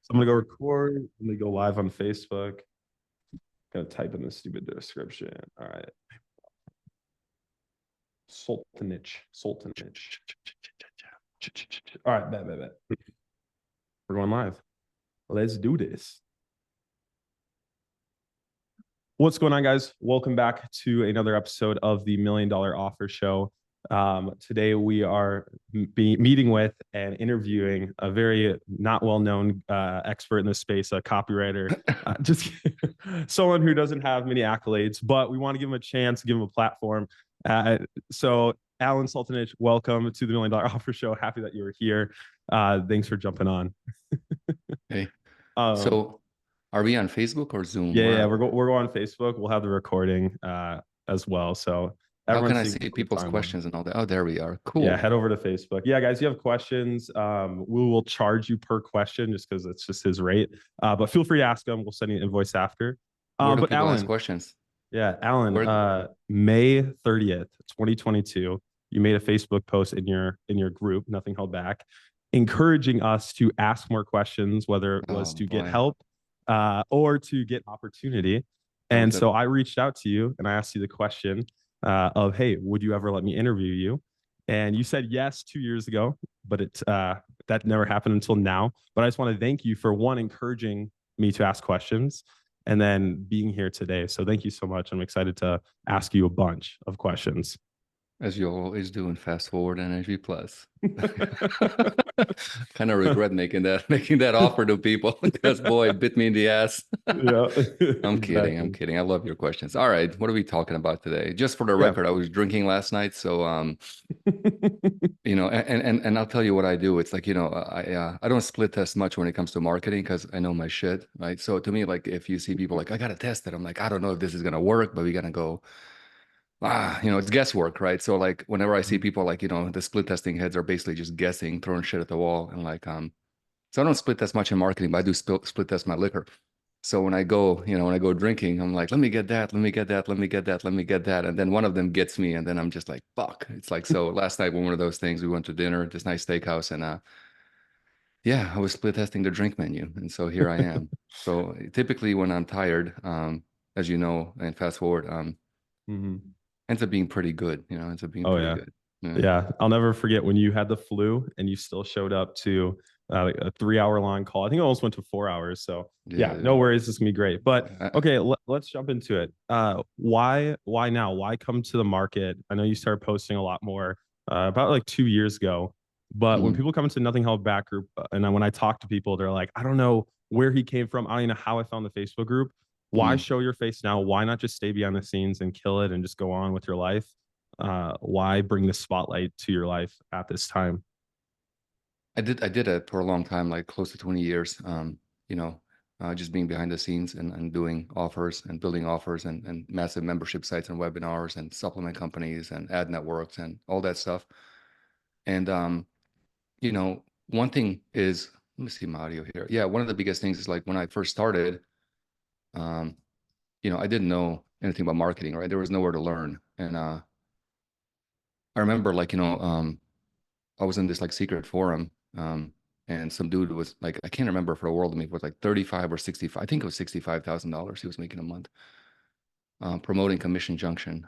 So I'm gonna go record. I'm gonna go live on Facebook. Gonna type in the stupid description. All right. Sultanic. All right, bet. We're going live. Let's do this. What's going on, guys? Welcome back to another episode of the $1 Million Offer Show. Today we are meeting with and interviewing a very not well-known expert in this space, a copywriter, just someone who doesn't have many accolades, but we want to give him a chance, give him a platform. So Alen Sultanic, welcome to the $1 Million Offer Show. Happy that you were here. Thanks for jumping on. Hey, so are we on Facebook or Zoom? Yeah, we're going on Facebook. We'll have the recording as well. So how can I see people's questions and all that? Oh, there we are. Cool. Yeah, head over to Facebook. Yeah, guys, you have questions. We will charge you per question just because it's just his rate. But feel free to ask them. We'll send you an invoice after. But Alen, ask questions. Yeah, Alen, May 30th, 2022, you made a Facebook post in your group, Nothing Held Back, encouraging us to ask more questions, whether it was to get help or to get opportunity. And so I reached out to you and I asked you the question of, hey, would you ever let me interview you? And you said yes 2 years ago, but that never happened until now. But I just want to thank you for encouraging me to ask questions and then being here today. So thank you so much. I'm excited to ask you a bunch of questions. As you always do in Fast Forward and NG Plus. Kind of regret making that offer to people because boy, it bit me in the ass. Yeah. I'm kidding. I love your questions. All right, what are we talking about today? Just for the record, I was drinking last night, so and I'll tell you what I do. It's like, I don't split test much when it comes to marketing because I know my shit, right? So to me, like if you see people like, I gotta test it, I'm like, I don't know if this is gonna work, but we gotta go. It's guesswork, right? So like whenever I see people like, the split testing heads are basically just guessing, throwing shit at the wall. And like, so I don't split test much in marketing, but I do split test my liquor. So when I go drinking, I'm like, let me get that. And then one of them gets me. And then I'm just like, fuck. It's like, so last night, one of those things, we went to dinner at this nice steakhouse and, yeah, I was split testing the drink menu. And so here I am. So typically when I'm tired, as you know, and fast forward, ends up being pretty good, ends up being pretty good. Yeah, I'll never forget when you had the flu and you still showed up to like a 3-hour long call. I think it almost went to 4 hours. So yeah, no worries. It's gonna be great. But okay, let's jump into it. Why now? Why come to the market? I know you started posting a lot more about like 2 years ago. But when people come into Nothing Held Back group, and when I talk to people, they're like, I don't know where he came from. I don't even know how I found the Facebook group. Why show your face now? Why not just stay behind the scenes and kill it and just go on with your life? Why bring the spotlight to your life at this time? I did it for a long time, like close to 20 years. Just being behind the scenes and doing offers and building offers and massive membership sites and webinars and supplement companies and ad networks and all that stuff. And one thing is, let me see my audio here. Yeah, one of the biggest things is like when I first started, I didn't know anything about marketing, right? There was nowhere to learn. And I remember like, I was in this like secret forum, and some dude was like, I can't remember for the world of me, it was like 35 or 65. I think it was $65,000 he was making a month, promoting commission junction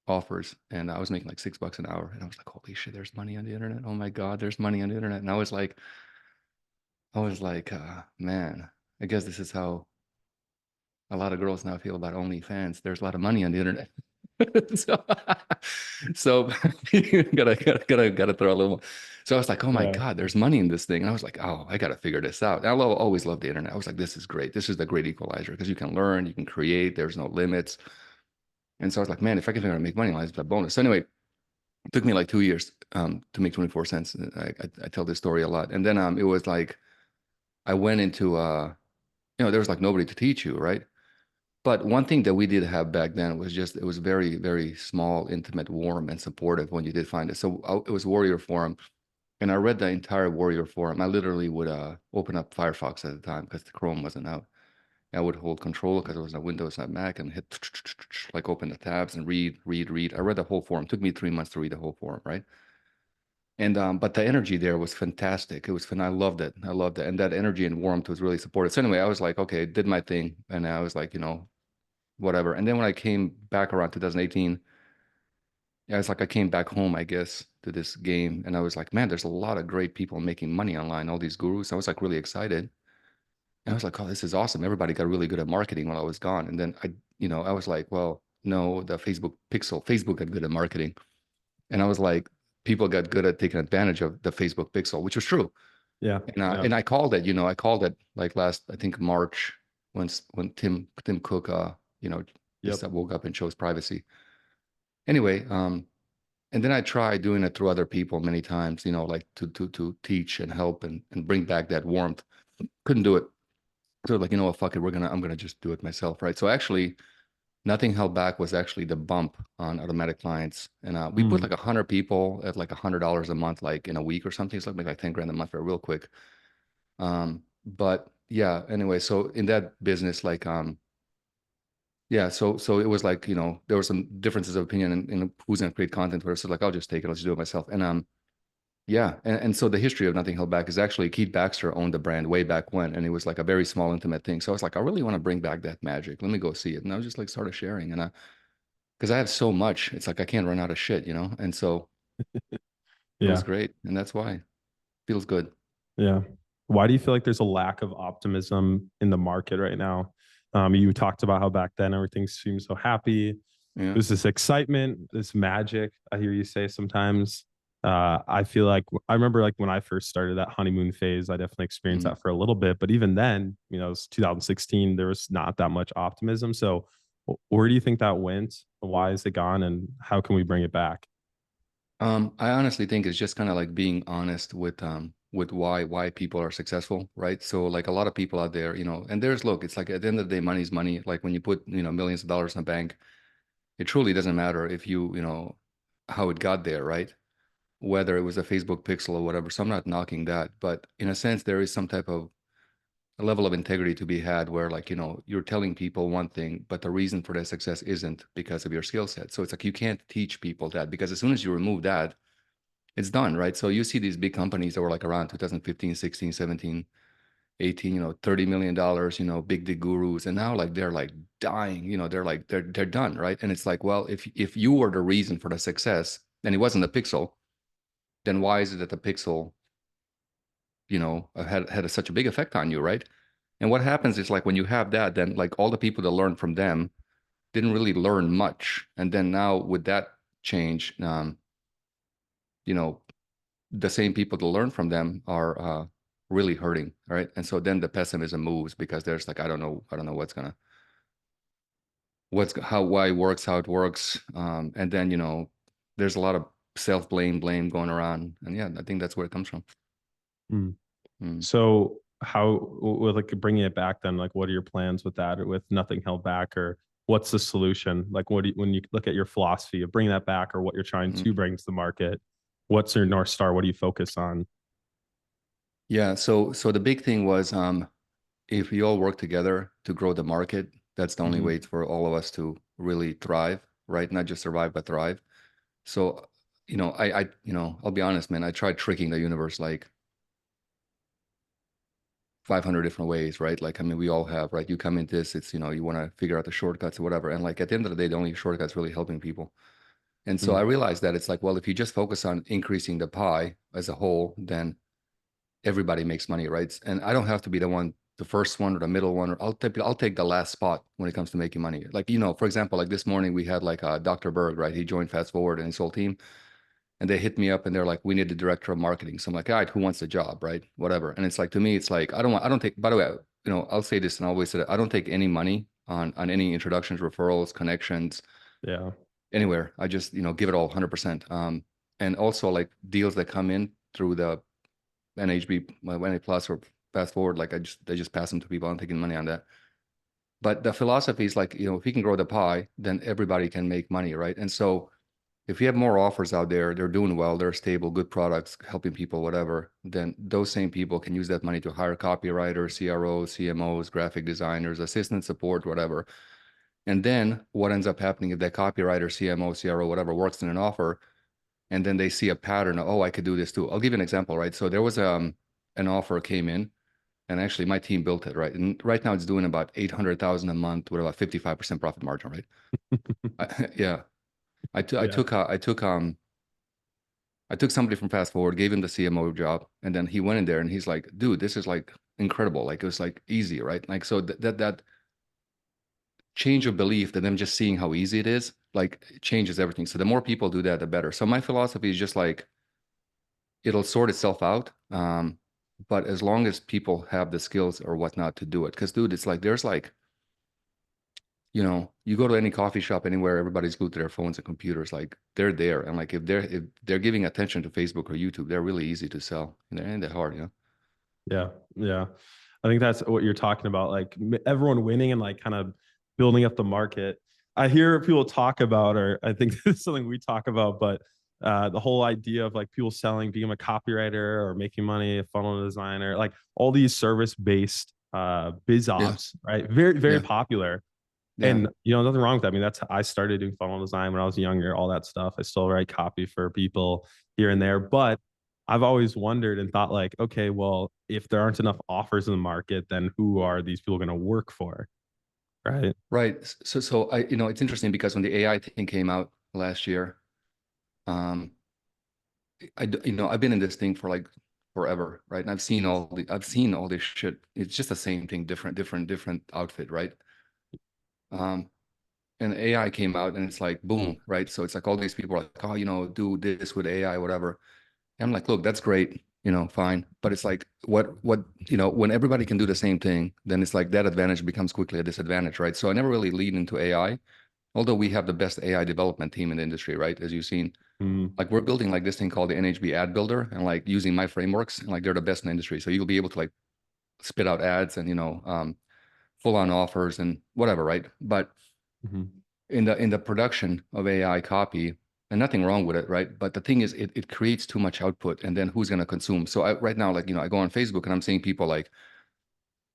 offers. And I was making like $6 an hour. And I was like, holy shit, there's money on the internet. Oh my God, there's money on the internet. And I was like, man, I guess this is how a lot of girls now feel about OnlyFans. There's a lot of money on the internet. so gotta throw a little more. So I was like, oh my God, there's money in this thing. And I was like, oh, I gotta figure this out. I always loved the internet. I was like, this is great. This is the great equalizer because you can learn, you can create, there's no limits. And so I was like, man, if I can figure out how to make money, it's a bonus. So anyway, it took me like 2 years to make 24 cents. I tell this story a lot. And then it was like I went into there was like nobody to teach you, right? But one thing that we did have back then was just, it was very, very small, intimate, warm, and supportive when you did find it. So it was Warrior Forum. And I read the entire Warrior Forum. I literally would open up Firefox at the time because the Chrome wasn't out. I would hold control because it was a Windows, not Mac, and hit like open the tabs and read. I read the whole forum. It took me 3 months to read the whole forum, right? And but the energy there was fantastic. It was fun. I loved it. I loved it. And that energy and warmth was really supportive. So anyway, I was like, okay, did my thing. And I was like, whatever. And then when I came back around 2018, yeah, it's like I came back home, I guess, to this game. And I was like, man, there's a lot of great people making money online, all these gurus. I was like really excited. And I was like, oh, this is awesome. Everybody got really good at marketing while I was gone. And then I was like, well, no, the Facebook got good at marketing. And I was like, people got good at taking advantage of the Facebook pixel, which was true. Yeah. Yeah. And I called it, I called it like last, I think March, when Tim Cook, Yep. just woke up and chose privacy. Anyway, and then I tried doing it through other people many times, like to teach and help and bring back that warmth. Couldn't do it. So like, what, fuck it, I'm gonna just do it myself, right? So actually, nothing held back was actually the bump on automatic clients, and we put Mm. like 100 people at like $100 a month, like in a week or something. So like 10 grand a month for real quick. But yeah, anyway, so in that business, like, yeah, so it was like, there were some differences of opinion in who's gonna create content where it's like, I'll just take it, let's do it myself. And yeah, and so the history of Nothing Held Back is actually Keith Baxter owned the brand way back when, and it was like a very small, intimate thing. So I was like, I really want to bring back that magic. Let me go see it. And I was just like started sharing, and because I have so much, it's like I can't run out of shit. And so it was Yeah. great, and that's why feels good. Yeah. Why do you feel like there's a lack of optimism in the market right now? You talked about how back then everything seemed so happy. Yeah. There's this excitement, this magic. I hear you say sometimes. I feel like I remember like when I first started that honeymoon phase, I definitely experienced Mhm. that for a little bit. But even then, it was 2016. There was not that much optimism. So, where do you think that went? Why is it gone? And how can we bring it back? I honestly think it's just kind of like being honest with why people are successful, right? So like a lot of people out there, and look, it's like at the end of the day, money's money. Like when you put, millions of dollars in a bank, it truly doesn't matter if how it got there, right? Whether it was a Facebook pixel or whatever. So I'm not knocking that, but in a sense, there is some type of a level of integrity to be had where like, you're telling people one thing, but the reason for their success isn't because of your skill set. So it's like you can't teach people that, because as soon as you remove that, it's done, right? So you see these big companies that were like around 2015, 16, 17, 18, $30 million, big gurus. And now like they're like dying, they're done, right? And it's like, well, if you were the reason for the success and it wasn't the pixel, then why is it that the pixel, had such a big effect on you, right? And what happens is like when you have that, then like all the people that learned from them didn't really learn much. And then now with that change, you know, the same people that learn from them are really hurting, right? And so then the pessimism moves because there's like, I don't know why it works, how it works. And then, there's a lot of blame going around. And yeah, I think that's where it comes from. Mm. Mm. So how with like bringing it back then, like what are your plans with that or with Nothing Held Back, or what's the solution? Like when you look at your philosophy of bringing that back or what you're trying to Mm. bring to the market, what's your North Star? What do you focus on? Yeah. So the big thing was, if we all work together to grow the market, that's the only Mhm. way for all of us to really thrive, right? Not just survive, but thrive. So, I'll be honest, man, I tried tricking the universe like 500 different ways, right? Like, I mean, we all have, right? You come in this, it's, you want to figure out the shortcuts or whatever. And like at the end of the day, the only shortcut's really helping people. And so I Mm. realized that it's like, well, if you just focus on increasing the pie as a whole, then everybody makes money, right? And I don't have to be the first one or the middle one, or I'll take the last spot when it comes to making money. Like, for example, like this morning we had like Dr. Berg, right? He joined Fast Forward and his whole team. And they hit me up and they're like, we need the director of marketing. So I'm like, all right, who wants the job, right? Whatever. And it's like, to me, it's like, I don't take, by the way, I'll say this and I always say that I don't take any money on any introductions, referrals, connections, Yeah. anywhere. I just, give it all 100%. And also like deals that come in through the NHB, NA Plus or Fast Forward, like they just pass them to people. I'm taking money on that. But the philosophy is like, if we can grow the pie, then everybody can make money, right? And so if you have more offers out there, they're doing well, they're stable, good products, helping people, whatever, then those same people can use that money to hire copywriters, CROs, CMOs, graphic designers, assistant support, whatever. And then what ends up happening if that copywriter, CMO, CRO, whatever works in an offer, and then they see a pattern. Oh, I could do this too. I'll give you an example, right? So there was an offer came in, and actually my team built it, right? And right now it's doing about 800,000 a month with about 55% profit margin, right? Yeah, Yeah. I took somebody from Fast Forward, gave him the CMO job, and then he went in there and he's like, dude, this is like incredible. Like it was like easy, right? Like so that change of belief, that them just seeing how easy it is, like changes everything. So the more people do that, the better. So my philosophy is just like it'll sort itself out. But as long as people have the skills or whatnot to do it, because dude, it's like there's like, you go to any coffee shop anywhere, everybody's glued to their phones and computers. Like they're there, and like if they're giving attention to Facebook or YouTube, they're really easy to sell, and they're ain't that hard, Yeah. Yeah. I think that's what you're talking about. Like everyone winning and like kind of building up the market. I hear people talk about, or I think this is something we talk about, but the whole idea of like people selling, being a copywriter or making money, a funnel designer, like all these service-based biz Yeah, ops, right? Very, very yeah, popular. yeah, And nothing wrong with that. I mean, that's how I started doing funnel design when I was younger, all that stuff. I still write copy for people here and there, but I've always wondered and thought like, okay, well, if there aren't enough offers in the market, then who are these people going to work for? Right. right. So it's interesting because when the AI thing came out last year, um, I've been in this thing for like forever, right? And I've seen all this shit. It's just the same thing, different outfit, right? Um, and AI came out and it's like boom, right? So it's like all these people are like, oh, do this with AI, whatever. And I'm like, look, that's great, fine. But it's like when everybody can do the same thing, then it's like that advantage becomes quickly a disadvantage, right? So I never really lean into AI, although we have the best AI development team in the industry, right? As you've seen. Mm, Like we're building like this thing called the NHB ad builder and like using my frameworks, and like they're the best in the industry. So you'll be able to like spit out ads and full on offers and whatever, right? But mhm. in the production of AI copy, and nothing wrong with it, right? But the thing is, it creates too much output, and then who's going to consume? So right now, like I go on Facebook and I'm seeing people like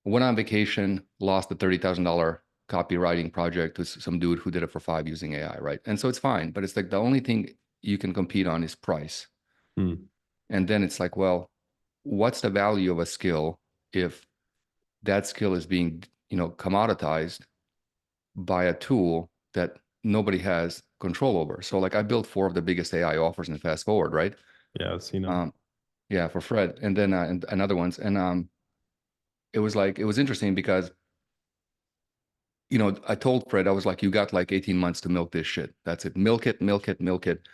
went on vacation, lost a $30,000 copywriting project to some dude who did it for 5 using AI, right? And so it's fine, but it's like the only thing you can compete on is price. Mm, And then it's like, well, what's the value of a skill if that skill is being, commoditized by a tool that nobody has control over? So like I built 4 of the biggest AI offers in Fast Forward, right? yeah, I've seen them. Um, yeah, for Fred, and then and other ones, and it was interesting because I told Fred, I was like, you got like 18 months to milk this shit. That's it. Milk it, milk it, milk it.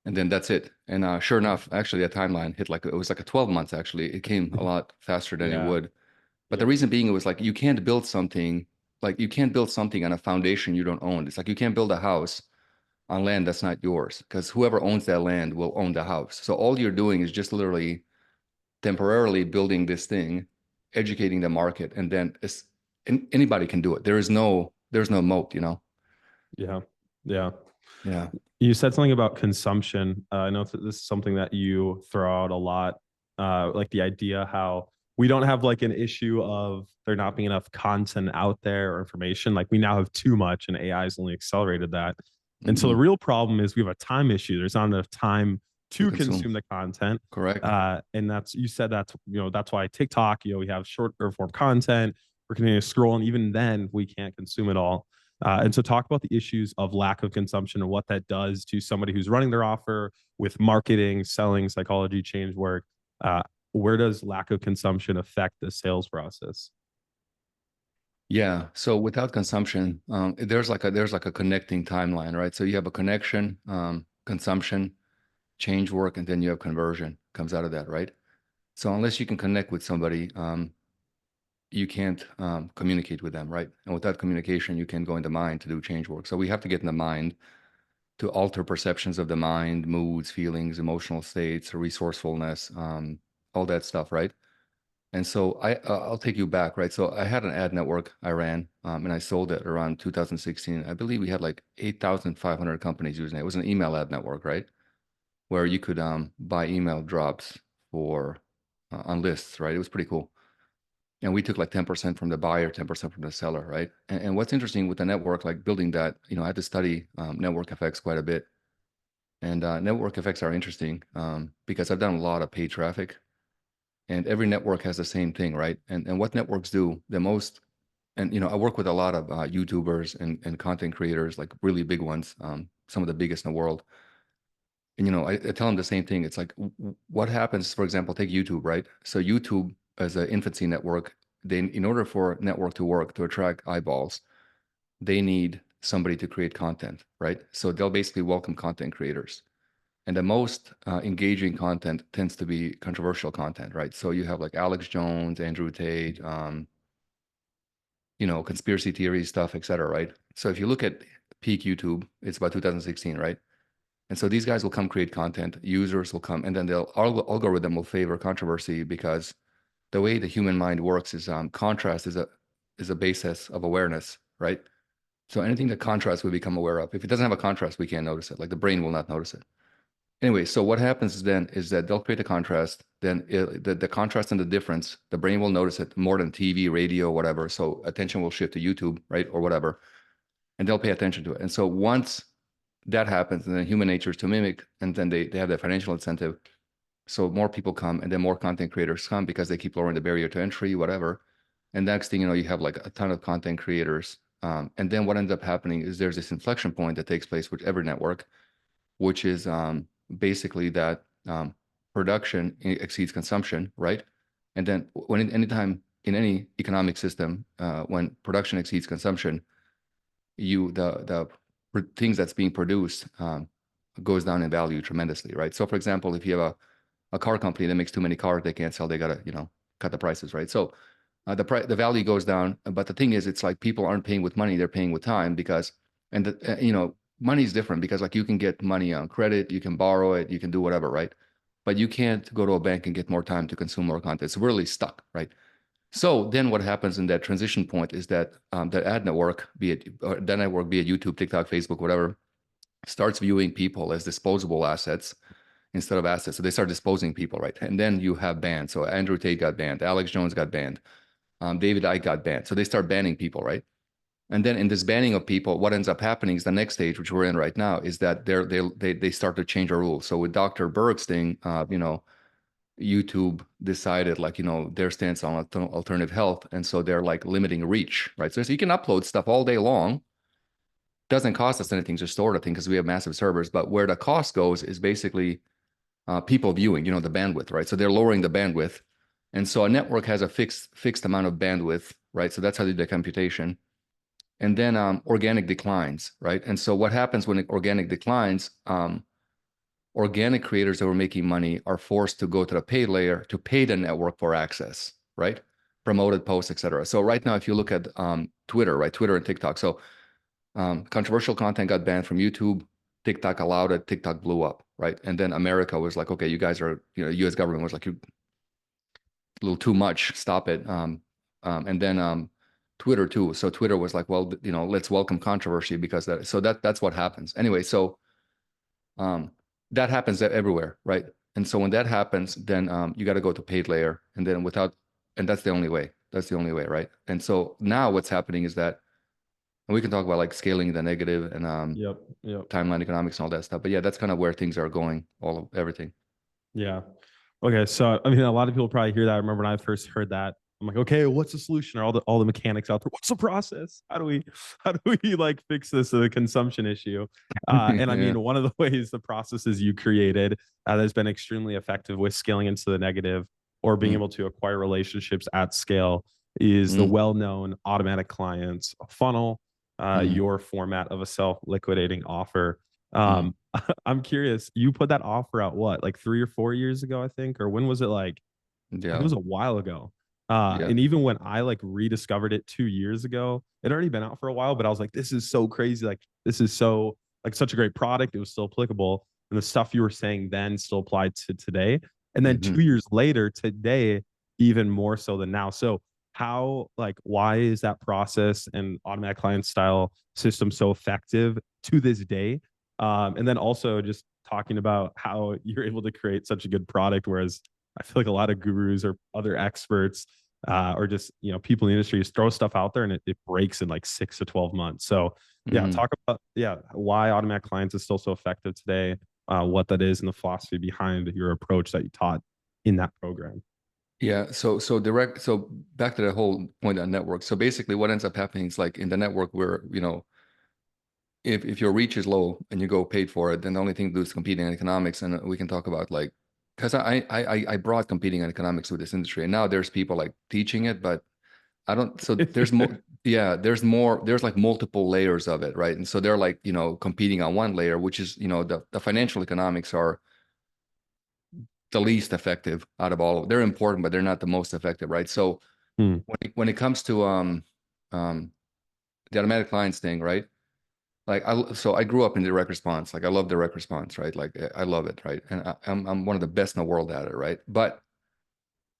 And then that's it. And sure enough, actually, a timeline hit like it was like a 12 months. Actually, it came a lot faster than it Yeah. would. But the Yep. reason being, it was like you can't build something on a foundation you don't own. It's like you can't build a house on land that's not yours, because whoever owns that land will own the house. So all you're doing is just literally temporarily building this thing, educating the market, and then anybody can do it. There's no moat. Yeah. Yeah. Yeah. You said something about consumption. I know this is something that you throw out a lot. Like the idea how we don't have like an issue of there not being enough content out there or information. Like we now have too much, and AI has only accelerated that. And so the Hmm. real problem is we have a time issue. There's not enough time To to consume. consume the content. Correct. And you said that's why TikTok, we have shorter form content. We're continuing to scroll, and even then we can't consume it all. And so talk about the issues of lack of consumption and what that does to somebody who's running their offer with marketing, selling, psychology, change work. Uh, where does lack of consumption affect the sales process? Yeah. So without consumption, there's like a connecting timeline, right? So you have a connection, consumption, change work, and then you have conversion comes out of that, right? So unless you can connect with somebody, you can't communicate with them, right? And without communication, you can't go in the mind to do change work. So we have to get in the mind to alter perceptions of the mind, moods, feelings, emotional states, resourcefulness, all that stuff, right? And so I'll take you back, right? So I had an ad network I ran, and I sold it around 2016. I believe we had like 8,500 companies using it. It was an email ad network, right? Where you could buy email drops for on lists, right? It was pretty cool. And we took like 10% from the buyer, 10% from the seller, right? And what's interesting with the network, like building that, I had to study network effects quite a bit. And network effects are interesting because I've done a lot of paid traffic, and every network has the same thing, right? And what networks do the most, and I work with a lot of YouTubers and content creators, like really big ones, some of the biggest in the world. And I tell them the same thing. It's like, what happens, for example, take YouTube, right? So YouTube as an infancy network, in order for a network to work, to attract eyeballs, they need somebody to create content, right? So they'll basically welcome content creators. And the most engaging content tends to be controversial content, right? So you have like Alex Jones, Andrew Tate, conspiracy theory stuff, et cetera, right? So if you look at peak YouTube, it's about 2016, right? And so these guys will come create content, users will come, and then algorithm will favor controversy because the way the human mind works is contrast is a basis of awareness, right? So anything that contrasts we become aware of. If it doesn't have a contrast, we can't notice it. Like the brain will not notice it. Anyway, so what happens then is that they'll create a contrast, then the contrast and the difference, the brain will notice it more than TV, radio, whatever. So attention will shift to YouTube, right? Or whatever. And they'll pay attention to it. And so once that happens, and then human nature is to mimic, and then they have the financial incentive. So more people come, and then more content creators come because they keep lowering the barrier to entry, whatever. And next thing you know, you have like a ton of content creators. And then what ends up happening is there's this inflection point that takes place with every network, which is basically that production exceeds consumption, right? And then anytime in any economic system, when production exceeds consumption, the things that's being produced goes down in value tremendously, right? So for example, if you have a car company that makes too many cars, they can't sell, they gotta, cut the prices, right? So the value goes down, but the thing is, it's like people aren't paying with money, they're paying with time because, and money is different because like you can get money on credit, you can borrow it, you can do whatever, right? But you can't go to a bank and get more time to consume more content. It's really stuck, right? So then what happens in that transition point is that that ad network, be it or that network, be it YouTube, TikTok, Facebook, whatever, starts viewing people as disposable assets instead of assets. So they start disposing people, right? And then you have bans. So Andrew Tate got banned, Alex Jones got banned, David Icke got banned. So they start banning people, right? And then in this banning of people, what ends up happening is the next stage, which we're in right now, is that they start to change our rules. So with Dr. Berg's thing, YouTube decided like, their stance on alternative health. And so they're like limiting reach, right? So you can upload stuff all day long. Doesn't cost us anything to store the thing because we have massive servers. But where the cost goes is basically people viewing, the bandwidth, right? So they're lowering the bandwidth. And so a network has a fixed amount of bandwidth, right? So that's how they do the computation. And then organic declines, right? And so what happens when organic declines, organic creators that were making money are forced to go to the paid layer to pay the network for access, right? Promoted posts, et cetera. So right now, if you look at Twitter, right? Twitter and TikTok. So controversial content got banned from YouTube. TikTok allowed it. TikTok blew up, right? And then America was like, okay, you guys are, U.S. government was like, you a little too much, stop it. And then Twitter too. So Twitter was like, well, let's welcome controversy because that's what happens. Anyway, so that happens everywhere, right? And so when that happens, then you got to go to paid layer, and then and that's the only way. That's the only way, right? And so now what's happening is that, and we can talk about like scaling the negative and Yep. timeline economics and all that stuff. But yeah, that's kind of where things are going, everything. Yeah. Okay. So I mean, a lot of people probably hear that. I remember when I first heard that. I'm like, okay, what's the solution? Are all the mechanics out there? What's the process? How do we like fix this consumption issue? And I Yeah. mean, one of the ways the processes you created that has been extremely effective with scaling into the negative or being Mm, able to acquire relationships at scale is the mm, well-known automatic clients funnel, mm, your format of a self-liquidating offer. mm. I'm curious, you put that offer out what, like 3 or 4 years ago, I think, or when was it like it Yeah. was a while ago. Yeah. And even when I like rediscovered it 2 years ago, it had already been out for a while, but I was like, this is so crazy. Like, this is so like such a great product. It was still applicable. And the stuff you were saying then still applied to today. And then Hmm. 2 years later, today, even more so than now. So how like why is that process and automatic client style system so effective to this day? And then also just talking about how you're able to create such a good product, whereas I feel like a lot of gurus or other experts or just people in the industry just throw stuff out there and it breaks in like 6 to 12 months. So yeah, Hmm. talk about why automatic clients is still so effective today, what that is and the philosophy behind your approach that you taught in that program. Yeah. So back to the whole point on network. So basically what ends up happening is like in the network where, if your reach is low and you go paid for it, then the only thing to do is competing in economics. And we can talk about like, because I brought competing in economics with this industry, and now there's people like teaching it, but I don't. So there's more. Yeah, there's more. There's like multiple layers of it, right? And so they're like competing on one layer, which is the financial economics are the least effective out of all of them. They're important, but they're not the most effective, right? So when it comes to um the automatic clients thing, right? Like I grew up in direct response. Like I love direct response, right? Like I love it, right? And I'm one of the best in the world at it, right? But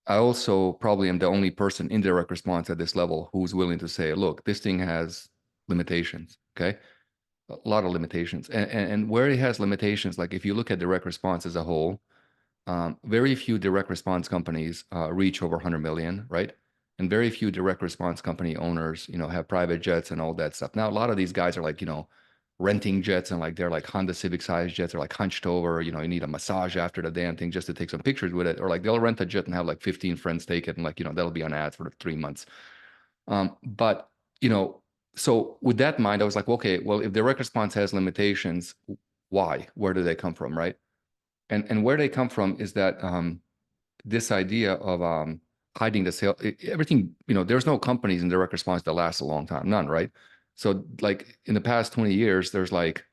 I also probably am the only person in direct response at this level who's willing to say, look, this thing has limitations, okay? A lot of limitations. And where it has limitations, like if you look at direct response as a whole, very few direct response companies reach over 100 million, right? And very few direct response company owners, have private jets and all that stuff. Now, a lot of these guys are like, renting jets, and like they're like Honda Civic size jets. They're like hunched over, you need a massage after the damn thing just to take some pictures with it. Or like they'll rent a jet and have like 15 friends take it, and like, that'll be on ads for 3 months. But, so with that in mind, I was like, okay, well, if direct response has limitations, why? Where do they come from, right? And where they come from is that this idea of hiding the sale, everything, there's no companies in direct response that last a long time, none, right? So like in the past 20 years, there's like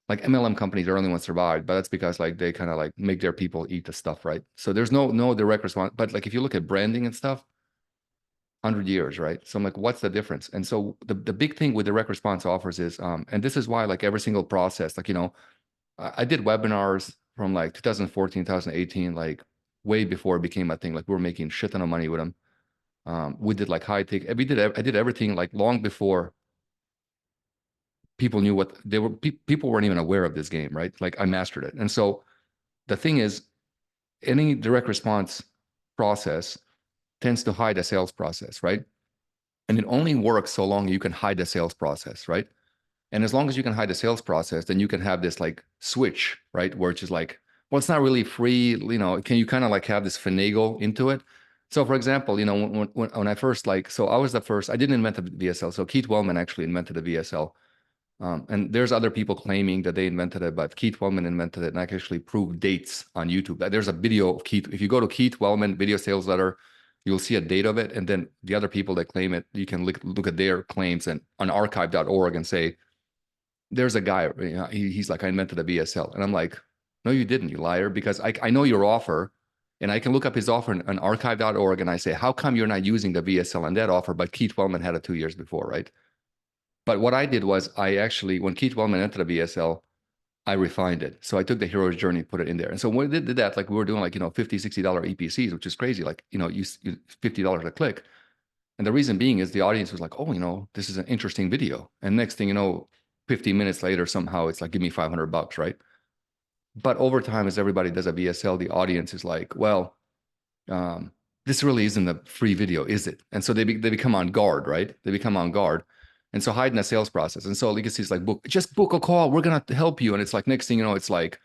MLM companies are the only ones survived, but that's because like they kind of like make their people eat the stuff, right? So there's no direct response. But like if you look at branding and stuff, 100 years, right? So I'm like, what's the difference? And so the big thing with direct response offers is, and this is why like every single process, like, I did webinars from like 2014, 2018, like way before it became a thing. Like we were making shit ton of money with them. We did like high tech. I did everything like long before people knew what they were. People weren't even aware of this game, right? Like I mastered it. And so the thing is, any direct response process tends to hide a sales process, right? And it only works so long you can hide the sales process, right? And as long as you can hide the sales process, then you can have this like switch, right? Where it's just like, well, it's not really free, can you kind of like have this finagle into it? So for example, when I first so I was the first, I didn't invent the VSL. So Keith Wellman actually invented the VSL. And there's other people claiming that they invented it, but Keith Wellman invented it, and I can actually prove dates on YouTube. There's a video of Keith. If you go to Keith Wellman video sales letter, you'll see a date of it. And then the other people that claim it, you can look at their claims and on archive.org and say, there's a guy, he's like, I invented a VSL. And I'm like, no, you didn't, you liar, because I know your offer, and I can look up his offer on archive.org, and I say, how come you're not using the VSL on that offer? But Keith Wellman had it 2 years before, right? But what I did was I actually, when Keith Wellman entered the VSL, I refined it. So I took the hero's journey, put it in there. And so when we did that, like we were doing like, $50, $60 EPCs, which is crazy. Like, you $50 a click. And the reason being is the audience was like, oh, this is an interesting video. And next thing you know, 15 minutes later, somehow it's like, give me $500, right? But over time, as everybody does a VSL, the audience is like, well, this really isn't a free video, is it? And so they become on guard, right? They become on guard. And so hiding the sales process. And so Legacy is like, just book a call. We're going to help you. And it's like, next thing you know, it's like,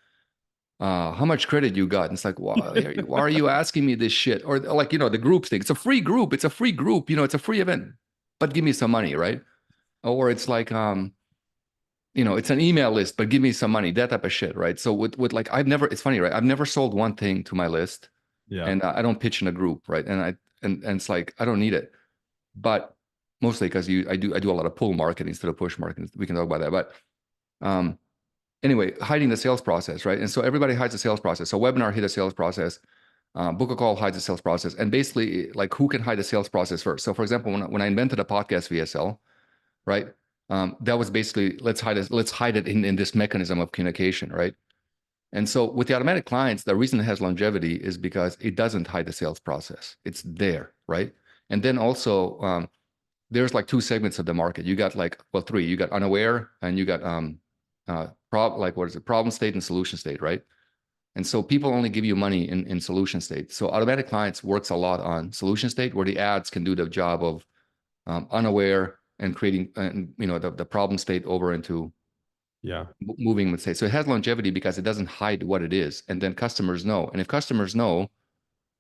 how much credit you got? And it's like, why are you asking me this shit? Or like, the group thing. It's a free group. It's a free group. It's a free event, but give me some money, right? Or it's like, it's an email list, but give me some money, that type of shit, right? So with like, it's funny, right? I've never sold one thing to my list. Yeah. And I don't pitch in a group, right? And it's like, I don't need it. But mostly because I do a lot of pull marketing instead of push marketing. We can talk about that. But anyway, hiding the sales process, right? And so everybody hides the sales process. So webinar hid a sales process. Book a call hides the sales process. And basically, like, who can hide the sales process first? So for example, when I invented a podcast VSL, right? That was basically, let's hide it in this mechanism of communication, right? And so with the automatic clients, the reason it has longevity is because it doesn't hide the sales process. It's there, right? And then also, there's like two segments of the market. You got like, well, three. You got unaware, and you got problem state and solution state, right? And so people only give you money in solution state. So automatic clients works a lot on solution state, where the ads can do the job of unaware and creating the problem state over into Yeah. moving would say. So it has longevity because it doesn't hide what it is. And then customers know. And if customers know,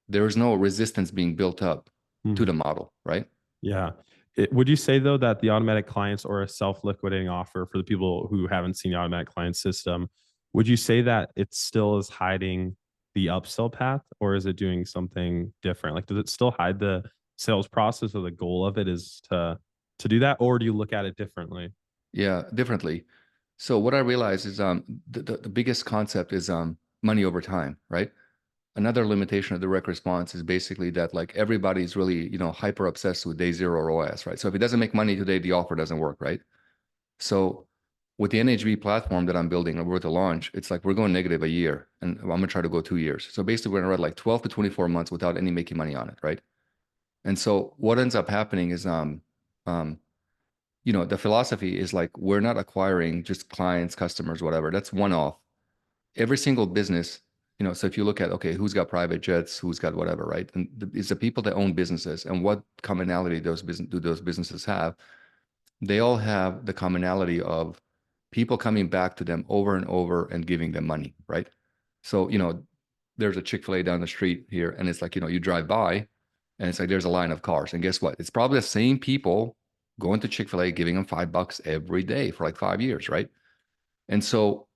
there is no resistance being built up to Mhm. the model, right? Yeah. Would you say though that the automatic clients or a self-liquidating offer for the people who haven't seen the automatic client system, would you say that it still is hiding the upsell path or is it doing something different? Like, does it still hide the sales process or the goal of it is to do that, or do you look at it differently? Yeah, differently. So what I realize is the biggest concept is money over time, right? Another limitation of direct response is basically that like everybody's really, hyper obsessed with day zero ROAS, right? So if it doesn't make money today, the offer doesn't work, right? So with the NHB platform that I'm building and we're to launch, it's like we're going negative a year and I'm gonna try to go 2 years. So basically we're gonna run like 12 to 24 months without any making money on it, right? And so what ends up happening is um the philosophy is like we're not acquiring just clients, customers, whatever. That's one off. Every single business, so if you look at, okay, who's got private jets, who's got whatever, right? And it's the people that own businesses and what commonality do those businesses have? They all have the commonality of people coming back to them over and over and giving them money, right? So, there's a Chick-fil-A down the street here, and it's like, you drive by and it's like there's a line of cars. And guess what? It's probably the same people going to Chick-fil-A, giving them $5 every day for like 5 years, right? And so,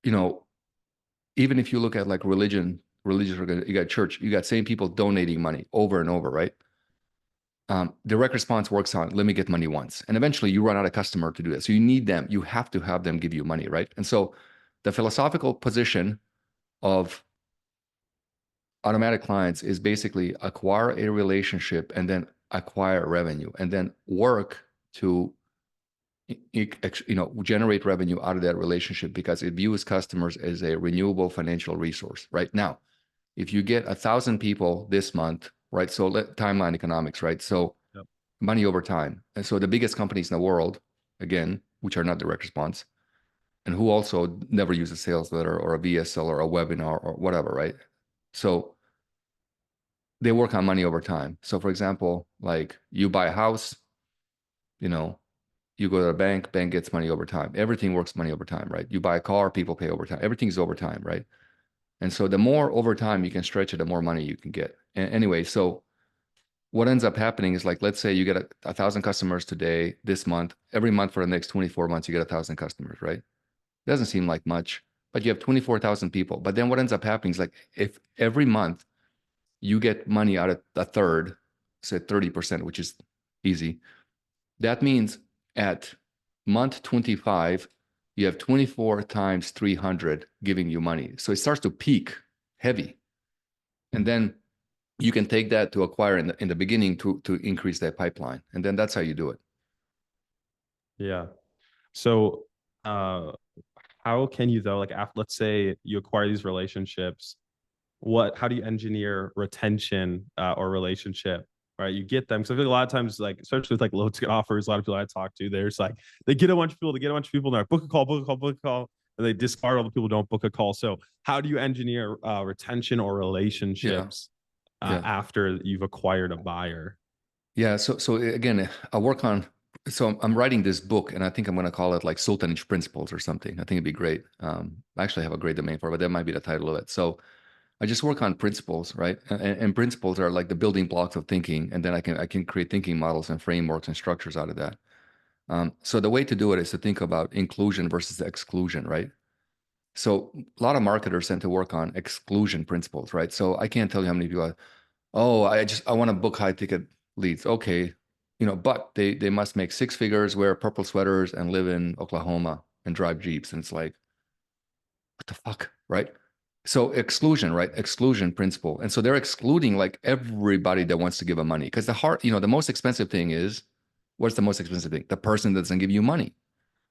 you know, even if you look at like religious, you got church, you got same people donating money over and over, right? Direct response works on let me get money once, and eventually you run out of customer to do that. So you need them. You have to have them give you money, right? And so the philosophical position of automatic clients is basically acquire a relationship and then acquire revenue, and then work to generate revenue out of that relationship because it views customers as a renewable financial resource. Right now, if you get 1,000 people this month, right? So timeline economics, right? So Yep. money over time. And so the biggest companies in the world, again, which are not direct response, and who also never use a sales letter or a VSL or a webinar or whatever, right? So they work on money over time. So for example, like you buy a house, you know, you go to a bank gets money over time. Everything works money over time, right? You buy a car, people pay over time. Everything's over time, right? And so the more over time you can stretch it, the more money you can get. And anyway, so what ends up happening is like, let's say you get 1,000 customers today, this month, every month for the next 24 months, you get 1,000 customers, right? Doesn't seem like much, but you have 24,000 people. But then what ends up happening is like, if every month you get money out of a third, say 30%, which is easy, that means at month 25, you have 24 times 300 giving you money. So it starts to peak heavy. And then you can take that to acquire in the beginning to increase that pipeline. And then that's how you do it. Yeah. So, how can you though, like, after, let's say you acquire these relationships, how do you engineer retention or relationship? Right, you get them because I feel like a lot of times, like especially with like low ticket offers, a lot of people I talk to, there's like they get a bunch of people, and they're like, book a call, book a call, book a call, and they discard all the people who don't book a call. So, how do you engineer retention or Yeah. relationships Yeah. after you've acquired a buyer? Yeah. So again, I work on, so I'm writing this book and I think I'm going to call it like Sultanic principles or something. I think it'd be great. I actually have a great domain for it, but that might be the title of it. So I just work on principles, right? And principles are like the building blocks of thinking. And then I can create thinking models and frameworks and structures out of that. So the way to do it is to think about inclusion versus exclusion, right? So a lot of marketers tend to work on exclusion principles, right? So I can't tell you how many people oh, I want to book high ticket leads. Okay. But they must make six figures, wear purple sweaters, and live in Oklahoma and drive Jeeps. And it's like, what the fuck? Right. So exclusion, right? Exclusion principle. And so they're excluding like everybody that wants to give them money. Because the most expensive thing is what's the most expensive thing? The person that doesn't give you money.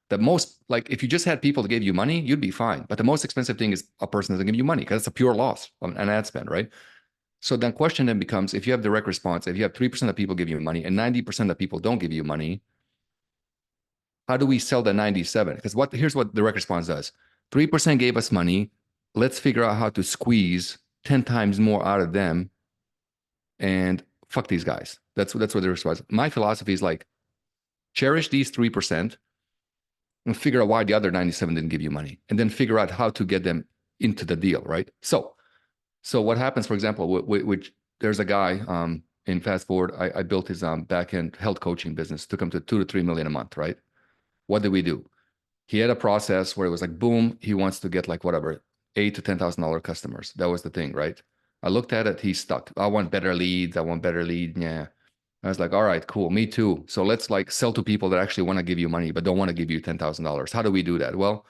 The most, like, if you just had people to give you money, you'd be fine. But the most expensive thing is a person that doesn't give you money because it's a pure loss on an ad spend, right? So then question then becomes, if you have direct response, if you have 3% of people give you money and 90% of people don't give you money, how do we sell the 97? Because here's what direct response does. 3% gave us money. Let's figure out how to squeeze 10 times more out of them and fuck these guys. That's what the response. My philosophy is like, cherish these 3%, and figure out why the other 97 didn't give you money, and then figure out how to get them into the deal, right? So what happens, for example, which there's a guy in Fast Forward, I built his back end health coaching business, took him to 2 to 3 million a month, right? What did we do? He had a process where it was like, boom, he wants to get like whatever, $8,000 to $10,000 customers. That was the thing, right? I looked at it, he's stuck. I want better leads. I want better lead. Yeah. I was like, all right, cool. Me too. So let's like sell to people that actually want to give you money, but don't want to give you $10,000. How do we do that? Well,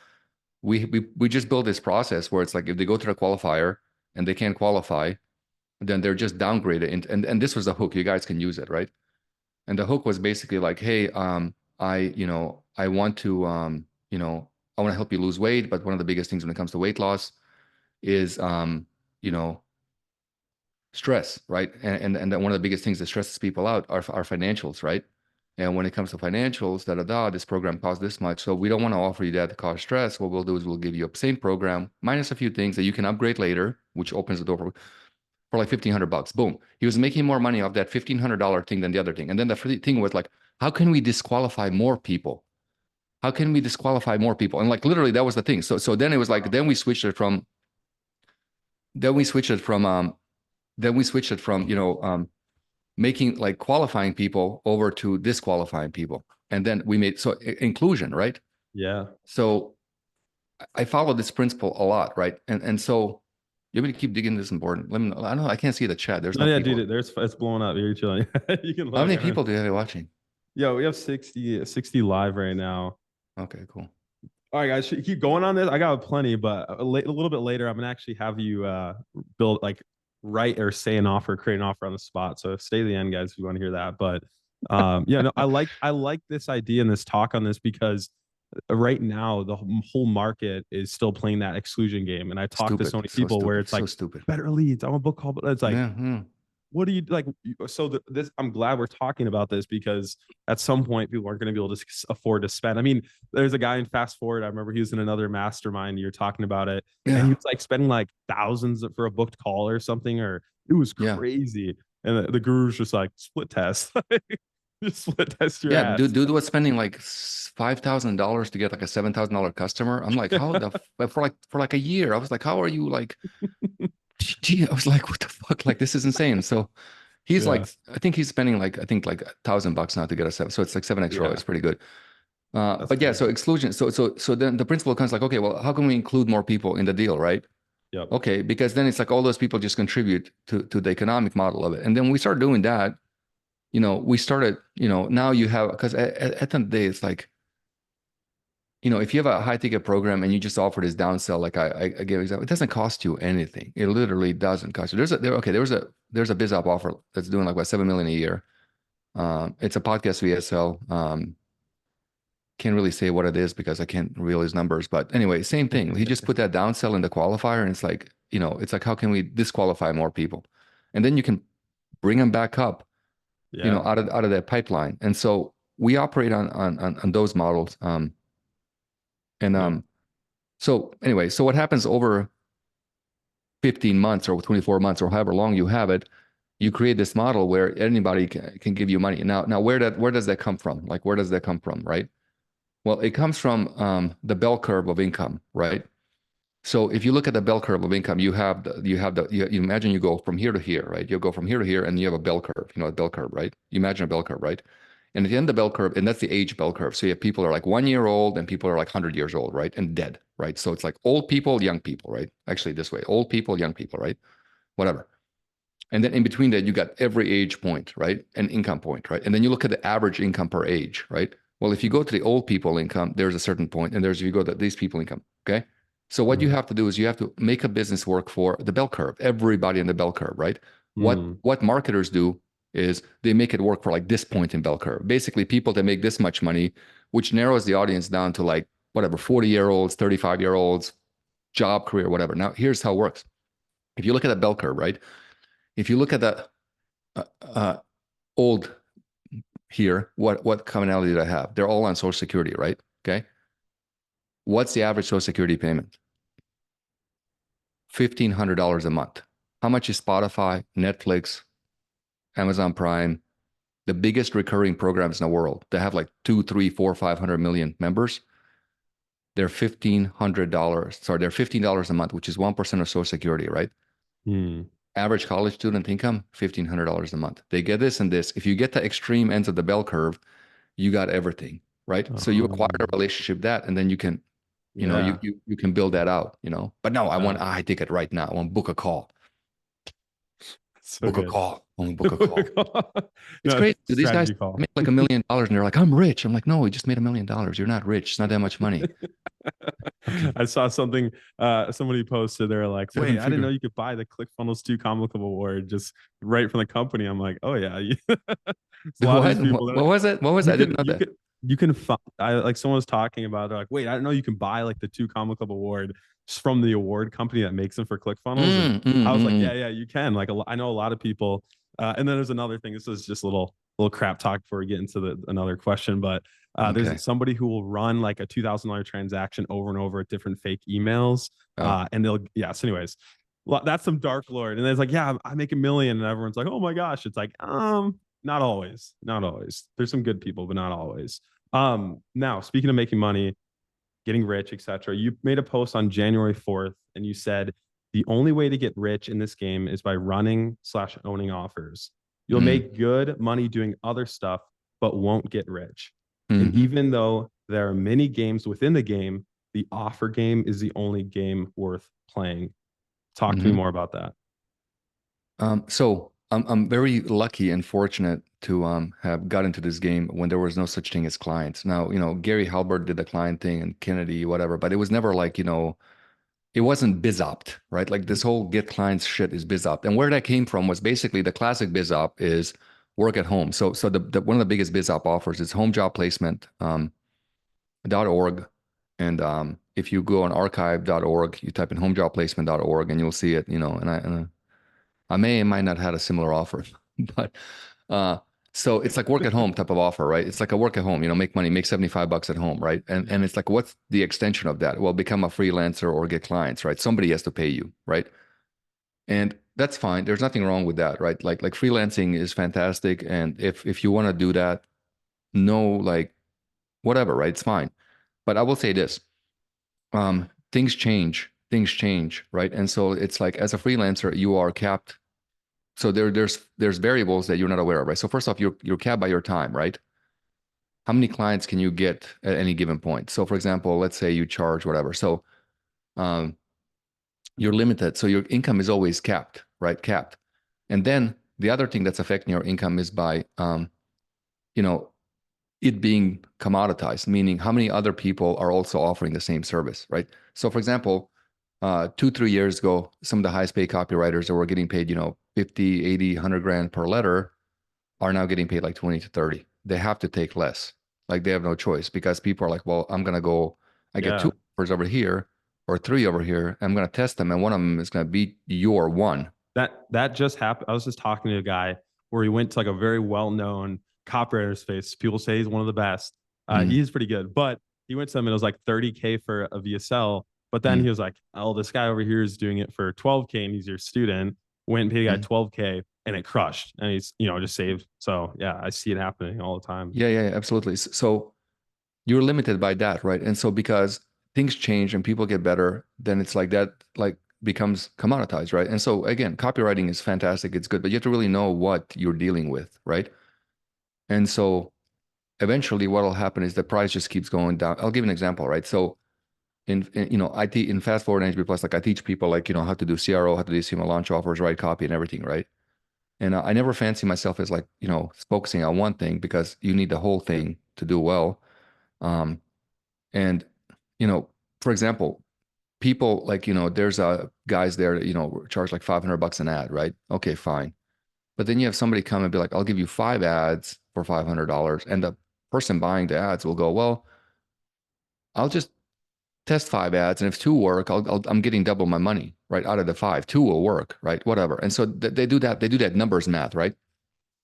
we just built this process where it's like, if they go to the qualifier and they can't qualify, then they're just downgraded. And this was a hook. You guys can use it, right? And the hook was basically like, hey, I want to, I want to help you lose weight, but one of the biggest things when it comes to weight loss is, you know, stress, right? And one of the biggest things that stresses people out are financials, right? And when it comes to financials, this program costs this much. So we don't want to offer you that to cause stress. What we'll do is we'll give you a same program minus a few things that you can upgrade later, which opens the door for like $1,500. Boom. He was making more money off that $1,500 thing than the other thing. And then the thing was like, how can we disqualify more people? How can we disqualify more people? And like literally that was the thing. So then it was like, then we switched it from, making like qualifying people over to disqualifying people. And then we made, so inclusion, right? Yeah. So I follow this principle a lot, right? And so you want me to keep digging this important? Let me know. I don't know. I can't see the chat. There's no yeah, people. dude, it's blowing up. You're chilling. You can How many people do you have watching? Yeah, we have 60 live right now. Okay, cool. All right, guys, keep going on this. I got plenty, but a little bit later, I'm gonna actually have you build like write or say an offer, create an offer on the spot. So stay to the end, guys, if you want to hear that. But yeah, no, I like this idea and this talk on this because right now the whole market is still playing that exclusion game. And I talk to so many people where it's like better leads. I want book call, but it's like what do you like? So this, I'm glad we're talking about this because at some point people aren't going to be able to afford to spend. I mean, there's a guy in Fast Forward. I remember he was in another mastermind. You're talking about it, and he was like spending like thousands for a booked call or something, or it was crazy. And the guru's just like split test, just split test your ass. Dude was spending like $5,000 to get like a $7,000 customer. I'm like, how the for like a year? I was like, how are you like? Gee, I was like, what the fuck? Like, this is insane. So he's like, I think he's spending like $1,000 now to get a 7. So it's like 7x ROI. It's pretty good. But yeah, so exclusion. So then the principle comes like, okay, well, how can we include more people in the deal, right? Yep. Okay, because then it's like all those people just contribute to the economic model of it. And then we started doing that. We started, now you have, because at the end of the day, it's like, if you have a high ticket program and you just offer this downsell, like I gave example, it doesn't cost you anything. It literally doesn't cost you. There's a BizOp offer that's doing like what, 7 million a year. It's a podcast VSL. Can't really say what it is because I can't reveal his numbers. But anyway, same thing. He just put that downsell in the qualifier, and it's like how can we disqualify more people, and then you can bring them back up, out of that pipeline. And so we operate on those models. So anyway, so what happens over 15 months or 24 months or however long you have it, you create this model where anybody can give you money. Now where does that come from? Like, where does that come from, right? Well, it comes from the bell curve of income, right? So if you look at the bell curve of income, you imagine you go from here to here, right? You'll go from here to here and you have a bell curve, a bell curve, right? You imagine a bell curve, right? And at the end of the bell curve, and that's the age bell curve. So you have people are like 1 year old and people are like 100 years old, right? And dead, right? So it's like old people, young people, right? Actually, this way, old people, young people, right? Whatever. And then in between that, you got every age point, right? And income point, right? And then you look at the average income per age, right? Well, if you go to the old people income, there's a certain point, and if you go to these people income, okay? So what you have to do is you have to make a business work for the bell curve, everybody in the bell curve, right? What marketers do is they make it work for like this point in bell curve. Basically, people that make this much money, which narrows the audience down to like whatever, 40-year-olds, 35-year-olds, job, career, whatever. Now, here's how it works. If you look at the bell curve, right? If you look at the old here, what commonality do I have? They're all on Social Security, right? Okay. What's the average Social Security payment? $1,500 a month. How much is Spotify, Netflix, Amazon Prime, the biggest recurring programs in the world that have like 2, 3, 4, 500 million members? they're $1,500. Sorry, they're $15 a month, which is 1% of Social Security, right? Hmm. Average college student income, $1,500 a month. They get this and this. If you get the extreme ends of the bell curve, you got everything, right? So you acquire a Um, relationship that, and then you can, you know, yeah. you can build that out, you know. But no, I want Yeah. a high ticket right now. I want to book a call. So Book a good. call. I want to book a call. It's No, it's crazy. a These guys strategy call. make like $1 million and they're like, I'm rich. I'm like, no, we just made $1 million. You're not rich. It's not that much money. Okay. I saw something somebody posted. They're like, Seven wait, I didn't know figure. you could buy the ClickFunnels 2 Comic Book Award just right from the company. I'm like, oh yeah. It's a lot of What? these people. They're What like, was it? What was it? you I didn't can know you that. can you can find I like someone was talking about, they're like, wait, I didn't know you can buy like the 2 Comic Club Award just from the award company that makes them for ClickFunnels. And I was like, yeah, Mm. yeah, you can. Like I know a lot of people. And then there's another thing. This is just a little crap talk before we get into another question. But Okay. there's somebody who will run like a $2,000 transaction over and over at different fake emails. Oh, And they'll, yeah. So, anyways, that's some dark lord. And it's like, yeah, I make 1 million. And everyone's like, oh my gosh. It's like, not always. Not always. There's some good people, but not always. Now speaking of making money, getting rich, etc. You made a post on January 4th and you said the only way to get rich in this game is by running/owning offers. You'll mm. make good money doing other stuff, but won't get rich. And Hmm. even though there are many games within the game, the offer game is the only game worth playing. Talk to me Hmm. more about that. So I'm very lucky and fortunate to have got into this game when there was no such thing as clients. Now, you know, Gary Halbert did the client thing and Kennedy, whatever, but it was never like, you know, it wasn't BizOpt, right? Like this whole get clients shit is BizOpt. And where that came from was basically the classic BizOpt is work at home. So the one of the biggest BizOpt offers is home job placement .org. And if you go on archive.org, you type in homejobplacement.org and you'll see it, you know, I may and might not had a similar offer, but uh, so it's like work at home type of offer, right? It's like a work at home, you know, make money, make 75 bucks at home, right? And it's like, what's the extension of that? Well, become a freelancer or get clients, right? Somebody has to pay you, right? And that's fine. There's nothing wrong with that, right? Like freelancing is fantastic, and if you want to do that, no, like whatever, right? It's fine. But I will say this: things change, right? And so it's like as a freelancer, you are capped. So there's variables that you're not aware of, right? So first off, you're capped by your time, right? How many clients can you get at any given point? So for example, let's say you charge whatever. So um, you're limited. So your income is always capped, right? Capped. And then the other thing that's affecting your income is by you know, it being commoditized, meaning how many other people are also offering the same service, right? So for example, 2, 3 years ago, some of the highest paid copywriters that were getting paid, you know, 50, 80, 100 grand per letter are now getting paid like 20 to 30. They have to take less. Like they have no choice because people are like, well, I'm going to go, I get Yeah. two offers over here or three over here. I'm going to test them. And one of them is going to beat your one. That just happened. I was just talking to a guy where he went to like a very well-known copywriter space. People say he's one of the best. Mm, He's pretty good, but he went to them and it was like 30K for a VSL. But then mm, he was like, "Oh, this guy over here is doing it for 12K, and he's your student." Went and paid a guy mm. 12K, and it crushed, and he's just saved. So yeah, I see it happening all the time. Yeah, absolutely. So you're limited by that, right? And so because things change and people get better, then it's like that, like becomes commoditized, right? And so again, copywriting is fantastic, it's good, but you have to really know what you're dealing with, right? And so eventually what will happen is the price just keeps going down. I'll give an example, right? So you know, in fast forward and HB plus, like I teach people like, you know, how to do CRO, how to do CMO launch offers, write copy and everything, right? And I never fancy myself as like, you know, focusing on one thing because you need the whole thing to do well. Um, and you know, for example, people like, you know, there's guys there that, you know, charge like 500 bucks an ad, right? Okay, fine. But then you have somebody come and be like, I'll give you 5 ads for $500. And the person buying the ads will go, well, I'll just test 5 ads. And if two work, I'm getting double my money, right? Out of the five, two will work, right? Whatever. And so they do that numbers math, right?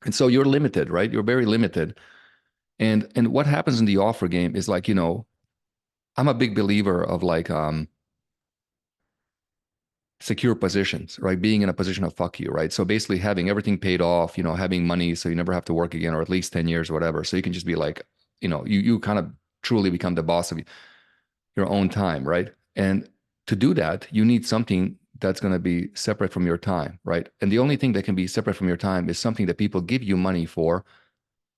And so you're limited, right? You're very limited. And what happens in the offer game is like, you know, I'm a big believer of like, secure positions, right? Being in a position of fuck you, right? So basically having everything paid off, you know, having money so you never have to work again, or at least 10 years or whatever. So you can just be like, you know, you kind of truly become the boss of you. your own time, right? And to do that, you need something that's going to be separate from your time, right? And the only thing that can be separate from your time is something that people give you money for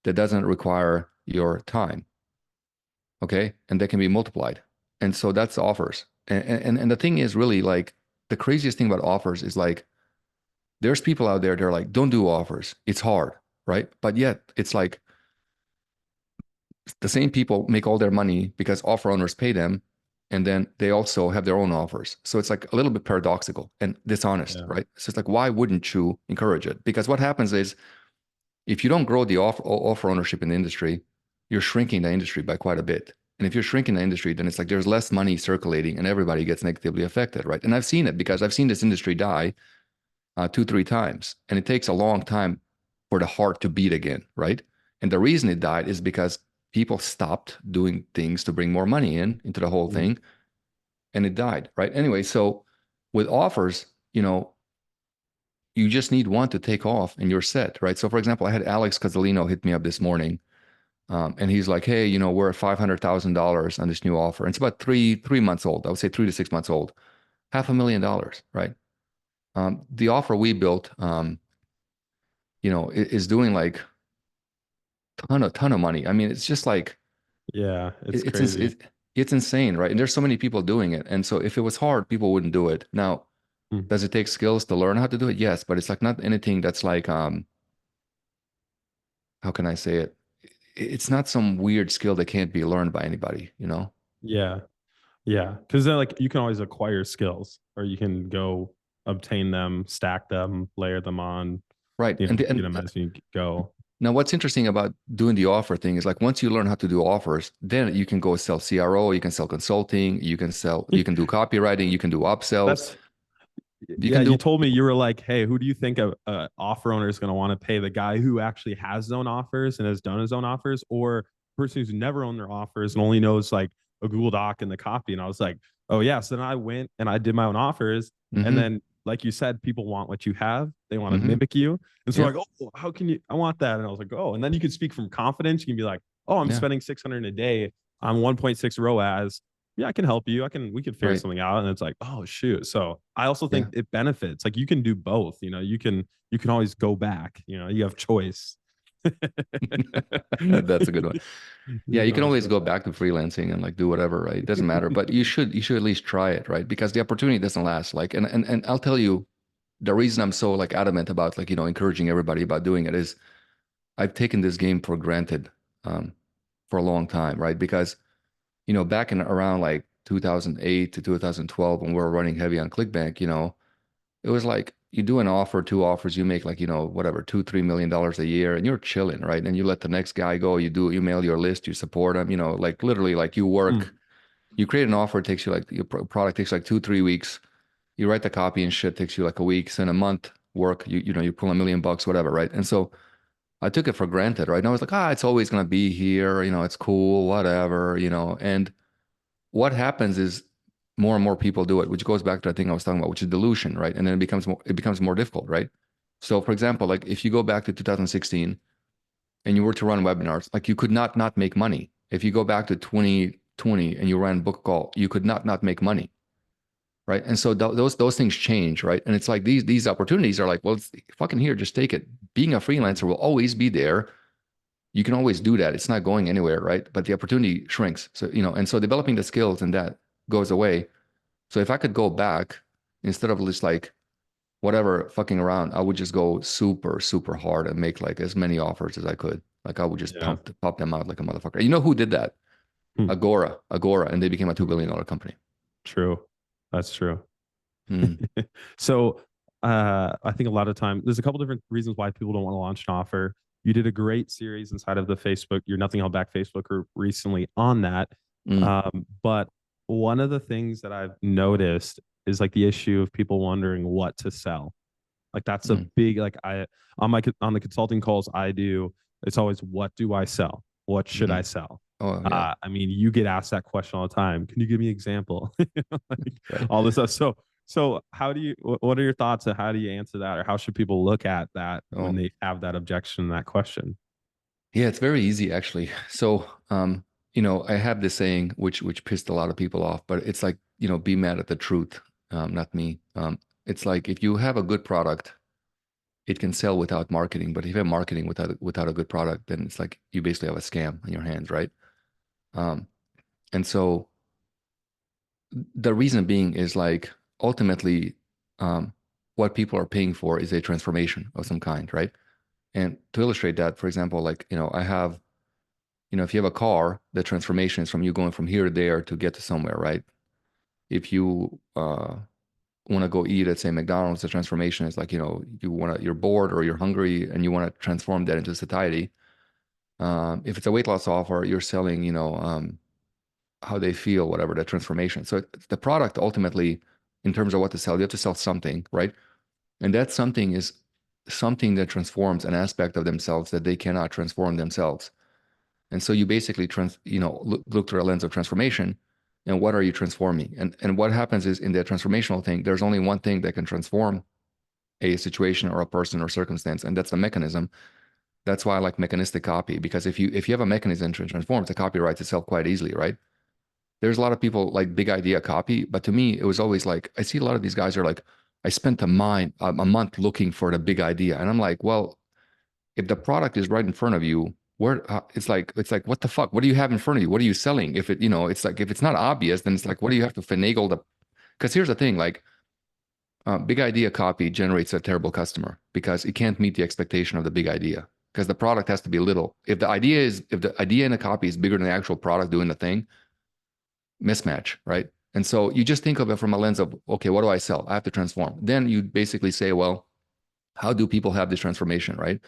that doesn't require your time, okay? And that can be multiplied. And so that's offers. And the thing is really like the craziest thing about offers is like there's people out there that are like, don't do offers. It's hard, right? But yet it's like the same people make all their money because offer owners pay them, and then they also have their own offers. So it's like a little bit paradoxical and dishonest, Yeah. right? So it's like, why wouldn't you encourage it? Because what happens is if you don't grow the offer ownership in the industry, you're shrinking the industry by quite a bit. And if you're shrinking the industry, then it's like there's less money circulating and everybody gets negatively affected, right? And I've seen it because I've seen this industry die two, three times. And it takes a long time for the heart to beat again, right? And the reason it died is because people stopped doing things to bring more money into the whole Mm. thing, and it died, right? Anyway, so with offers, you just need one to take off and you're set, right? So for example, I had Alex Casalino hit me up this morning, and he's like, "Hey, we're at $500,000 on this new offer. And it's about three months old. I would say 3 to 6 months old. $500,000, right? The offer we built, is doing like ton of money. I mean, it's just like Yeah, it's it's crazy. it's insane, right? And there's so many people doing it. And so if it was hard, people wouldn't do it. Now, Mm. does it take skills to learn how to do it? Yes, but it's like not anything that's like how can I say it? It's not some weird skill that can't be learned by anybody, you know? Yeah. Yeah. Because then like you can always acquire skills or you can go obtain them, stack them, layer them on, Right. And get them as you go. now what's interesting about doing the offer thing is like once you learn how to do offers, then you can go sell CRO, you can sell consulting, you can do copywriting, you can do upsells, That's you yeah. can You do told me you were like, hey, who do you think a offer owner is going to want to pay? The guy who actually has his own offers and has done his own offers, or the person who's never owned their offers and only knows like a Google Doc and the copy? And I was like, oh yeah. So then I went and I did my own offers, and mm-hmm, then like you said, people want what you have. They want to mm-hmm. mimic you, and so Yep. like, oh, how can you? I want that, and I was like, oh, and then you can speak from confidence. You can be like, oh, I'm Yeah. spending 600 a day on 1.6 ROAS. Yeah, I can help you. We could figure Right. something out. And it's like, oh shoot. So I also Yeah. think it benefits. Like you can do both. You can always go back. You have choice. That's a good one. Yeah, You you can can always always go go back. back to freelancing and like do whatever, right? It doesn't matter, but you should at least try it, right? Because the opportunity doesn't last. Like, and I'll tell you, the reason I'm so like adamant about like encouraging everybody about doing it is I've taken this game for granted um, for a long time, right? Because back in around like 2008 to 2012 when we were running heavy on ClickBank, it was like you do an offer, two offers, you make like, whatever, $2, $3 million a year and you're chilling, right? And you let the next guy go, you mail your list, you support them, like literally like you Mm, work, you create an offer, it takes you like your product takes like 2, 3 weeks. You write the copy and shit takes you like a week, so in a month work, you pull $1 million, whatever, right? And so I took it for granted, right? And I was like, it's always gonna be here, it's cool, whatever, and what happens is more and more people do it, which goes back to the thing I was talking about, which is dilution, right? And then it becomes more difficult, right? So for example, like if you go back to 2016 and you were to run webinars, like you could not make money. If you go back to 2020 and you ran book call, you could not make money, right? And so those things change, right? And it's like these opportunities are like, well, it's fucking here, just take it. Being a freelancer will always be there. You can always do that. It's not going anywhere, right? But the opportunity shrinks. So, and so developing the skills and that goes away. So if I could go back instead of just like whatever fucking around, I would just go super, super hard and make like as many offers as I could. Like I would just yeah. pop them out like a motherfucker. You know who did that? Mm, Agora, and they became a $2 mm. billion company. True. That's true. Mm, So I think a lot of time there's a couple different reasons why people don't want to launch an offer. You did a great series inside of the Facebook, your Nothing Held Back Facebook group recently on that. mm, But one of the things that I've noticed is like the issue of people wondering what to sell. Like that's a mm, big like I on the consulting calls I do, it's always what do I sell? What should I mm. sell? Oh yeah, I mean, you get asked that question all the time. Can you give me an example? Like, right. all this stuff. So how do you? What are your thoughts on how do you answer that, or how should people look at that when Oh they have that objection, that question? yeah, it's very easy actually. So I have this saying which pissed a lot of people off, but it's like, be mad at the truth, not me. It's like if you have a good product, it can sell without marketing, but if you have marketing without a good product, then it's like you basically have a scam on your hands, right? Um, and so the reason being is like ultimately, um, what people are paying for is a transformation of some kind, right? And to illustrate that, for example, like, I have, if you have a car, the transformation is from you going from here to there to get to somewhere, right? If you want to go eat at, say, McDonald's, the transformation is like, you're bored or you're hungry and you want to transform that into satiety. If it's a weight loss offer, you're selling, how they feel, whatever, the transformation. So the product ultimately, in terms of what to sell, you have to sell something, right? And that something is something that transforms an aspect of themselves that they cannot transform themselves. And so you basically look through a lens of transformation, and what are you transforming? And what happens is in the transformational thing, there's only one thing that can transform a situation or a person or circumstance, and that's the mechanism. That's why I like mechanistic copy, because if you have a mechanism to transform, the copy writes itself quite easily, right? There's a lot of people like big idea copy, but to me, it was always like I see a lot of these guys are like, I spent a month looking for the big idea, and I'm like, well, if the product is right in front of you, where it's like what the fuck? What do you have in front of you? What are you selling? If it's like if it's not obvious, then it's like what do you have to finagle the? Because here's the thing, like big idea copy generates a terrible customer because it can't meet the expectation of the big idea because the product has to be little. If the idea in the copy is bigger than the actual product doing the thing, mismatch, right? And so you just think of it from a lens of, okay, what do I sell? I have to transform. Then you basically say, well, how do people have this transformation, right?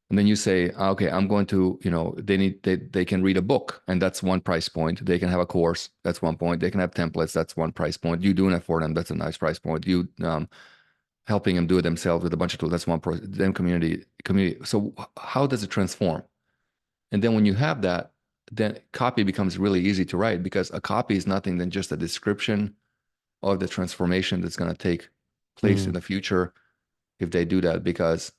And then you say, okay, I'm going to, they can read a book, and that's one price point. They can have a course, that's one point. They can have templates, that's one price point. You doing it for them, that's a nice price point. You helping them do it themselves with a bunch of tools, that's one price. Then community. So how does it transform? And then when you have that, then copy becomes really easy to write because a copy is nothing than just a description of the transformation that's going to take place in Mm, the future if they do that, because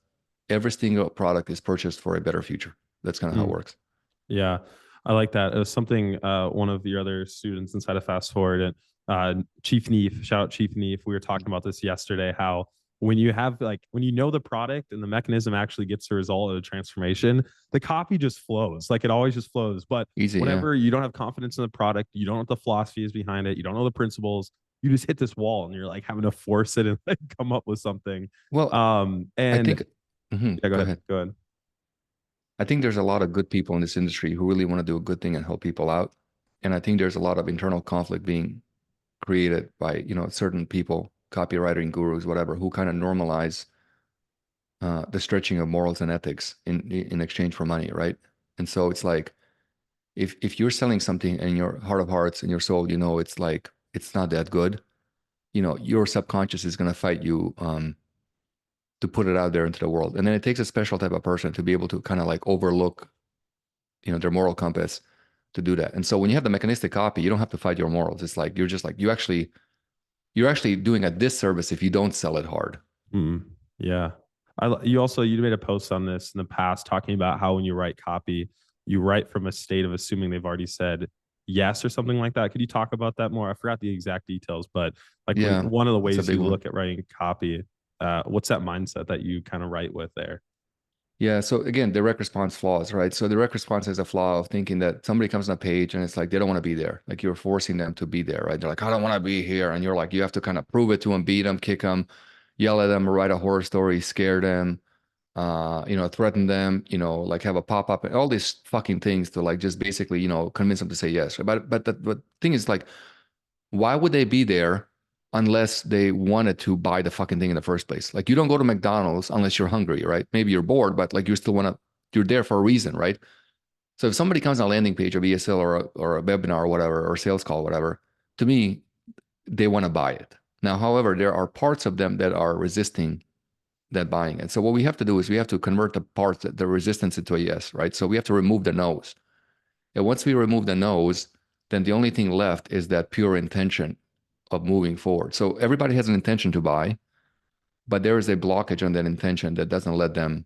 every single product is purchased for a better future. That's kind of how it mm. works. Yeah, I like that. It was something one of the other students inside of Fast Forward and Chief Neef, shout out Chief Neef. We were talking about this yesterday. How when you have like when you know the product and the mechanism actually gets the result of the transformation, the copy just flows. Like it always just flows. But Easy, yeah. whenever you don't have confidence in the product, you don't know what the philosophy is behind it, you don't know the principles, you just hit this wall and you're like having to force it and like come up with something. Well, I And think, mhm, yeah, go go ahead. ahead. Go ahead. I think there's a lot of good people in this industry who really want to do a good thing and help people out. And I think there's a lot of internal conflict being created by, certain people, copywriting gurus, whatever, who kind of normalize the stretching of morals and ethics in exchange for money, right? And so it's like if you're selling something and in your heart of hearts and your soul, it's like it's not that good, your subconscious is going to fight you to put it out there into the world. And then it takes a special type of person to be able to kind of like overlook, their moral compass to do that. And so when you have the mechanistic copy, you don't have to fight your morals. It's like you're just like you're actually doing a disservice if you don't sell it hard. Mm, yeah. You made a post on this in the past talking about how when you write copy, you write from a state of assuming they've already said yes or something like that. Could you talk about that more? I forgot the exact details, but like when Yeah, one of the that's a ways big you one. look at writing copy, what's that mindset that you kind of write with there? Yeah. So again, direct response flaws, right? So direct response is a flaw of thinking that somebody comes on a page and it's like they don't want to be there. Like you're forcing them to be there, right? They're like, I don't want to be here. And you're like, you have to kind of prove it to them, beat them, kick them, yell at them, write a horror story, scare them, threaten them, like have a pop-up and all these fucking things to like just basically, convince them to say yes. But the thing is like, why would they be there unless they wanted to buy the fucking thing in the first place? Like you don't go to McDonald's unless you're hungry, right? Maybe you're bored, but like you still want to, you're there for a reason, right? So if somebody comes on a landing page of ESL or a webinar or whatever, or sales call, whatever, to me, they want to buy it. Now, however, there are parts of them that are resisting that buying it. So what we have to do is we have to convert the parts, the resistance into a yes, right? So we have to remove the no's. And once we remove the no's, then the only thing left is that pure intention of moving forward. So everybody has an intention to buy, but there is a blockage on that intention that doesn't let them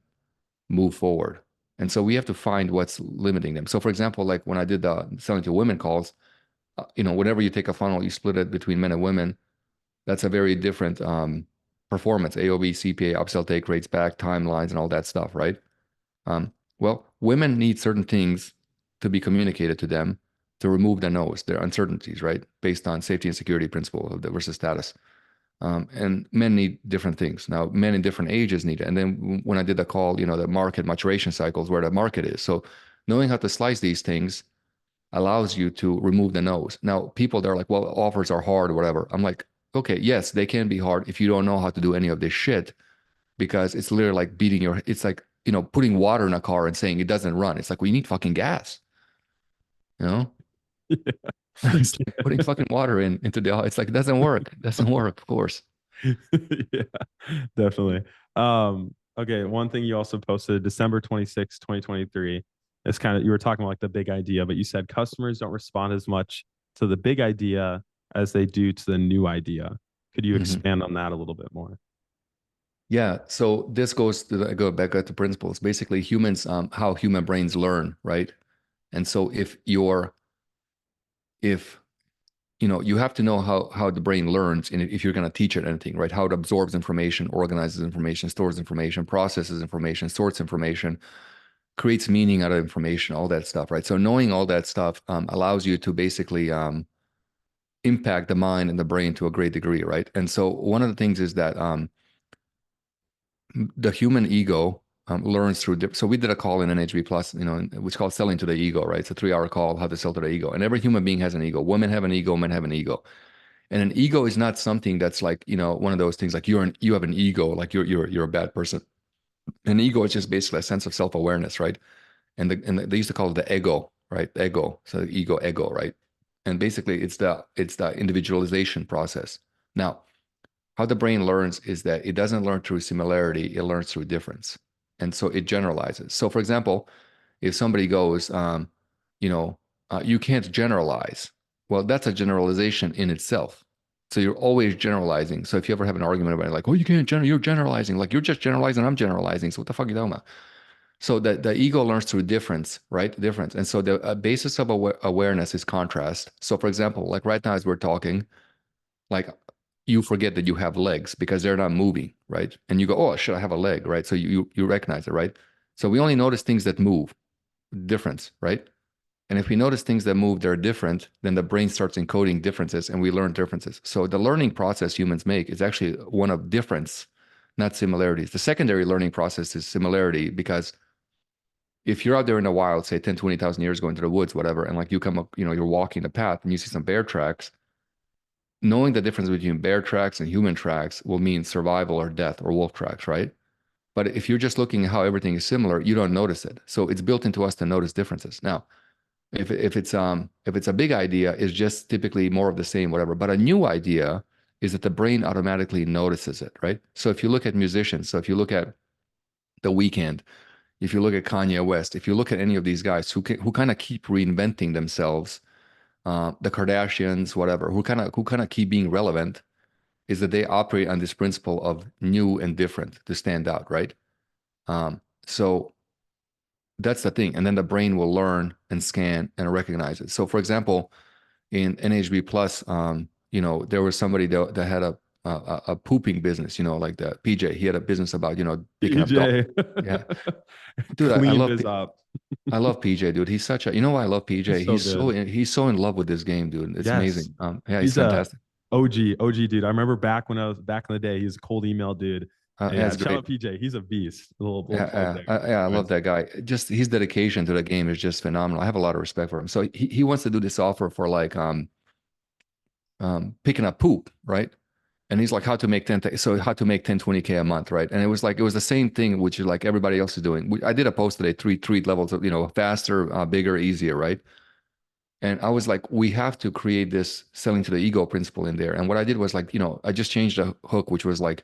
move forward. And so we have to find what's limiting them. So for example, like when I did the selling to women calls, whenever you take a funnel, you split it between men and women. That's a very different performance, AOV, CPA, upsell take rates, back timelines, and all that stuff, right? Well, women need certain things to be communicated to them to remove the no's, their uncertainties, right? Based on safety and security principle of the versus status. And men need different things. Now, men in different ages need it. And then when I did the call, the market maturation cycles, where the market is. So knowing how to slice these things allows you to remove the no's. Now, people, they're like, well, offers are hard or whatever. I'm like, okay, yes, they can be hard if you don't know how to do any of this shit, because it's literally like it's like, putting water in a car and saying it doesn't run. It's like, we need fucking gas, you know? Yeah. It's like putting fucking water into the, it's like, it doesn't work. It doesn't work, of course. Yeah, definitely. Okay, one thing you also posted December 26, 2023. It's kind of, you were talking about like the big idea, but you said customers don't respond as much to the big idea as they do to the new idea. Could you Mhm. expand on that a little bit more? Yeah. So this goes to go back to principles. Basically, humans, how human brains learn, right? And so if you have to know how the brain learns, and if you're going to teach it anything, right? How it absorbs information, organizes information, stores information, processes information, sorts information, creates meaning out of information, all that stuff, right? So knowing all that stuff allows you to basically impact the mind and the brain to a great degree, right? And so one of the things is that the human ego learns through. So we did a call in NHB Plus, which is called selling to the ego, right? It's a 3 hour call, how to sell to the ego. And every human being has an ego. Women have an ego, men have an ego. And an ego is not something that's like, one of those things like you have an ego, like you're a bad person. An ego is just basically a sense of self-awareness, right? And they used to call it the ego, right? Ego. So ego, right? And basically it's the individualization process. Now, how the brain learns is that it doesn't learn through similarity, it learns through difference. And so it generalizes. So for example, if somebody goes, you know, you can't generalize. Well, that's a generalization in itself. So you're always generalizing. So if you ever have an argument about it, like, oh, you can't you're generalizing, like you're just generalizing, I'm generalizing. So what the fuck are you talking about? So the ego learns through difference, right? Difference. And so the basis of awareness is contrast. So for example, like right now as we're talking, like you forget that you have legs because they're not moving, right? And you go, oh, should I have a leg, right? So you recognize it, right? So we only notice things that move, difference, right? And if we notice things that move, they're different, then the brain starts encoding differences and we learn differences. So the learning process humans make is actually one of difference, not similarities. The secondary learning process is similarity, because if you're out there in the wild, say 10, 20,000 years going to the woods, whatever, and like you come up, you're walking the path and you see some bear tracks, knowing the difference between bear tracks and human tracks will mean survival or death, or wolf tracks, right? But if you're just looking at how everything is similar, you don't notice it. So it's built into us to notice differences. Now, if it's a big idea, it's just typically more of the same, whatever. But a new idea is that the brain automatically notices it, right? So if you look at musicians, so if you look at The Weeknd, if you look at Kanye West, if you look at any of these guys who kind of keep reinventing themselves, the Kardashians, whatever, who kind of keep being relevant, is that they operate on this principle of new and different to stand out, right? So that's the thing. And then the brain will learn and scan and recognize it. So for example, in NHB Plus, there was somebody that had a pooping business, like the PJ. He had a business about, picking up dog. PJ. Yeah. Dude, I Cleaned love his up. I love PJ, dude. He's such a, why I love PJ? He's so good. He's so in love with this game, dude. It's Yes. amazing. Yeah, he's He's a fantastic. OG dude. I remember back when I was back in the day, he was a cold email dude. And Yeah, yeah, it's shout great. out PJ. He's a beast. A little Yeah, plug there. yeah, I love Anyways. that guy. Just his dedication to the game is just phenomenal. I have a lot of respect for him. So he wants to do this offer for like picking up poop, right? And he's like, how to make 10, 20K a month, right? And it was the same thing, which is like everybody else is doing. I did a post today, three levels of, faster, bigger, easier, right? And I was like, we have to create this selling to the ego principle in there. And what I did was like, I just changed the hook, which was like,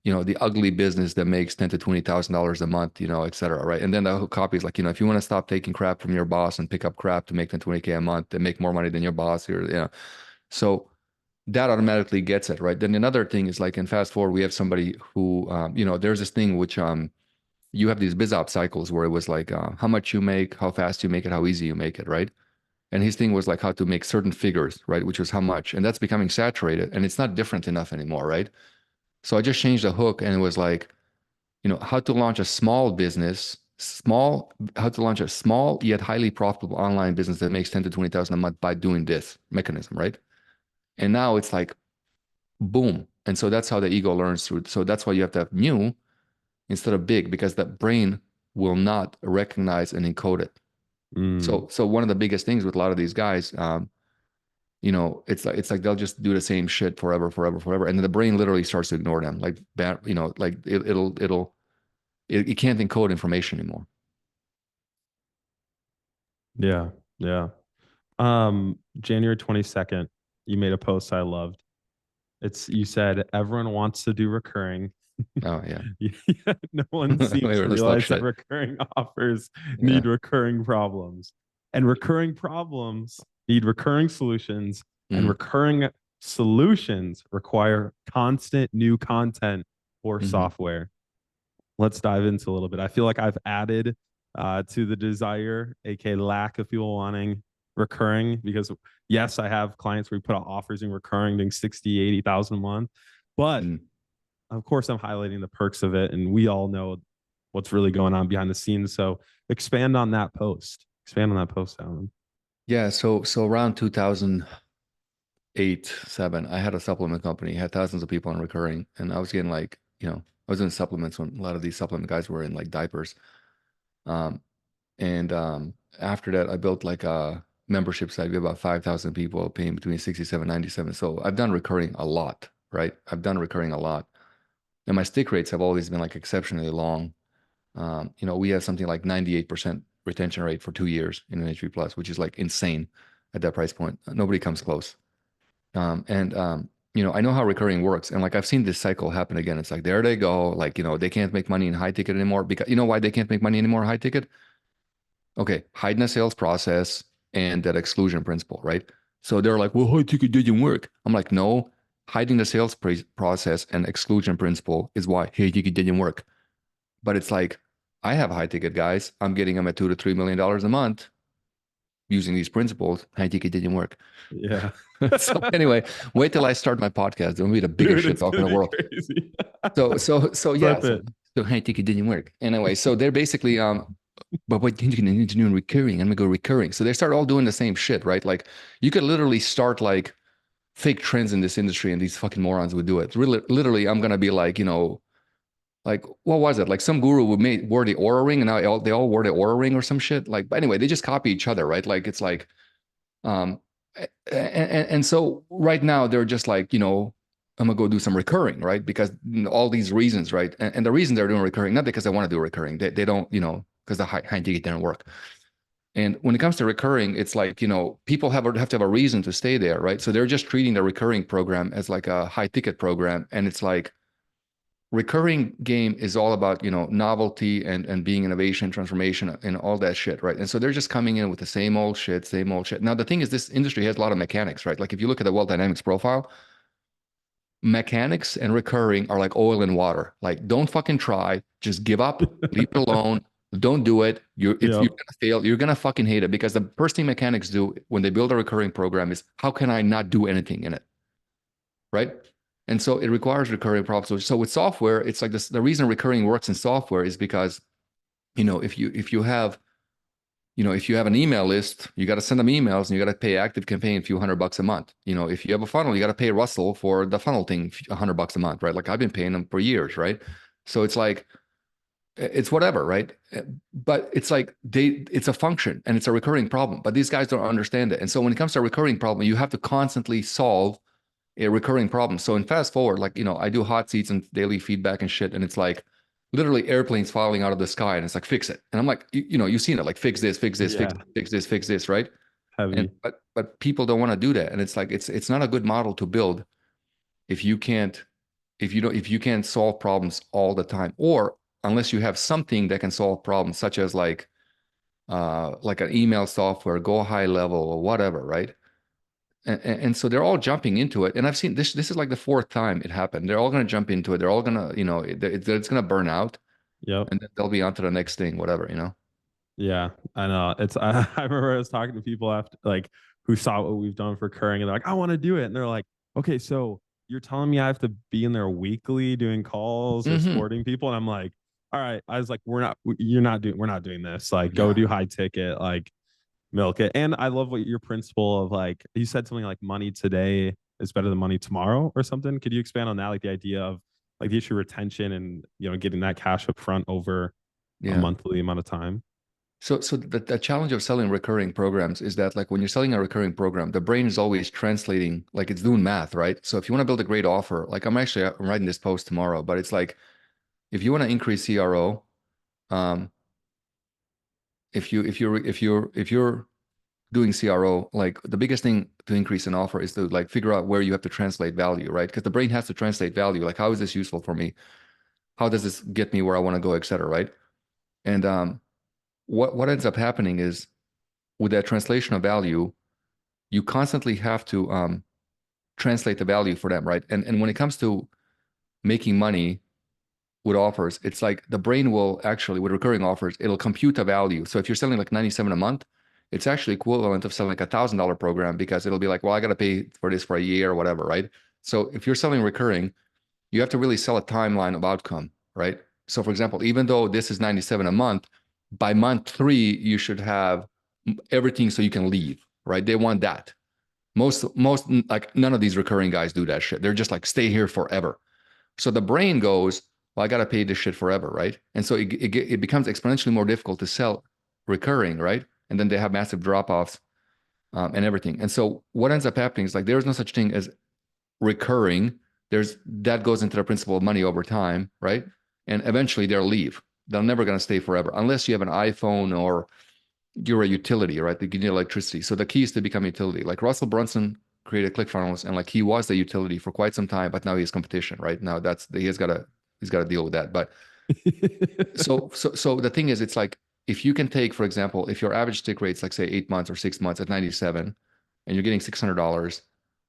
the ugly business that makes 10 to $20,000 a month, et cetera, right? And then the hook copy is like, if you want to stop taking crap from your boss and pick up crap to make 10, 20K a month and make more money than your boss here, So that automatically gets it, right? Then another thing is like in fast forward, we have somebody who, there's this thing which you have these biz op cycles where it was like how much you make, how fast you make it, how easy you make it, right? And his thing was like how to make certain figures, right? Which was how much. And that's becoming saturated and it's not different enough anymore, right? So I just changed the hook and it was like, how to launch a small business, how to launch a small yet highly profitable online business that makes 10 to 20,000 a month by doing this mechanism, right? And now it's like, boom. And so that's how the ego learns through. So that's why you have to have new instead of big, because that brain will not recognize and encode it. Mm. So one of the biggest things with a lot of these guys, it's like they'll just do the same shit forever, forever, forever, and then the brain literally starts to ignore them. Like bad, like it can't encode information anymore. Yeah. Yeah. January 22nd, you made a post I loved. You said everyone wants to do recurring. Oh yeah, No one we seems were to just talk realize that shit. recurring offers Yeah. need recurring problems, and recurring problems need recurring solutions, and Mm, recurring solutions require constant new content or hmm. software. Let's dive into a little bit. I feel like I've added to the desire, aka lack of people wanting recurring, because yes, I have clients where we put out offers in recurring doing 60, 80,000 a month. But Mm. of course, I'm highlighting the perks of it, and we all know what's really going on behind the scenes. So expand on that post. Expand on that post, Alen. Yeah. So around 2008, 7, I had a supplement company, had thousands of people on recurring, and I was getting like, I was in supplements when a lot of these supplement guys were in like diapers. Um, And after that, I built like a membership site. We have about 5,000 people paying between 67, 97. So I've done recurring a lot, right? I've done recurring a lot. And my stick rates have always been like exceptionally long. We have something like 98% retention rate for 2 years in an HP Plus, which is like insane at that price point. Nobody comes close. I know how recurring works. And like I've seen this cycle happen again. It's like, there they go. Like, they can't make money in high ticket anymore because you know why they can't make money anymore in high ticket? Okay, hiding a sales process and that exclusion principle, right? So they're like, well, high ticket didn't work. I'm like, no, hiding the sales process and exclusion principle is why high ticket didn't work. But it's like, I have high ticket guys. I'm getting them at $2 to $3 million a month using these principles. High ticket didn't work. Yeah. So anyway, wait till I start my podcast. It'll be the biggest Dude, shit it's talk in gonna the be world. crazy. So yeah, Clip so it. so high ticket didn't work. Anyway, so they're basically but what you can need to do recurring. I'm gonna go recurring. So they start all doing the same shit, right? Like you could literally start like fake trends in this industry, and these fucking morons would do it. Really, literally, I'm gonna be like, like what was it? Like some guru would wore the Aura ring, and now they all wore the Aura ring or some shit. Like, but anyway, they just copy each other, right? Like it's like, um, and so right now they're just like, I'm gonna go do some recurring, right? Because all these reasons, right? And the reason they're doing recurring, not because they want to do recurring, they don't, because the high ticket didn't work. And when it comes to recurring, it's like, people have to have a reason to stay there, right? So they're just treating the recurring program as like a high ticket program. And it's like recurring game is all about, novelty and being innovation, transformation, and all that shit, right? And so they're just coming in with the same old shit, same old shit. Now, the thing is, this industry has a lot of mechanics, right? Like if you look at the Wealth Dynamics profile, mechanics and recurring are like oil and water. Like, don't fucking try. Just give up. Leave it alone. Don't do it. If you're Yep. gonna fail, you're gonna fucking hate it because the first thing mechanics do when they build a recurring program is how can I not do anything in it, right? And so it requires recurring problems. So with software, it's like this. The reason recurring works in software is because if you have an email list, you got to send them emails and you got to pay Active Campaign a few $100 a month. If you have a funnel, you got to pay Russell for the funnel thing $100 a month, right? Like I've been paying them for years, right? So it's like, it's whatever, right? But it's like it's a function and it's a recurring problem, but these guys don't understand it. And so when it comes to a recurring problem, you have to constantly solve a recurring problem. So in fast forward, like, I do hot seats and daily feedback and shit. And it's like literally airplanes falling out of the sky and it's like, fix it. And I'm like, you've seen it, like fix this, fix this, Yeah. fix this, right? And Heavy. but people don't want to do that. And it's like, it's not a good model to build if you can't, if you can't solve problems all the time, or unless you have something that can solve problems, such as like an email software, go high level or whatever, right? And so they're all jumping into it. And I've seen this. This is like the fourth time it happened. They're all going to jump into it. They're all going to, it's going to burn out. Yep. and then they'll be on to the next thing, whatever, Yeah, I know. It's I remember I was talking to people after like who saw what we've done for Curring and they're like, I want to do it. And they're like, okay, so you're telling me I have to be in there weekly doing calls or Hmm. supporting people. And I'm like, all right. I was like, we're not doing this. Like, go Yeah. do high ticket, like milk it. And I love what your principle of like you said something like money today is better than money tomorrow or something. Could you expand on that? Like the idea of like the issue of retention and getting that cash up front over a Yeah. monthly amount of time. So the challenge of selling recurring programs is that like when you're selling a recurring program, the brain is always translating, like it's doing math, right? So if you want to build a great offer, like I'm writing this post tomorrow, but it's like if you want to increase CRO, um, if you're doing CRO, like the biggest thing to increase an offer is to like figure out where you have to translate value, right? Because the brain has to translate value. Like, how is this useful for me? How does this get me where I want to go, et cetera, right? And what ends up happening is with that translation of value, you constantly have to translate the value for them, right? And when it comes to making money with offers, it's like the brain will actually, with recurring offers, it'll compute a value. So if you're selling like 97 a month, it's actually equivalent of selling like $1,000 program because it'll be like, well, I got to pay for this for a year or whatever, right? So if you're selling recurring, you have to really sell a timeline of outcome, right? So for example, even though this is 97 a month, by month 3, you should have everything so you can leave, right? They want that. Most like none of these recurring guys do that shit. They're just like stay here forever. So the brain goes, well, I got to pay this shit forever, right? And so it becomes exponentially more difficult to sell recurring, right? And then they have massive drop offs and everything. And so what ends up happening is like there's no such thing as recurring. There's that goes into the principle of money over time, right? And eventually they'll leave. They're never going to stay forever unless you have an iPhone or you're a utility, right? You need electricity. So the key is to become a utility. Like Russell Brunson created ClickFunnels, and like he was the utility for quite some time, but now he's competition, right? Now he's got to deal with that. But so the thing is, it's like if you can take, for example, if your average stick rate's like say 8 months or 6 months at 97, and you're getting $600,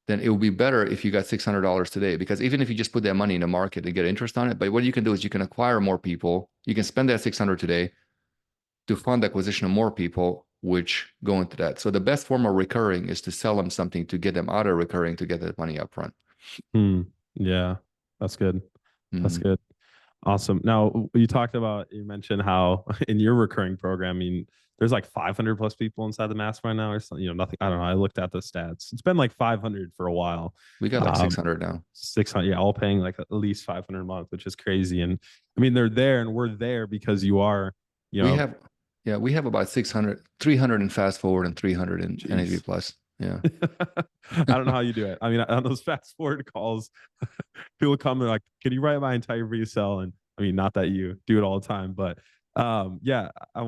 then it would be better if you got $600 today, because even if you just put that money in the market and get interest on it, but what you can do is you can acquire more people. You can spend that 600 today to fund acquisition of more people, which go into that. So the best form of recurring is to sell them something to get them out of recurring to get that money up front. Hmm. Yeah, that's good. That's Mhm. good. Awesome. Now you mentioned how in your recurring program, I mean, there's like 500 plus people inside the mastermind now or something, nothing. I don't know. I looked at the stats. It's been like 500 for a while. We got like Um, 600 now. 600, yeah, all paying like at least 500 a month, which is crazy. And I mean, they're there and we're there because you are, you We know, have, yeah, we have about 600, 300 in fast forward and 300 in NAV geez. plus. Yeah. I don't know how you do it. I mean, on those fast forward calls, people come and like, can you write my entire resell? And I mean, not that you do it all the time, but yeah, I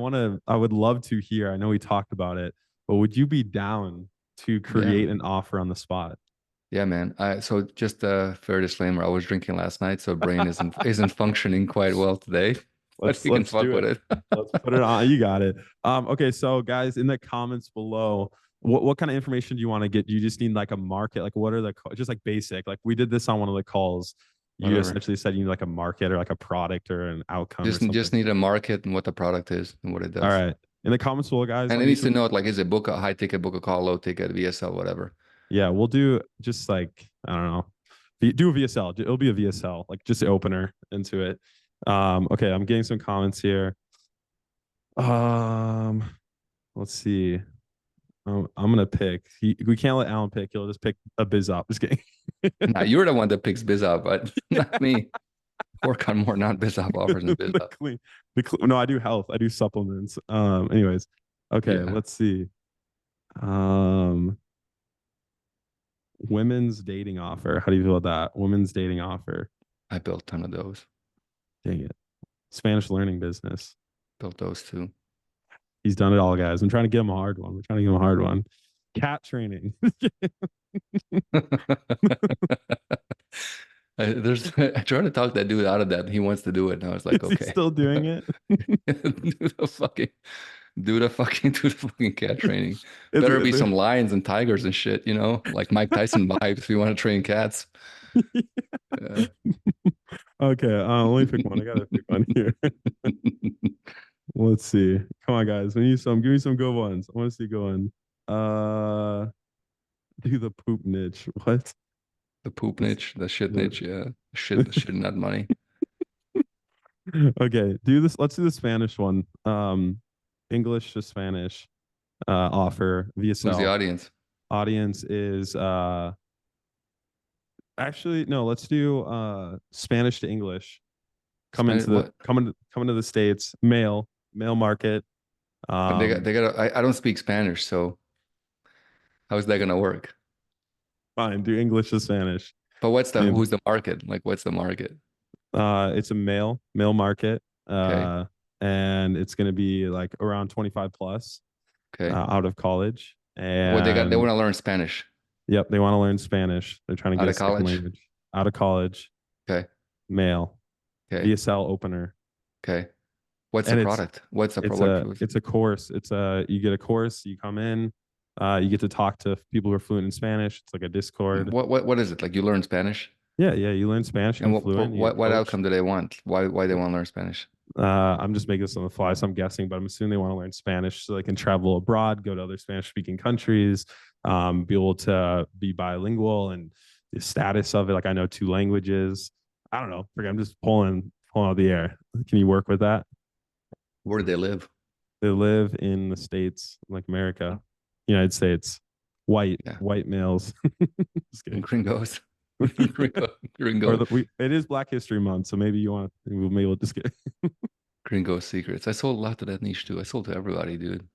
would love to hear. I know we talked about it, but would you be down to Yeah. create an offer on the spot? Yeah, man. So just a fair disclaimer, I was drinking last night, so brain isn't functioning quite well today, but you can Let's fuck do with it. it. Let's put it on. You got it. Okay, so guys, in the comments below, what kind of information do you want to get? Do you just need like a market? Like what are just like basic? Like we did this on one of the calls. You Whatever. essentially said you need like a market or like a product or an outcome or Just something. need a market and what the product is and what it All does. right. In the comments below, guys, And let it me needs to some. know it like is it book a high ticket, book a call, low ticket, VSL, whatever. Yeah, we'll do just like I don't know. Do a VSL. It'll be a VSL, like just the opener into it. Okay, I'm getting some comments here. Um, let's see. I'm gonna pick. We can't let Alan pick. He'll just pick a biz op. Just kidding. Now you're the one that picks BizOp, but not me. Work on more non-BizOp offers than the BizOp. clean, no, I do health. I do supplements. Anyways, okay. Yeah, Let's see. Um, women's dating offer. How do you feel about that? Women's dating offer. I built a ton of those. Dang it. Spanish learning business. Built those too. He's done it all, guys. I'm trying to give him a hard one. We're trying to give him a hard one. Cat training. I tried to talk that dude out of that. He wants to do it. And I was like, Is he okay. still doing it? Do the fucking cat training. It's Better be good. some lions and tigers and shit, like Mike Tyson vibes if you want to train cats. Yeah. Okay, let me pick one. I gotta pick one here. Let's see. Come on, guys. We need some. Give me some good ones. I want to see good one. Uh, do the poop niche. What? The poop This- niche, the shit the- niche, yeah. The shit nut money. okay, do this. Let's do the Spanish one. English to Spanish. Offer Who's the VSL. audience? Audience is actually no. Let's do Spanish to English. Spanish, what? Coming to the States. Male market. But Um, I don't speak Spanish, so how is that gonna work? fine. Do English to Spanish. But And who's the market? Like, what's the market? it's a male market. Okay, And it's going to be like around 25 plus okay. out of college. What they And want to learn Spanish yep, they want to learn Spanish. They're trying to out get a of second college. language out of college, Okay, male, okay, VSL opener. okay. What's the And product? What's the pro? it's a course. You get a course, you come in, you get to talk to people who are fluent in Spanish. It's like a Discord. What is it? Like you learn Spanish? Yeah, you learn Spanish, you And become fluent, you get what coached. outcome do they want? Why they want to learn Spanish? I'm just making this on the fly, so I'm guessing, but I'm assuming they want to learn Spanish so they can travel abroad, go to other Spanish speaking countries, be able to be bilingual and the status of it. Like I know two languages. I don't know. I'm just pulling out the air. Can you work with that? Where do they live? They live in the States, like America, United States, Yeah, white males. Just kidding. gringos, Or gringo, it is Black History Month, so maybe you want to maybe we'll just get. gringo secrets. I sold a lot to that niche too. I sold to everybody, dude.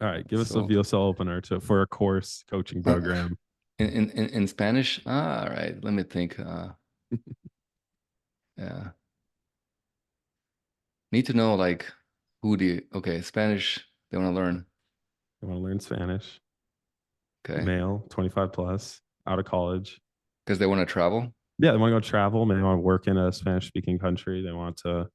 All right, give us a Sold. VSL opener for a course coaching Uh, program. in Spanish? All right, let me think. Yeah, need to know like who do you, okay, Spanish they want to learn. I want to learn Spanish. Okay, Male, 25 plus, out of college. because they want to travel. Yeah, they want to go travel. Maybe they want to work in a Spanish speaking country. They want to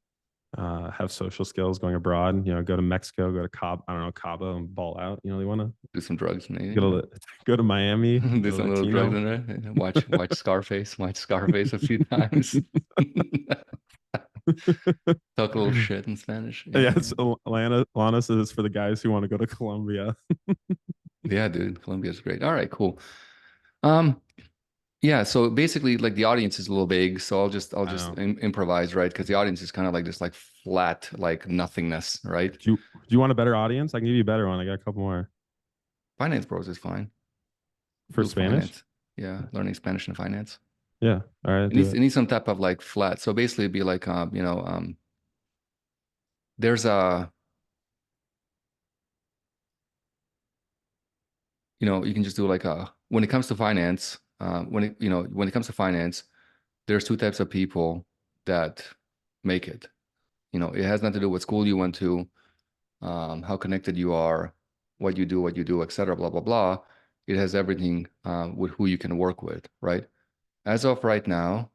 have social skills going abroad. Go to Mexico, go to I don't know, Cabo and ball out. They want to Do some drugs, maybe. go to go to Miami, Do go some little drugs Latino. in there. Watch Scarface. Watch Scarface a few times. Talk a little shit in Spanish. Yeah, Yes, Lana says it's for the guys who want to go to Colombia. yeah, dude. Colombia's great. All right, cool. Um, yeah. So basically, like the audience is a little big, so I'll I just know. improvise, right? Because the audience is kind of like this, like flat, like nothingness, right? Do you want a better audience? I can give you a better one. I got a couple more Finance pros is fine. for Do Spanish. finance. Yeah, learning Spanish and finance. Yeah. All right, do It it. needs some type of like flat. So basically, it'd be like, there's a, you can just do like a, when it comes to finance, when it comes to finance, there's two types of people that make it. It has nothing to do with school you went to, how connected you are, what you do, etc. Blah blah blah. It has everything with who you can work with, right? As of right now,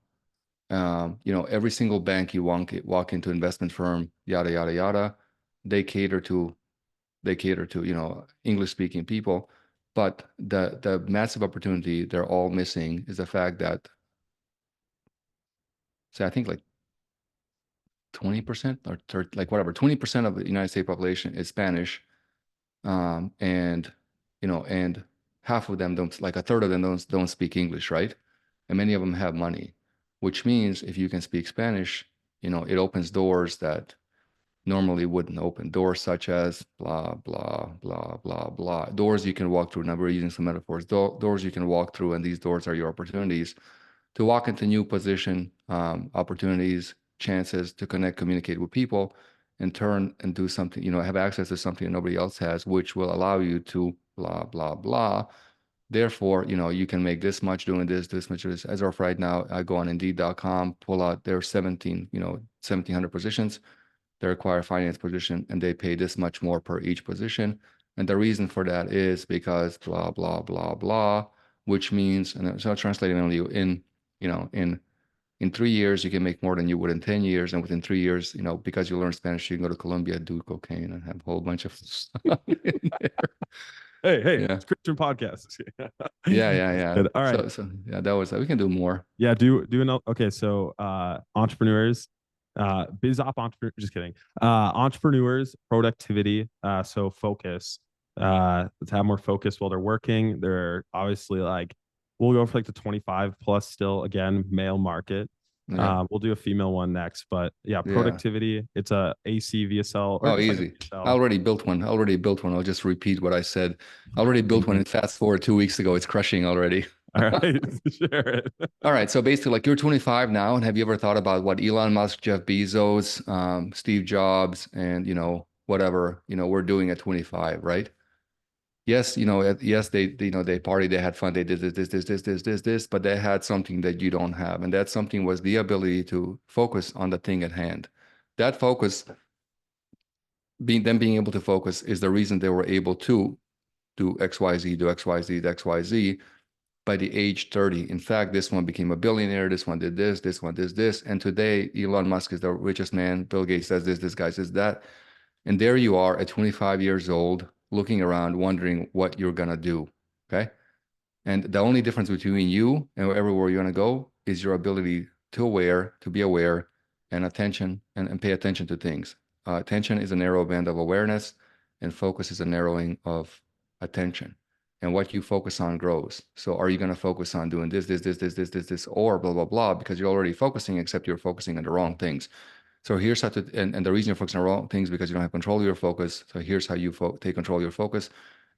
every single bank you walk into, investment firm, yada yada yada, they cater to English speaking people, but the massive opportunity they're all missing is the fact that, say, I think like 20% or 30, like whatever, 20% of the United States population is Spanish, and and half of them don't, like a third of them don't speak English, right? And many of them have money, which means if you can speak Spanish, it opens doors that normally wouldn't open, doors such as blah blah blah blah blah, doors you can walk through. Now we're using some metaphors. Doors you can walk through, and these doors are your opportunities to walk into new position, opportunities, chances to connect, communicate with people, and turn and do something, have access to something that nobody else has, which will allow you to blah, blah, blah. Therefore, you can make this much doing this much of this. As of right now, I go on Indeed.com, pull out there are 1,700 positions. They require a finance position, and they pay this much more per each position. And the reason for that is because blah, blah, blah, blah, which means, and so I'll translate it only you know, in 3 years, you can make more than you would in 10 years. And within 3 years, because you learn Spanish, you can go to Colombia, do cocaine, and have a whole bunch of stuff in there. hey, Yeah. it's Christian podcast. Yeah, yeah, yeah. Good. All right. So yeah, that was we can do more. Yeah, do another. Okay, so entrepreneurs, biz op entrepreneur. Just kidding. Entrepreneurs, productivity. So focus. To have more focus while they're working. They're obviously like we'll go for like the 25 plus still again male market. Yeah. We'll do a female one next, but yeah, Yeah. productivity. It's a AC VSL or Oh, just like a easy. I VSL. already built one. I already built one. I'll just repeat what I said. I already built one Mhm. and fast forward 2 weeks ago. It's crushing already. All right, share it. All right. So basically, like you're 25 now, and have you ever thought about what Elon Musk, Jeff Bezos, Steve Jobs, and whatever we're doing at 25, right? Yes, yes, they partied, they had fun, they did this, but they had something that you don't have, and that something was the ability to focus on the thing at hand. That focus, being able to focus, is the reason they were able to do X, Y, Z, do X, Y, Z, do X, Y, Z by the age 30. In fact, this one became a billionaire. This one did this one does this. And today, Elon Musk is the richest man. Bill Gates says this guy says that. And there you are at 25 years old, looking around, wondering what you're going to do. Okay. And the only difference between you and everywhere you want to go is your ability to be aware and attention and pay attention to things. Attention is a narrow band of awareness, and focus is a narrowing of attention. And what you focus on grows. So are you going to focus on doing this, or blah, blah, blah, because you're already focusing, except you're focusing on the wrong things. So here's how to, and the reason you're focusing on wrong things because you don't have control of your focus. So here's how you take control of your focus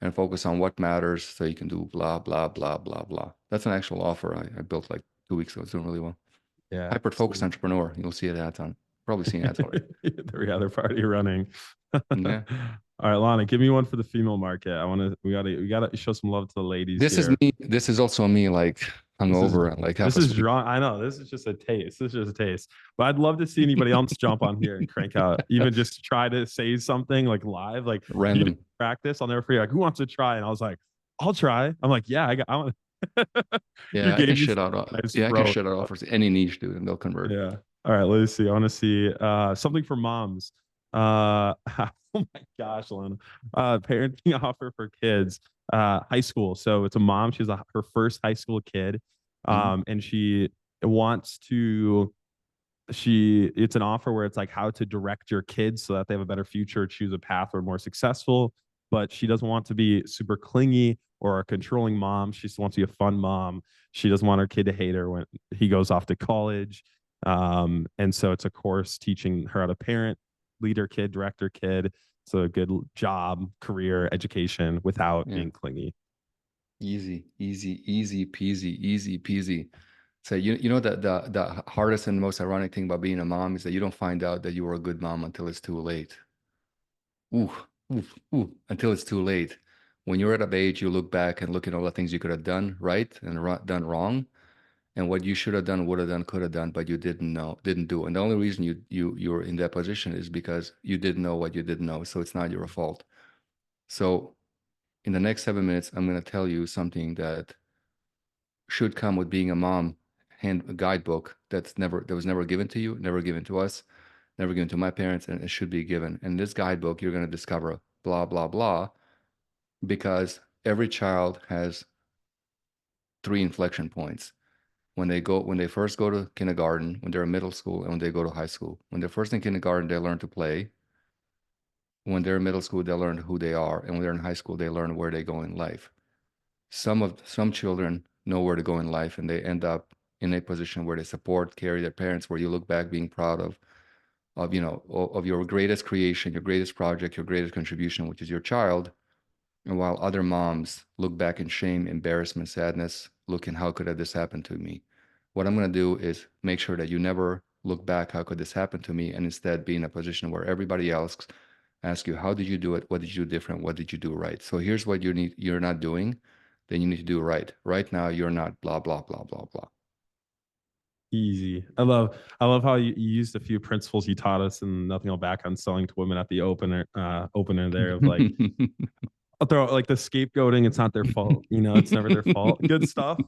and focus on what matters so you can do blah, blah, blah, blah, blah. That's an actual offer I built like 2 weeks ago. It's doing really well. Yeah, Hyper-focused sweet. entrepreneur. You'll see it ads on. Probably seen ads already. They're party running. Yeah. All right, Lana, give me one for the female market. We gotta show some love to the ladies This is here. me. This is also me like This is hungover and like half this is asleep. drawn. I know this is just a taste. This is just a taste. But I'd love to see anybody else jump on here and crank out, even just try to say something like live. Like you did Random. practice. I'll never forget. Like, who wants to try? And I was like, I'll try. I'm like, yeah, I want. You Yeah, I can gave me shit some out. nice Yeah, I can throw. shit out offers any niche, dude, and they'll convert. Yeah. All right, let's see. I want to see something for moms. Oh my gosh, Lana. Parenting offer for kids. High school. So it's a mom. She's her first high school kid. Mhm. And she wants to it's an offer where it's like how to direct your kids so that they have a better future, choose a path or more successful. But she doesn't want to be super clingy or a controlling mom. She just wants to be a fun mom. She doesn't want her kid to hate her when he goes off to college. And so it's a course teaching her how to parent, lead her kid, direct her kid. So a good job, career, education without Yeah. being clingy. Easy, easy, easy peasy, easy peasy. So you know that the hardest and most ironic thing about being a mom is that you don't find out that you were a good mom until it's too late. Ooh, ooh, ooh, until it's too late. When you're at a age, you look back and look at all the things you could have done right and done wrong, and what you should have done, would have done, could have done, but you didn't do. And the only reason you're in that position is because you didn't know what you didn't know. So it's not your fault. So in the next 7 minutes, I'm going to tell you something that should come with being a mom a guidebook that was never given to you, never given to us, never given to my parents, and it should be given. In this guidebook, you're going to discover blah blah blah because every child has three inflection points. When they first go to kindergarten, when they're in middle school, and when they go to high school. When they're first in kindergarten, they learn to play. When they're in middle school, they learn who they are, and when they're in high school, they learn where they go in life. Some children know where to go in life, and they end up in a position where they support, carry their parents, where you look back being proud of your greatest creation, your greatest project, your greatest contribution, which is your child. And while other moms look back in shame, embarrassment, sadness, looking, how could this happen to me? What I'm going to do is make sure that you never look back, how could this happen to me? And instead be in a position where everybody else asks you, how did you do it? What did you do different? What did you do right? So here's what you're not doing, then you need to do right. Right now, you're not blah, blah, blah, blah, blah. Easy. I love how you used a few principles you taught us and nothing will back on selling to women at the opener there of like I'll throw like the scapegoating. It's not their fault. It's never their fault. Good stuff.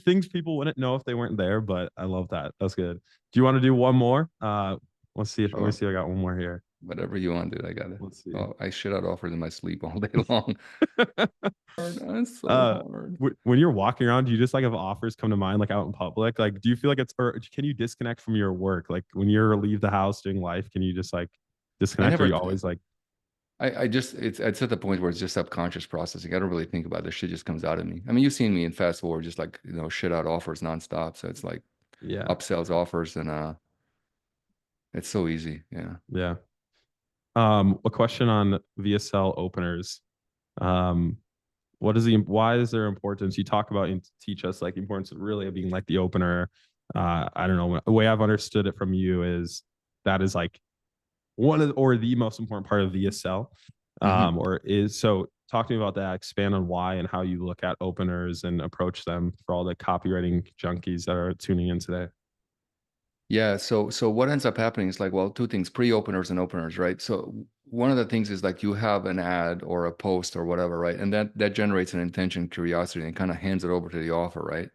Things people wouldn't know if they weren't there, but I love that. That's good. Do you want to do one more? Let me Sure. see if I got one more here. Whatever you want, dude. I got it. Let's see. Oh, I shit out offers in my sleep all day long. It's so uh, hard. when you're walking around, do you just like have offers come to mind, like out in public? Like, do you feel like it's, or can you disconnect from your work? Like when you're leave the house doing life, can you just like I disconnect, or never, you always like, I just, it's at the point where it's just subconscious processing. I don't really think about it. This shit just comes out of me. I mean, you've seen me in fast forward, just like, shit out offers nonstop. So it's like yeah, upsells offers and, it's so easy. Yeah. yeah. A question on VSL openers. Um, why is there importance? You talk about and teach us like the importance of really being like the opener. I don't know. The way I've understood it from you is that is like one of or the most important part of VSL. Hmm. Or is so talk to me about that, expand on why and how you look at openers and approach them for all the copywriting junkies that are tuning in today. Yeah. So what ends up happening is like, well, two things, pre-openers and openers, right? So one of the things is like you have an ad or a post or whatever, right? And that generates an intention, curiosity, and kind of hands it over to the offer, right?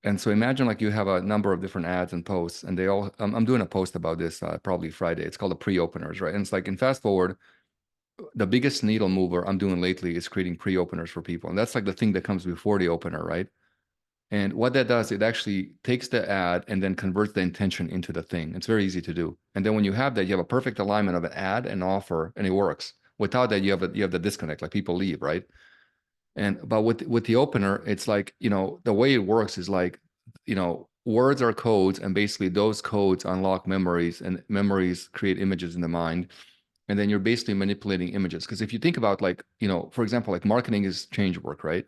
And so imagine like you have a number of different ads and posts, and they all, I'm doing a post about this probably Friday. It's called the pre-openers, right? And it's like in fast forward, the biggest needle mover I'm doing lately is creating pre-openers for people. And that's like the thing that comes before the opener, right? And what that does, it actually takes the ad and then converts the intention into the thing. It's very easy to do. And then when you have that, you have a perfect alignment of an ad and offer, and it works. Without that, you have the disconnect, like people leave, right? And but with the opener, it's like, the way it works is like, words are codes, and basically those codes unlock memories, and memories create images in the mind. And then you're basically manipulating images. Because if you think about like, for example, like marketing is change work, right?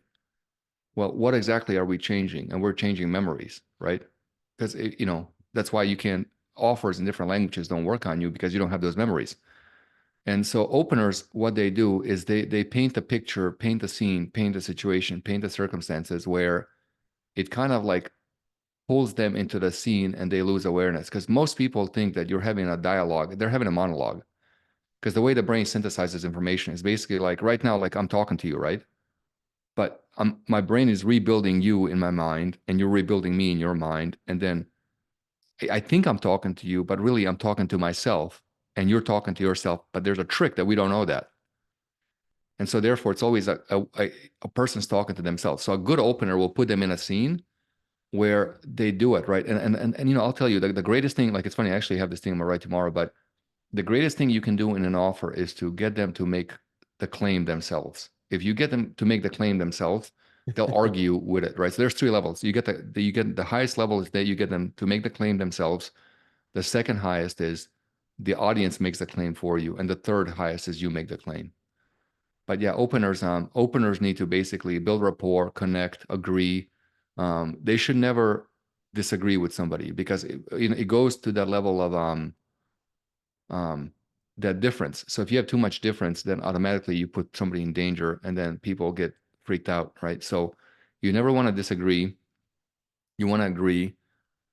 Well, what exactly are we changing? And we're changing memories, right? Because that's why you can't offers in different languages don't work on you because you don't have those memories. And so openers, what they do is they paint the picture, paint the scene, paint the situation, paint the circumstances where it kind of like pulls them into the scene and they lose awareness. Because most people think that you're having a dialogue, they're having a monologue. Because the way the brain synthesizes information is basically like right now, like I'm talking to you, right? But my brain is rebuilding you in my mind, and you're rebuilding me in your mind. And then I think I'm talking to you, but really I'm talking to myself, and you're talking to yourself. But there's a trick that we don't know that. And so therefore, it's always a person's talking to themselves. So a good opener will put them in a scene where they do it, right? And I'll tell you, the greatest thing, like it's funny, I actually have this thing I'm gonna write tomorrow, but the greatest thing you can do in an offer is to get them to make the claim themselves. If you get them to make the claim themselves, they'll argue with it, right? So there's three levels. You get the highest level is that you get them to make the claim themselves. The second highest is the audience makes the claim for you, and the third highest is you make the claim. But yeah, openers need to basically build rapport, connect, agree. They should never disagree with somebody because it goes to that level of um, that difference. So if you have too much difference, then automatically you put somebody in danger, and then people get freaked out, right? So you never want to disagree. You want to agree,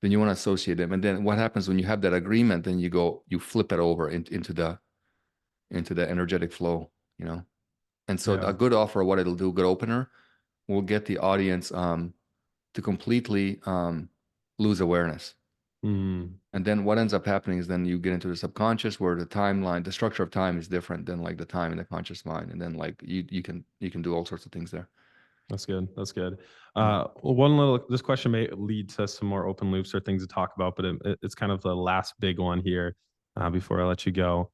then you want to associate them. And then what happens when you have that agreement, then you flip it over into the energetic flow, you know? And so Yeah. a good offer, what it'll do, good opener, will get the audience to completely lose awareness. Mm, And then what ends up happening is then you get into the subconscious where the timeline, the structure of time is different than like the time in the conscious mind. And then like you can do all sorts of things there. that's good. That's good. Yeah. One little, this question may lead to some more open loops or things to talk about, but it's kind of the last big one here before I let you go.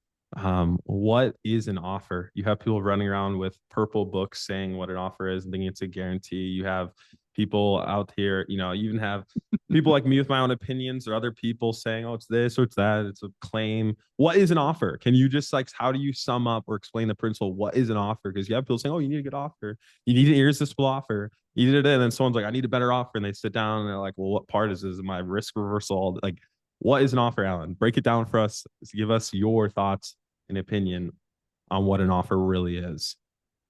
What is an offer? You have people running around with purple books saying what an offer is and thinking it's a guarantee. You have people out here, you even have people like me with my own opinions or other people saying, oh, it's this or it's that. It's a claim. What is an offer? Can you just like, how do you sum up or explain the principle? What is an offer? Because you have people saying, oh, you need a good offer. You need an irresistible offer. You did it, and then someone's like, I need a better offer. And they sit down and they're like, well, what part is this? My risk reversal? Like, what is an offer, Alen? Break it down for us. Give us your thoughts and opinion on what an offer really is.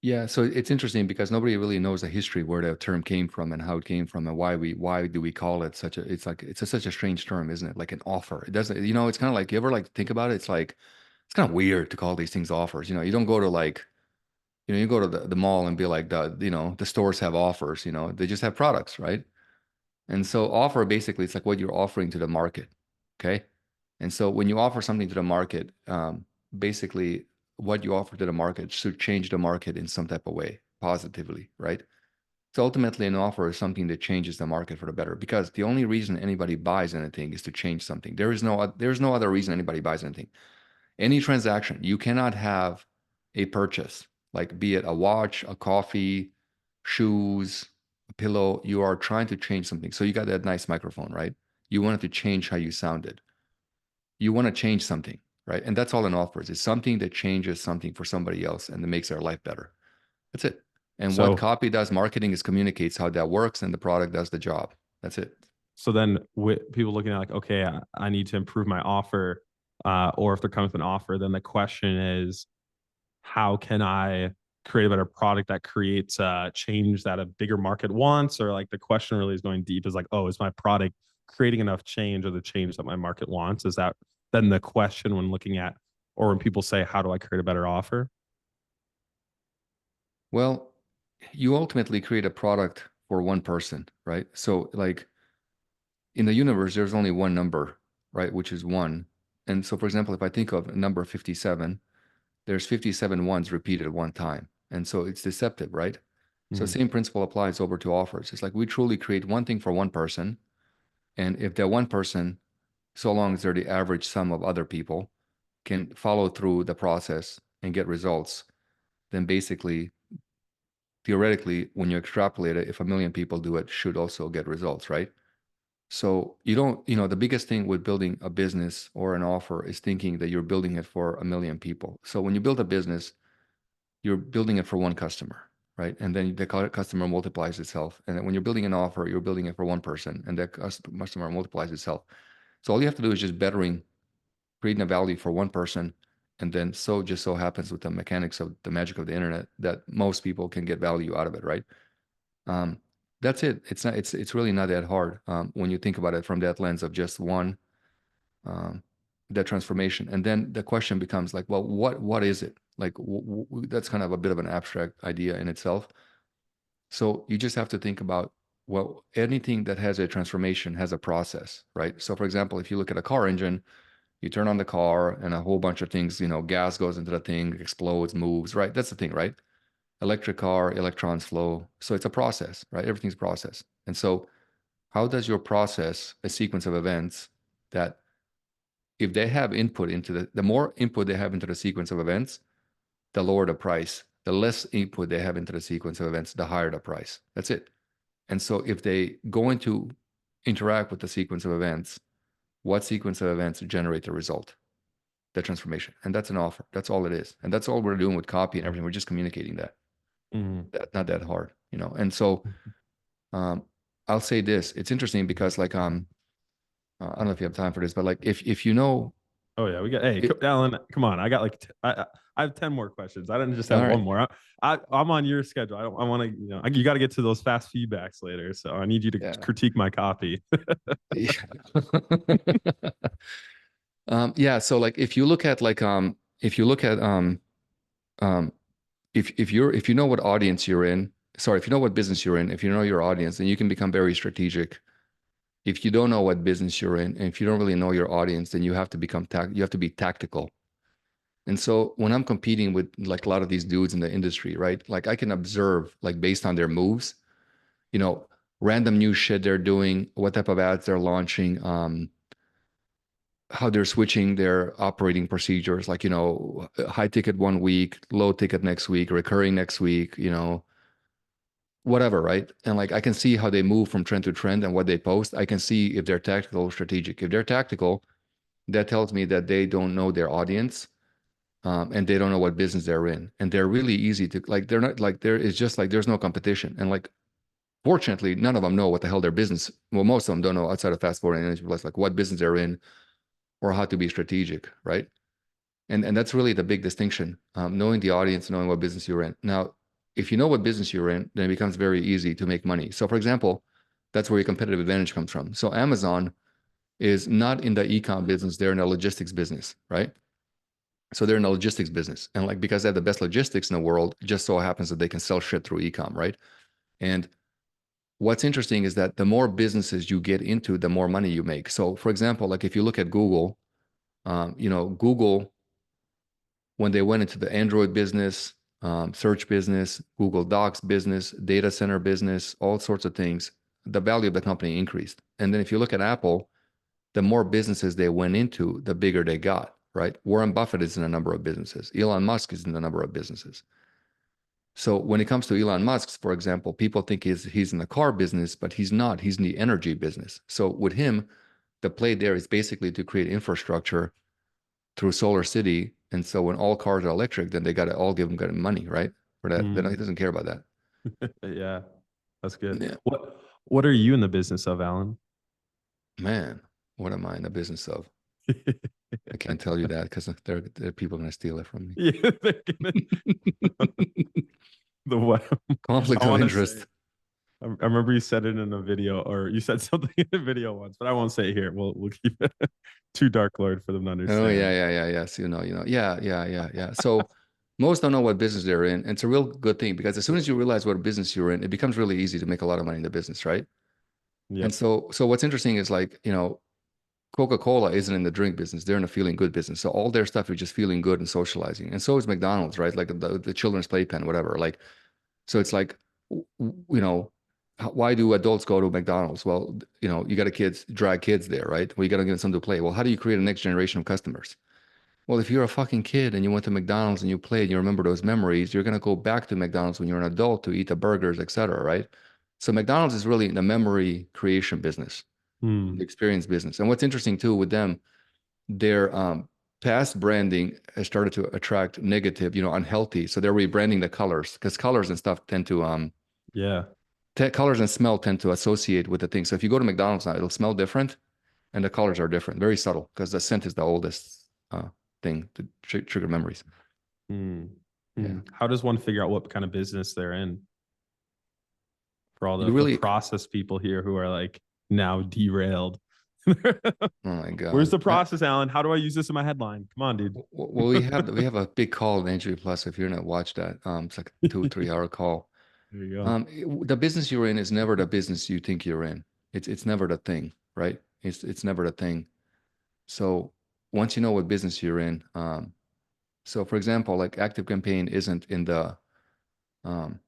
Yeah, so it's interesting because nobody really knows the history where the term came from and how it came from and why do we call it such a such a strange term, isn't it? Like an offer. It doesn't, it's kind of like you ever like think about it, it's like it's kind of weird to call these things offers. You don't go to like, you go to the mall and be like the stores have offers, they just have products, right? And so offer basically it's like what you're offering to the market. Okay. And so when you offer something to the market, basically what you offer to the market should change the market in some type of way positively, right? So ultimately, an offer is something that changes the market for the better, because the only reason anybody buys anything is to change something. There's no other reason anybody buys anything. Any transaction, you cannot have a purchase, like be it a watch, a coffee, shoes, a pillow. You are trying to change something. So you got that nice microphone, right? You wanted to change how you sounded. You want to change something, right? And that's all an offer is. It's something that changes something for somebody else and that makes their life better. That's it. And what So copy does, marketing is communicates how that works, and the product does the job. That's it. so then with people looking at like, okay, I need to improve my offer, or if they're coming with an offer, then the question is, how can I create a better product that creates change that a bigger market wants? Or like the question really is going deep is like, oh, is my product creating enough change or the change that my market wants? Is that then the question when looking at, or when people say, how do I create a better offer? Well, you ultimately create a product for one person, right? So like in the universe, there's only one number, right? Which is one. And so, for example, if I think of number 57, there's 57 ones repeated one time. And so it's deceptive, right? So Mm-hmm. same principle applies over to offers. It's like we truly create one thing for one person. And if that one person, so long as they're the average sum of other people, can follow through the process and get results, then basically, theoretically, when you extrapolate it, if a million people do it, should also get results, right? So you don't, the biggest thing with building a business or an offer is thinking that you're building it for a million people. So when you build a business, you're building it for one customer, right? And then the customer multiplies itself. And then when you're building an offer, you're building it for one person, and that customer multiplies itself. So all you have to do is just bettering, creating a value for one person. And then so just so happens with the mechanics of the magic of the internet that most people can get value out of it, right? Um, that's it. It's really not that hard when you think about it from that lens of just one, um, that transformation. And then the question becomes like, well, what is it? Like that's kind of a bit of an abstract idea in itself. So you just have to think about, well, anything that has a transformation has a process, right? So for example, if you look at a car engine, you turn on the car and a whole bunch of things, gas goes into the thing, explodes, moves, right? That's the thing, right? Electric car, electrons flow. So it's a process, right? Everything's process. And so how does your process a sequence of events that if they have input into the more input they have into the sequence of events, the lower the price. The less input they have into the sequence of events, the higher the price. That's it. And so if they go into interact with the sequence of events, what sequence of events generate the result? The transformation. And that's an offer. That's all it is. And that's all we're doing with copy and everything. We're just communicating that. Mm-hmm. That's not that hard, And so um, I'll say this. It's interesting because like I don't know if you have time for this, but like if you know Oh yeah, we got. Hey, it, Alan, come on. I got like I have 10 more questions. I didn't just have all one right. more. I'm on your schedule. I want to. You got to get to those fast feedbacks later. So I need you to Yeah. critique my copy. Yeah. Yeah. So like if you look at like if you look at um if you know what audience you're in, sorry, if you know what business you're in, if you know your audience, then you can become very strategic. If you don't know what business you're in, and if you don't really know your audience, then you have to you have to be tactical. And so when I'm competing with like a lot of these dudes in the industry, right? Like I can observe like based on their moves, you know, random new shit they're doing, what type of ads they're launching, how they're switching their operating procedures, like, high ticket one week, low ticket next week, recurring next week, whatever, right? And like I can see how they move from trend to trend and what they post. I can see if they're tactical or strategic. If they're tactical, that tells me that they don't know their audience, and they don't know what business they're in. And they're really easy to like, they're not like, there is just like, there's no competition. And like, fortunately, none of them know what the hell their business, well, most of them don't know outside of fast forwarding and energy plus, like what business they're in or how to be strategic, right? And that's really the big distinction, knowing the audience, knowing what business you're in. Now, if you know what business you're in, then it becomes very easy to make money. So, for example, that's where your competitive advantage comes from. So, Amazon is not in the e-com business; they're in the logistics business, right? So they're in the logistics business, and like because they have the best logistics in the world, it just so happens that they can sell shit through e-com, right? And what's interesting is that the more businesses you get into, the more money you make. So, for example, like if you look at Google, You know, Google, when they went into the Android business, search business, Google Docs business, data center business, all sorts of things, the value of the company increased. And then if you look at Apple, the more businesses they went into, the bigger they got, right? Warren Buffett is in a number of businesses. Elon Musk is in a number of businesses. So when it comes to Elon Musk, for example, people think he's in the car business, but he's not. He's in the energy business. So with him, the play there is basically to create infrastructure through Solar City. And so when all cars are electric, then they got to all give them money, right? For that. Then he Mm. doesn't care about that. Yeah, that's good. Yeah. What are you in the business of, Alan? Man, what am I in the business of? I can't tell you that because there are people going to steal it from me. Yeah, they're gonna, the what? Conflict I of want to say. interest. I remember you said it in a video, or you said something in a video once, but I won't say it here. We'll keep it too dark, Lord, for them to Oh understand. yeah. Yes, yeah. So most don't know what business they're in. And it's a real good thing because as soon as you realize what business you're in, it becomes really easy to make a lot of money in the business, right? And Yep. so what's interesting is like, you know, Coca-Cola isn't in the drink business. They're in a feeling good business. So all their stuff is just feeling good and socializing. And so is McDonald's, right? Like the children's playpen, whatever. Like, so it's like, you know, why do adults go to McDonald's? Well, you know, you got to drag kids there, right? Well, you got to get something to play. Well, how do you create a next generation of customers? Well, if you're a fucking kid and you went to McDonald's and you played and you remember those memories, you're gonna go back to McDonald's when you're an adult to eat the burgers, etc., right? So McDonald's is really in the memory creation business, the Hmm. experience business. And what's interesting too with them, their past branding has started to attract negative, you know, unhealthy. So they're rebranding the colors because colors and stuff tend to Yeah. colors and smell tend to associate with the thing. So if you go to McDonald's now, it'll smell different and the colors are different, very subtle because the scent is the oldest thing to trigger memories. Hmm. Yeah. Hmm. How does one figure out what kind of business they're in for all You the really, process people here who are like now derailed? oh my Where's God. the process, Alan? How do I use this in my headline? Come on, dude. Well, we have a big call on Entry Plus if you're not watch that. It's like a 2 3 hour call. There you go. The business you're in is never the business you think you're in. It's never the thing, right? It's never the thing. So once you know what business you're in, so for example, like Active Campaign isn't in the um,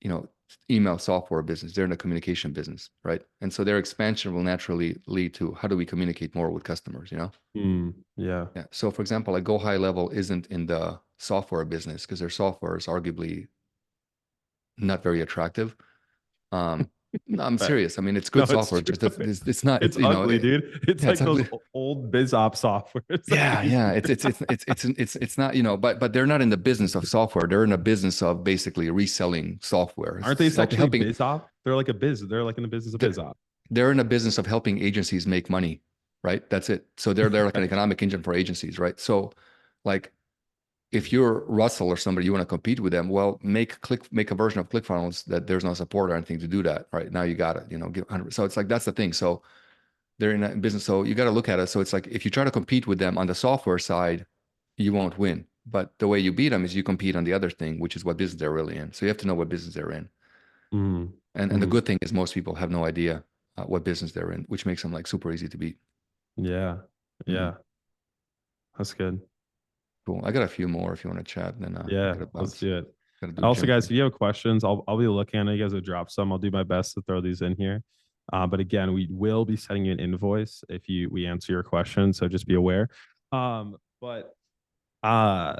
you know, email software business. They're in the communication business, right? And so their expansion will naturally lead to how do we communicate more with customers, you know? Hmm. Yeah. Yeah. So for example, like Go High Level isn't in the software business because their software is arguably not very attractive. Um, no, I'm But serious. I mean, it's no, good it's software. true. Just it's not. It's It's you know, ugly, dude. It's yeah, it's like those ugly. old biz op softwares that we used Yeah. to It's not. You know, but they're not in the business of software. They're in the business of basically reselling software. Aren't they It's like essentially helping. biz op? They're like a biz. They're like in the business of biz op. They're in a business of helping agencies make money, right? That's it. So they're like an economic engine for agencies, right? So like if you're Russell or somebody, you want to compete with them, well, make a version of ClickFunnels that there's no support or anything to do that. Right now you got it, you know, give 100. So it's like that's the thing. So they're in a business. So you got to look at it. So it's like if you try to compete with them on the software side, you won't win. But the way you beat them is you compete on the other thing, which is what business they're really in. So you have to know what business they're in. Mm, And the mm, good thing is most people have no idea what business they're in, which makes them like super easy to beat. yeah. Mhm. Yeah. That's good. Cool. I got a few more if you want to chat. Then I Yeah. got to Let's bounce. do it. Got to do Also, gym guys, if thing. you have questions, I'll be looking. I know you guys have dropped some. I'll do my best to throw these in here. But again, we will be sending you an invoice if we answer your question. So just be aware. But uh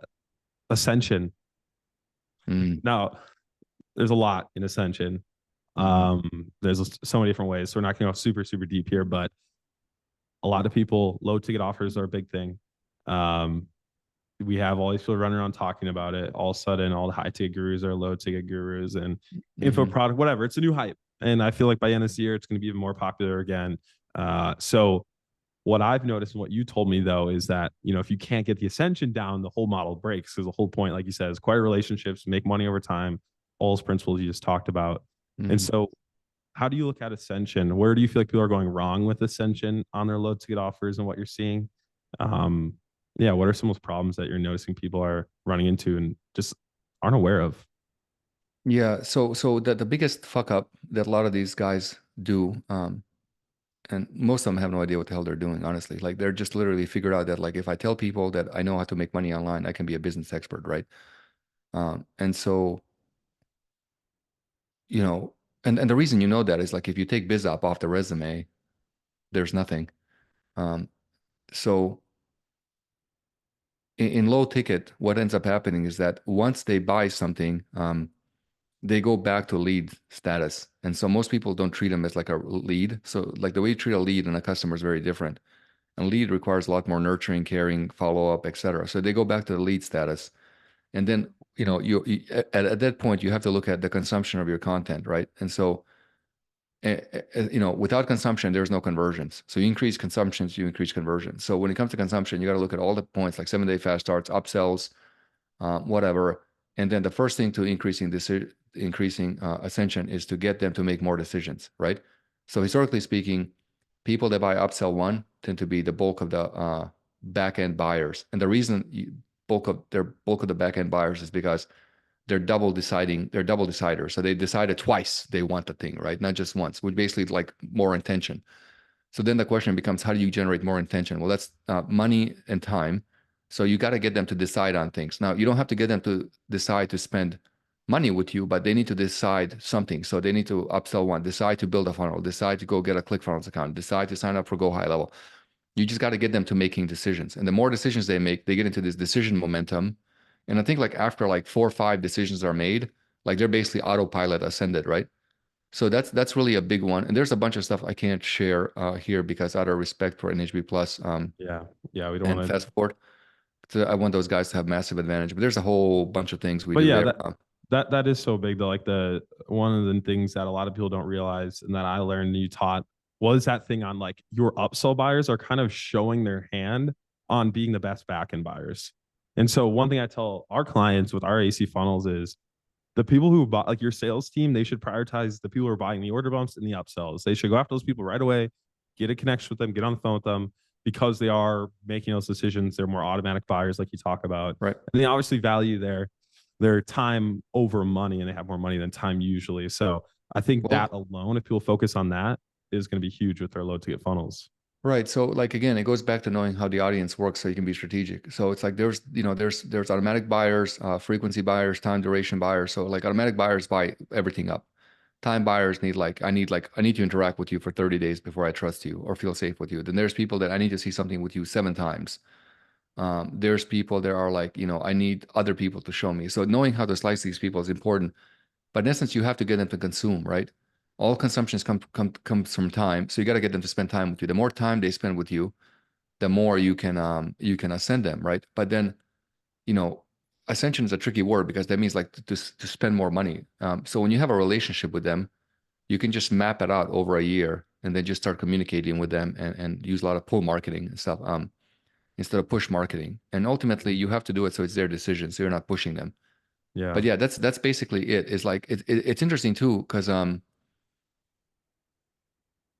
Ascension. Mm, Now, there's a lot in Ascension. mhm, There's so many different ways. So we're not going to go super, super deep here, but a lot of people, low ticket offers are a big thing. Um, we have all these people running around talking about it. All of a sudden, all the high ticket gurus are low ticket gurus and info mhm. product, whatever. It's a new hype. And I feel like by the end of this year, it's going to be even more popular again. So what I've noticed and what you told me though is that, if you can't get the ascension down, the whole model breaks because the whole point, like you said, is acquire relationships, make money over time, all those principles you just talked about. And Mhm. so how do you look at ascension? Where do you feel like people are going wrong with ascension on their low ticket offers and what you're seeing? Um, yeah, what are some of those problems that you're noticing people are running into and just aren't aware of? Yeah. So the biggest fuck up that a lot of these guys do, And most of them have no idea what the hell they're doing, honestly. Like they're just literally figured out that like if I tell people that I know how to make money online, I can be a business expert, right? And so, you know, and the reason you know that is like if you take BizOp off the resume, there's nothing. Um, so in low ticket, what ends up happening is that once they buy something, they go back to lead status. And so most people don't treat them as like a lead. So like the way you treat a lead and a customer is very different. And lead requires a lot more nurturing, caring, follow up, etc. So they go back to the lead status. And then, at that point, you have to look at the consumption of your content, right? And so, without consumption, there's no conversions. So you increase consumptions, you increase conversions. So when it comes to consumption, you got to look at all the points like 7-day fast starts, upsells, whatever. And then the first thing to increasing ascension is to get them to make more decisions, right? So historically speaking, people that buy upsell one tend to be the bulk of the back end buyers, and the reason bulk of the back end buyers is because they're double deciders. So they decided twice they want the thing, right? Not just once, which basically like more intention. So then the question becomes, how do you generate more intention? Well, that's money and time. So you got to get them to decide on things. Now, you don't have to get them to decide to spend money with you, but they need to decide something. So they need to upsell one, decide to build a funnel, decide to go get a ClickFunnels account, decide to sign up for Go High Level. You just got to get them to making decisions. And the more decisions they make, they get into this decision momentum. And I think like after like 4 or 5 decisions are made, like they're basically autopilot ascended, right? So that's really a big one. And there's a bunch of stuff I can't share here because out of respect for NHB Plus Yeah. Yeah. We don't and want to. Fast Forward. So I want those guys to have massive advantage. But there's a whole bunch of things we But do yeah, there. that is so big though. Like the one of the things that a lot of people don't realize and that I learned and you taught was that thing on like your upsell buyers are kind of showing their hand on being the best back end buyers. And so one thing I tell our clients with our AC funnels is the people who buy like your sales team, they should prioritize the people who are buying the order bumps and the upsells. They should go after those people right away, get a connection with them, get on the phone with them because they are making those decisions. They're more automatic buyers, like you talk about. Right. And they obviously value their time over money and they have more money than time usually. So I think that Well, alone, if people focus on that, is going to be huge with their low ticket funnels. right. So like again, it goes back to knowing how the audience works so you can be strategic. So it's like there's automatic buyers, frequency buyers, time duration buyers. So like automatic buyers buy everything up. Time buyers need like I need to interact with you for 30 days before I trust you or feel safe with you. Then there's people that I need to see something with you 7 times. There's people that are like, I need other people to show me. So knowing how to slice these people is important. But in essence, you have to get them to consume, right? All consumptions comes from time. So you got to get them to spend time with you. The more time they spend with you, the more you can ascend them, right? But then, you know, ascension is a tricky word because that means like to spend more money. So when you have a relationship with them, you can just map it out over a year and then just start communicating with them and use a lot of pull marketing and stuff instead of push marketing. And ultimately, you have to do it so it's their decision, so you're not pushing them. Yeah. But yeah, that's basically it. It's like it's interesting too because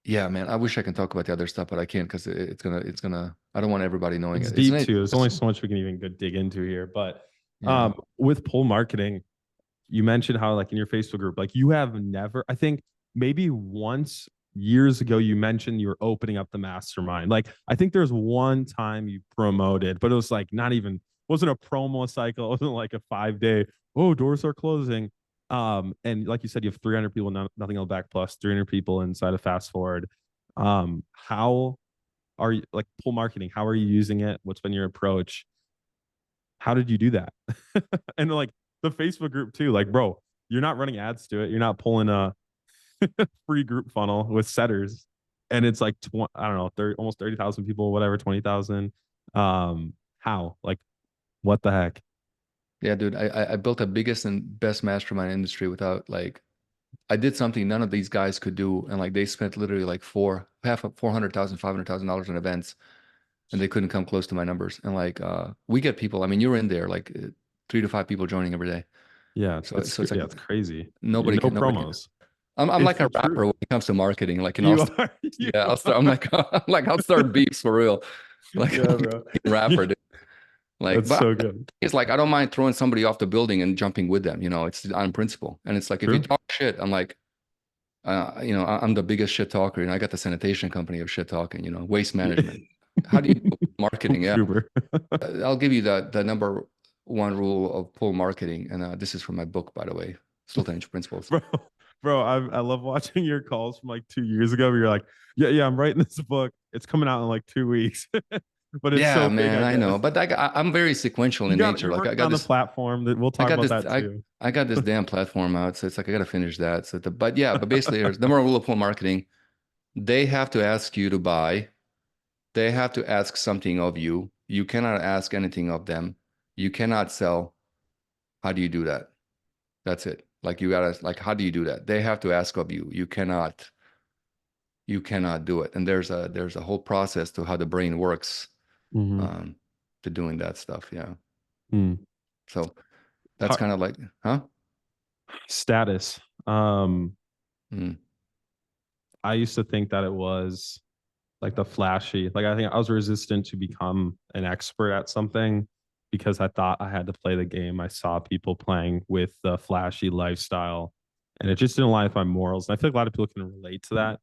yeah, man, I wish I can talk about the other stuff, but I can't because it's gonna. I don't want everybody knowing It's it. It's deep an too. There's only so much we can even go dig into here. But yeah. with pull marketing, you mentioned how like in your Facebook group, like you have never, I think maybe once years ago, you mentioned you were opening up the mastermind. Like I think there's one time you promoted, but it was like not even, wasn't a promo cycle. It wasn't like a 5 day, oh, doors are closing. And like you said, you have 300 people, nothing held back plus 300 people inside of Fast Forward. How are you like pull marketing? How are you using it? What's been your approach? How did you do that? And like the Facebook group too, like, bro, you're not running ads to it. You're not pulling a free group funnel with setters. And it's like, I don't know, 30, almost 30,000 people, whatever, 20,000. How? Like, what the heck? Yeah, dude, I built the biggest and best mastermind industry without like I did something none of these guys could do, and like they spent literally like half of 400,000, $500,000 on events, and they couldn't come close to my numbers. And like we get people. I mean, you're in there like 3 to 5 people joining every day. Yeah, So it's like it's crazy. nobody can. Promos. I'm It's like the a rapper truth. when it comes to marketing. Like, You are, you yeah, I'll start. are. I'm like I'm like I'll start beefs for real. Like, Yeah, bro. a rapper, dude. Like, That's but so good. it's like I don't mind throwing somebody off the building and jumping with them. It's on principle. And it's like if you True. talk shit, I'm like. you know, I'm the biggest shit talker. You know, I got the sanitation company of shit talking, you know, waste Yeah. management. How do you do marketing? Yeah. Uber. I'll give you the number one rule of pull marketing. And this is from my book, by the way, Sultanic Principles. Bro, I love watching your calls from like 2 years ago where you're like, yeah, I'm writing this book. It's coming out in like 2 weeks. But it's Yeah, so big, man, I I know. guess. But I'm very sequential in nature. You're Like working on the platform that we'll talk about that too. I got this damn platform out. So it's like, I got to finish that. So but yeah, but basically here's the number one rule of pull marketing. They have to ask you to buy. They have to ask something of you. You cannot ask anything of them. You cannot sell. How do you do that? That's it. Like you gotta like, how do you do that? They have to ask of you. You cannot do it. And there's a whole process to how the brain works Mhm. um, to doing that stuff. Yeah. Mm. So that's kind of like, huh? Status. Um, Mm. I used to think that it was like the flashy. Like I think I was resistant to become an expert at something because I thought I had to play the game. I saw people playing with the flashy lifestyle, and it just didn't align with my morals. And I feel like a lot of people can relate to that.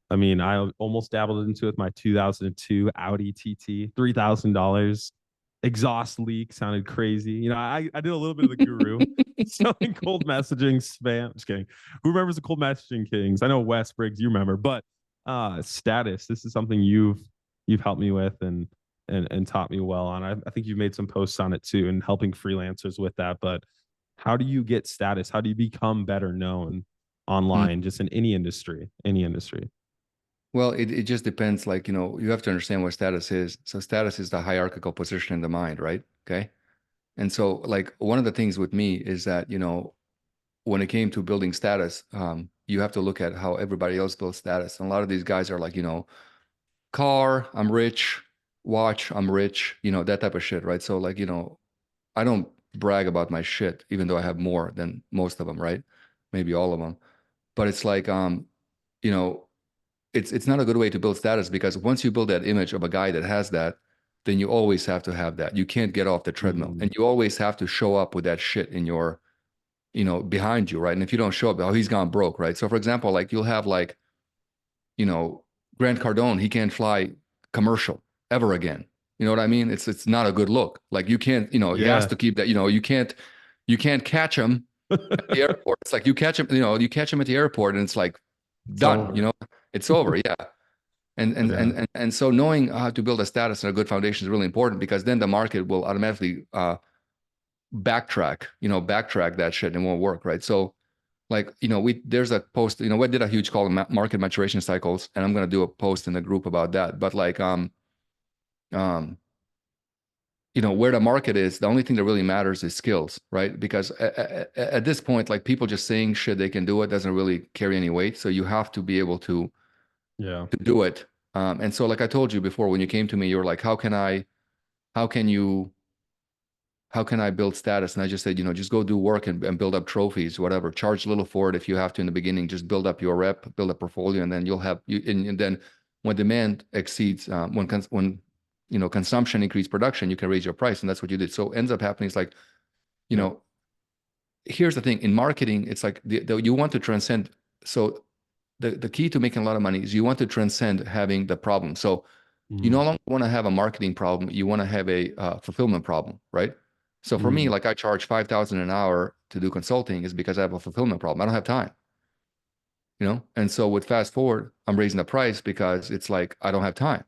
I mean, I almost dabbled into it with my 2002 Audi TT, $3,000. Exhaust leak sounded crazy. You know, I did a little bit of the guru selling cold messaging spam. Just kidding. Who remembers the cold messaging kings? I know Wes Briggs, you remember, but status. This is something you've helped me with and taught me well on. I think you've made some posts on it too and helping freelancers with that. But how do you get status? How do you become better known Mm. online, just in any industry? Any industry. Well, it just depends. Like, you know, you have to understand what status is. So status is the hierarchical position in the mind, right? Okay. And so like one of the things with me is that, you know, when it came to building status, you have to look at how everybody else builds status. And a lot of these guys are like, you know, car, I'm rich, watch, I'm rich, you know, that type of shit, right? So like, you know, I don't brag about my shit, even though I have more than most of them, right? Maybe all of them. But it's like, you know, it's not a good way to build status because once you build that image of a guy that has that, then you always have to have that. You can't get off the treadmill, Mm, and you always have to show up with that shit in your, you know, behind you, right? And if you don't show up, oh, he's gone broke, right? So for example, like you'll have like, you know, Grant Cardone, he can't fly commercial ever again. You know what I mean? It's not a good look. Like you can't, you know, he has yeah. to keep that, you know, you can't catch him at the airport. It's like you catch him, you know, you catch him at the airport and it's like It's done, you over. know, it's over. Yeah. Yeah. And so knowing how to build a status and a good foundation is really important because then the market will automatically backtrack that shit and it won't work, right? So like, you know, there's a post, you know, we did a huge call on market maturation cycles, and I'm gonna do a post in the group about that. But like, um, you know, where the market is, the only thing that really matters is skills, right? Because at this point, like people just saying shit they can do it doesn't really carry any weight. So you have to be able Yeah. to do it. And so, like I told you before, when you came to me, you were like, how can you how can I build status? And I just said, you know, just go do work and build up trophies, whatever. Charge a little for it if you have to in the beginning. Just build up your rep, build a portfolio, and then you'll have you. And then when demand exceeds, when you know consumption increase production, you can raise your price, and that's what you did. So ends up happening is like, you Yeah. know, here's the thing in marketing, it's like you want to transcend. So the key to making a lot of money is you want to transcend having the problem. So you no Mm, longer want to have a marketing problem. You want to have a fulfillment problem, right? So for me, mm, like I charge 5,000 an hour to do consulting is because I have a fulfillment problem. I don't have time, you know? And so with fast forward, I'm raising the price because it's like, I don't have time.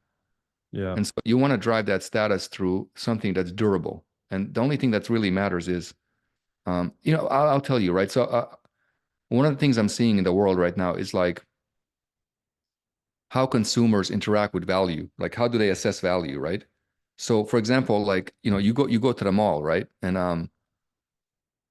yeah. And so you want to drive that status through something that's durable. And the only thing that really matters is, you know, I'll tell you, right? So one of the things I'm seeing in the world right now is like how consumers interact with value. Like how do they assess value, right? So for example, like, you know, you go to the mall, right? And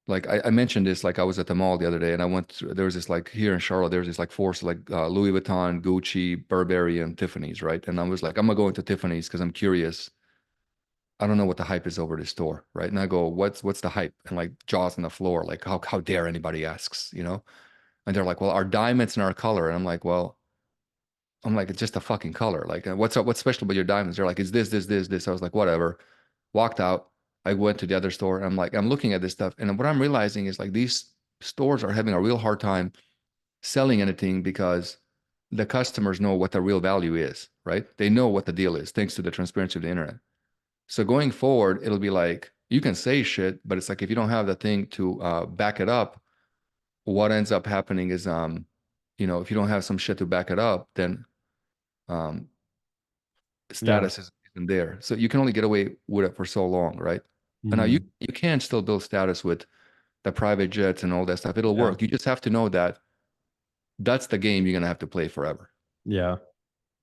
like I mentioned this, like I was at the mall the other day and I went to, there was this like here in Charlotte, there's this like force like Louis Vuitton, Gucci, Burberry, and Tiffany's, right? And I was like, I'm gonna go into Tiffany's because I'm curious. I don't know what the hype is over this store, right? And I go, what's the hype? And like jaws on the floor, like how dare anybody asks, you know? And they're like, well, our diamonds and our color. And I'm like, well, it's just a fucking color. Like, what's up? What's special about your diamonds? They're like, it's this. I was like, whatever. Walked out. I went to the other store. And I'm like, I'm looking at this stuff. And what I'm realizing is like these stores are having a real hard time selling anything because the customers know what the real value is, right? They know what the deal is thanks to the transparency of the internet. So going forward, it'll be like you can say shit, but it's like if you don't have the thing to back it up, what ends up happening is, if you don't have some shit to back it up, then um, Yeah. status isn't there. So you can only get away with it for so long, right? And now Mhm. you can still build status with the private jets and all that stuff. It'll Yeah. work. You just have to know that that's the game you're gonna have to play forever. Yeah.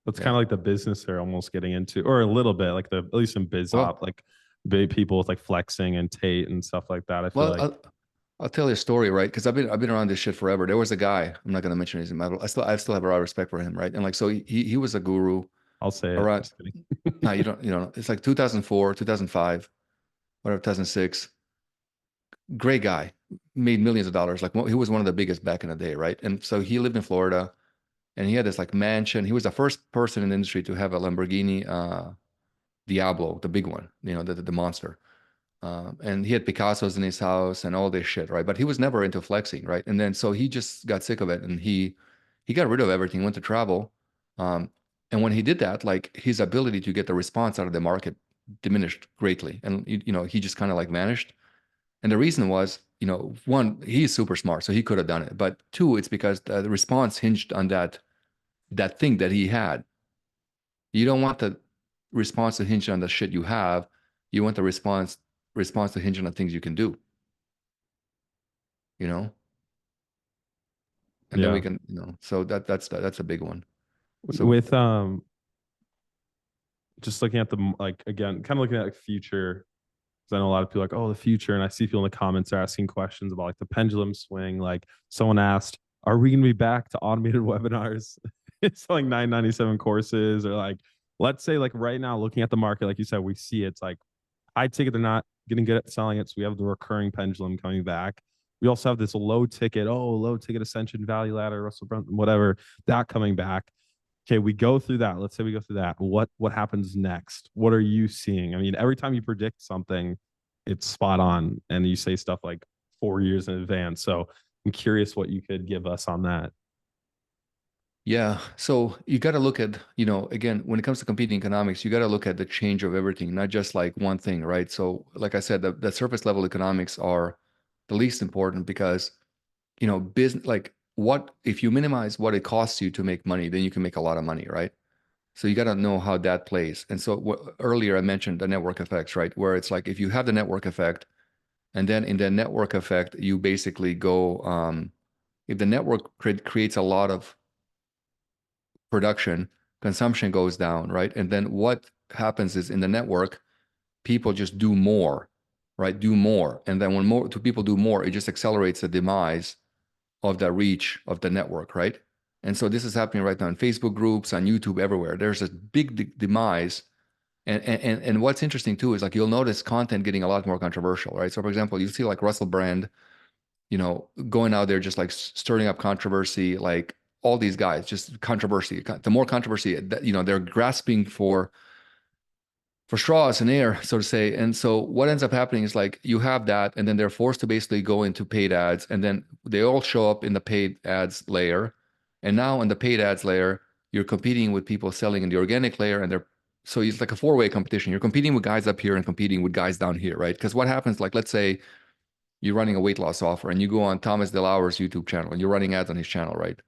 That's kind Yeah. of like the business they're almost getting into, or a little bit like the, at least in biz Well, op, like big people with like flexing and Tate and stuff like that. I feel well, like I'll tell you a story, right? Because I've been around this shit forever. There was a guy. I'm not gonna mention his name. I still have a lot of respect for him, right? And like so he was a guru I'll say it. around. Just kidding. No, you don't. It's like 2004, 2005, whatever, 2006. Great guy, made millions of dollars. Like he was one of the biggest back in the day, right? And so he lived in Florida, and he had this like mansion. He was the first person in the industry to have a Lamborghini Diablo, the big one, the monster. And he had Picasso's in his house and all this shit, right? But he was never into flexing, right? And then so he just got sick of it, and he got rid of everything, went to travel. Um, and when he did that, like his ability to get the response out of the market diminished greatly, and he just kind of like vanished. And the reason was, one, he's super smart, so he could have done it. But two, it's because the response hinged on that thing that he had. You don't want the response to hinge on the shit you have. You want the response to hinge on the things you can do, you know? And then we Yeah. can, so that's a big one. So With just looking at the, like, again, kind of looking at like future, because I know a lot of people are like, oh, the future. And I see people in the comments are asking questions about like the pendulum swing. Like someone asked, are we going to be back to automated webinars? It's like 997 courses, or like, let's say like right now, looking at the market, like you said, we see it's like high ticket, they're not getting good at selling it. So we have the recurring pendulum coming back. We also have this low ticket ascension value ladder, Russell Brunson, whatever, that coming back. Okay, we go through that. Let's say we go through that. What happens next? What are you seeing? I mean, every time you predict something, it's spot on, and you say stuff like 4 years in advance. So I'm curious what you could give us on that. yeah, so you got to look at, again, when it comes to competing economics, you got to look at the change of everything, not just like one thing, right? So, like I said, the surface level economics are the least important because, business, like what if you minimize what it costs you to make money, then you can make a lot of money, right? So you got to know how that plays. And so earlier I mentioned the network effects, right? Where it's like if you have the network effect, and then in the network effect, you basically go, if the network creates a lot of production, consumption goes down, right? And then what happens is in the network, people just do more, right? Do more. And then when more two people do more, it just accelerates the demise of the reach of the network, right? And so this is happening right now in Facebook groups, on YouTube, everywhere. There's a big demise. And what's interesting too is like you'll notice content getting a lot more controversial, right? So for example, you see like Russell Brand, going out there just like stirring up controversy, like all these guys, just controversy. The more controversy, that they're grasping for straws and air, so to say. And so what ends up happening is like you have that, and then they're forced to basically go into paid ads, and then they all show up in the paid ads layer. And now in the paid ads layer, you're competing with people selling in the organic layer, and so it's like a four-way competition. You're competing with guys up here and competing with guys down here, right? Because what happens, like let's say you're running a weight loss offer and you go on Thomas DeLauer's YouTube channel and you're running ads on his channel, right?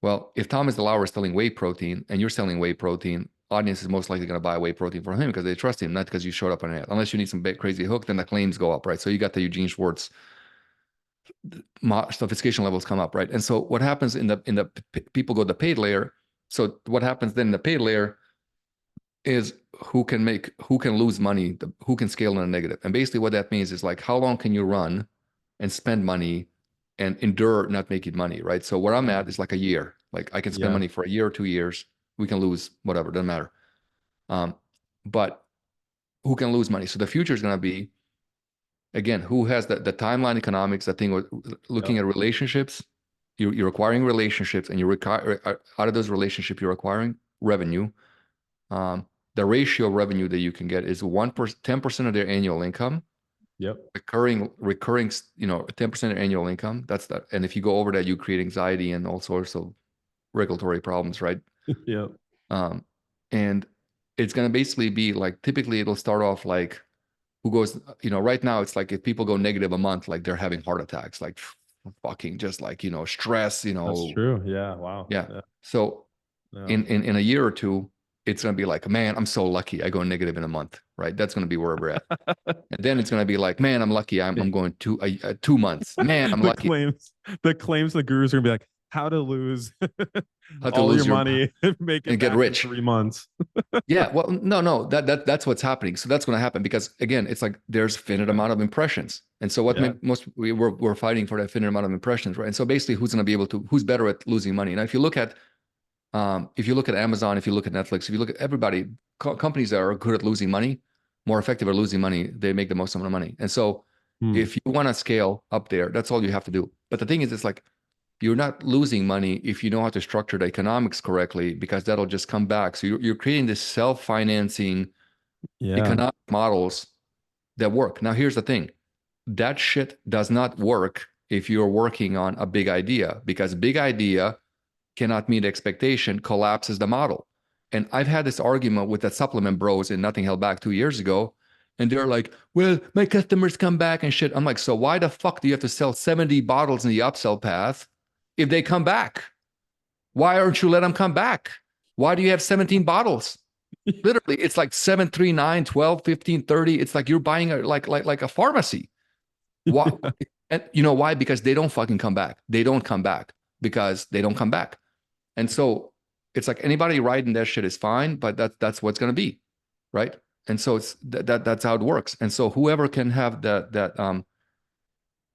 Well, if Thomas DeLauer is selling whey protein and you're selling whey protein, audience is most likely going to buy whey protein from him because they trust him, not because you showed up on an ad. Unless you need some big crazy hook, then the claims go up, right? So you got the Eugene Schwartz sophistication levels come up, right? And so what happens in the people go to the paid layer. So what happens then in the paid layer is who can lose money, who can scale in a negative. And basically what that means is like how long can you run and spend money and endure not making money, right? So where I'm at is like a year. Like I can spend Yeah. money for a year or 2 years. We can lose whatever, doesn't matter. Um, but who can lose money? So the future is going to be, again, who has the timeline economics, that thing with looking Yep. at relationships. You're acquiring relationships, and out of those relationships, you're acquiring revenue. Um, the ratio of revenue that you can get is 10% of their annual income Yep. recurring, 10% annual income. That's that. And if you go over that, you create anxiety and all sorts of regulatory problems, right? Yep. Um, and it's going to basically be like, typically it'll start off like who goes, right now it's like if people go negative a month, like they're having heart attacks, like fucking just like, stress, That's true. Yeah. Wow. yeah. Yeah. So Yeah. in a year or two, it's going to be like, man, I'm so lucky. I go negative in a month, right? That's going to be where we're at. And then it's going to be like, man, I'm lucky. I'm going 2 months. Man, I'm the lucky. claims, the claims the gurus are gonna be like, how to lose How to all your lose your money and make it and get back in rich. 3 months. Yeah, well, no, that's what's happening. So that's going to happen because again, it's like there's finite Yeah. amount of impressions, and so what Yeah. we're fighting for that finite amount of impressions, right? And so basically, who's better at losing money? Now, if you look at Amazon, if you look at Netflix, if you look at everybody, companies that are good at losing money, more effective at losing money, they make the most amount of money. And so, Hmm. if you want to scale up there, that's all you have to do. But the thing is, it's like you're not losing money if you know how to structure the economics correctly, because that'll just come back. So you're creating this self-financing Yeah. economic models that work. Now, here's the thing. That shit does not work if you're working on a big idea, because big idea cannot meet expectation, collapses the model. And I've had this argument with the supplement bros in Nothing Held Back 2 years ago. And they're like, well, my customers come back and shit. I'm like, so why the fuck do you have to sell 70 bottles in the upsell path if they come back? Why aren't you let them come back? Why do you have 17 bottles? Literally, it's like 7, 3, 9, 12, 15, 30. It's like you're buying like a pharmacy. Why? And you know why? Because they don't fucking come back. They don't come back because they don't come back. And so it's like anybody writing that shit is fine, but that's what's going to be, right? And so that's how it works. And so whoever can have that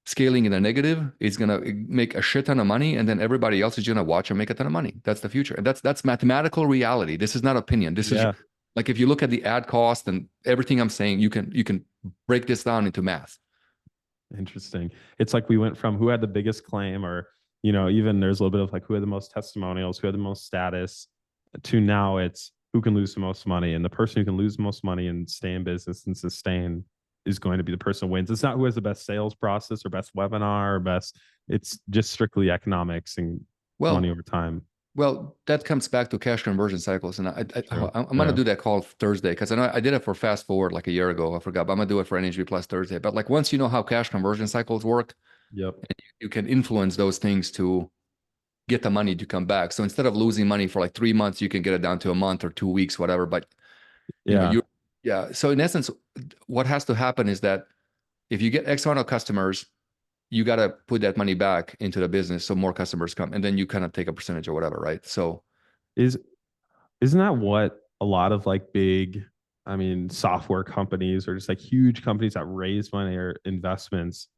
scaling in the negative is going to make a shit ton of money, and then everybody else is going to watch and make a ton of money. That's the future, and that's mathematical reality. This is not opinion. This is Yeah. like if you look at the ad cost and everything I'm saying, you can break this down into math. Interesting. It's like we went from who had the biggest claim, or, even there's a little bit of like who had the most testimonials, who had the most status, to now it's who can lose the most money. And the person who can lose the most money and stay in business and sustain is going to be the person who wins. It's not who has the best sales process or best webinar or best, it's just strictly economics and money Well, over time. Well, that comes back to cash conversion cycles, and True. I'm gonna Yeah. do that call Thursday because I know I did it for Fast Forward like a year ago. I forgot, but I'm gonna do it for NHV Plus Thursday. But like once you know how cash conversion cycles work, Yep. you can influence those things to get the money to come back. So instead of losing money for like 3 months, you can get it down to a month or 2 weeks, whatever. But you know, Yeah. you yeah. So in essence, what has to happen is that if you get X amount of customers, you got to put that money back into the business so more customers come, and then you kind of take a percentage or whatever, right? So. Is Isn't that what a lot of like big, I mean, software companies or just like huge companies that raise money or investments?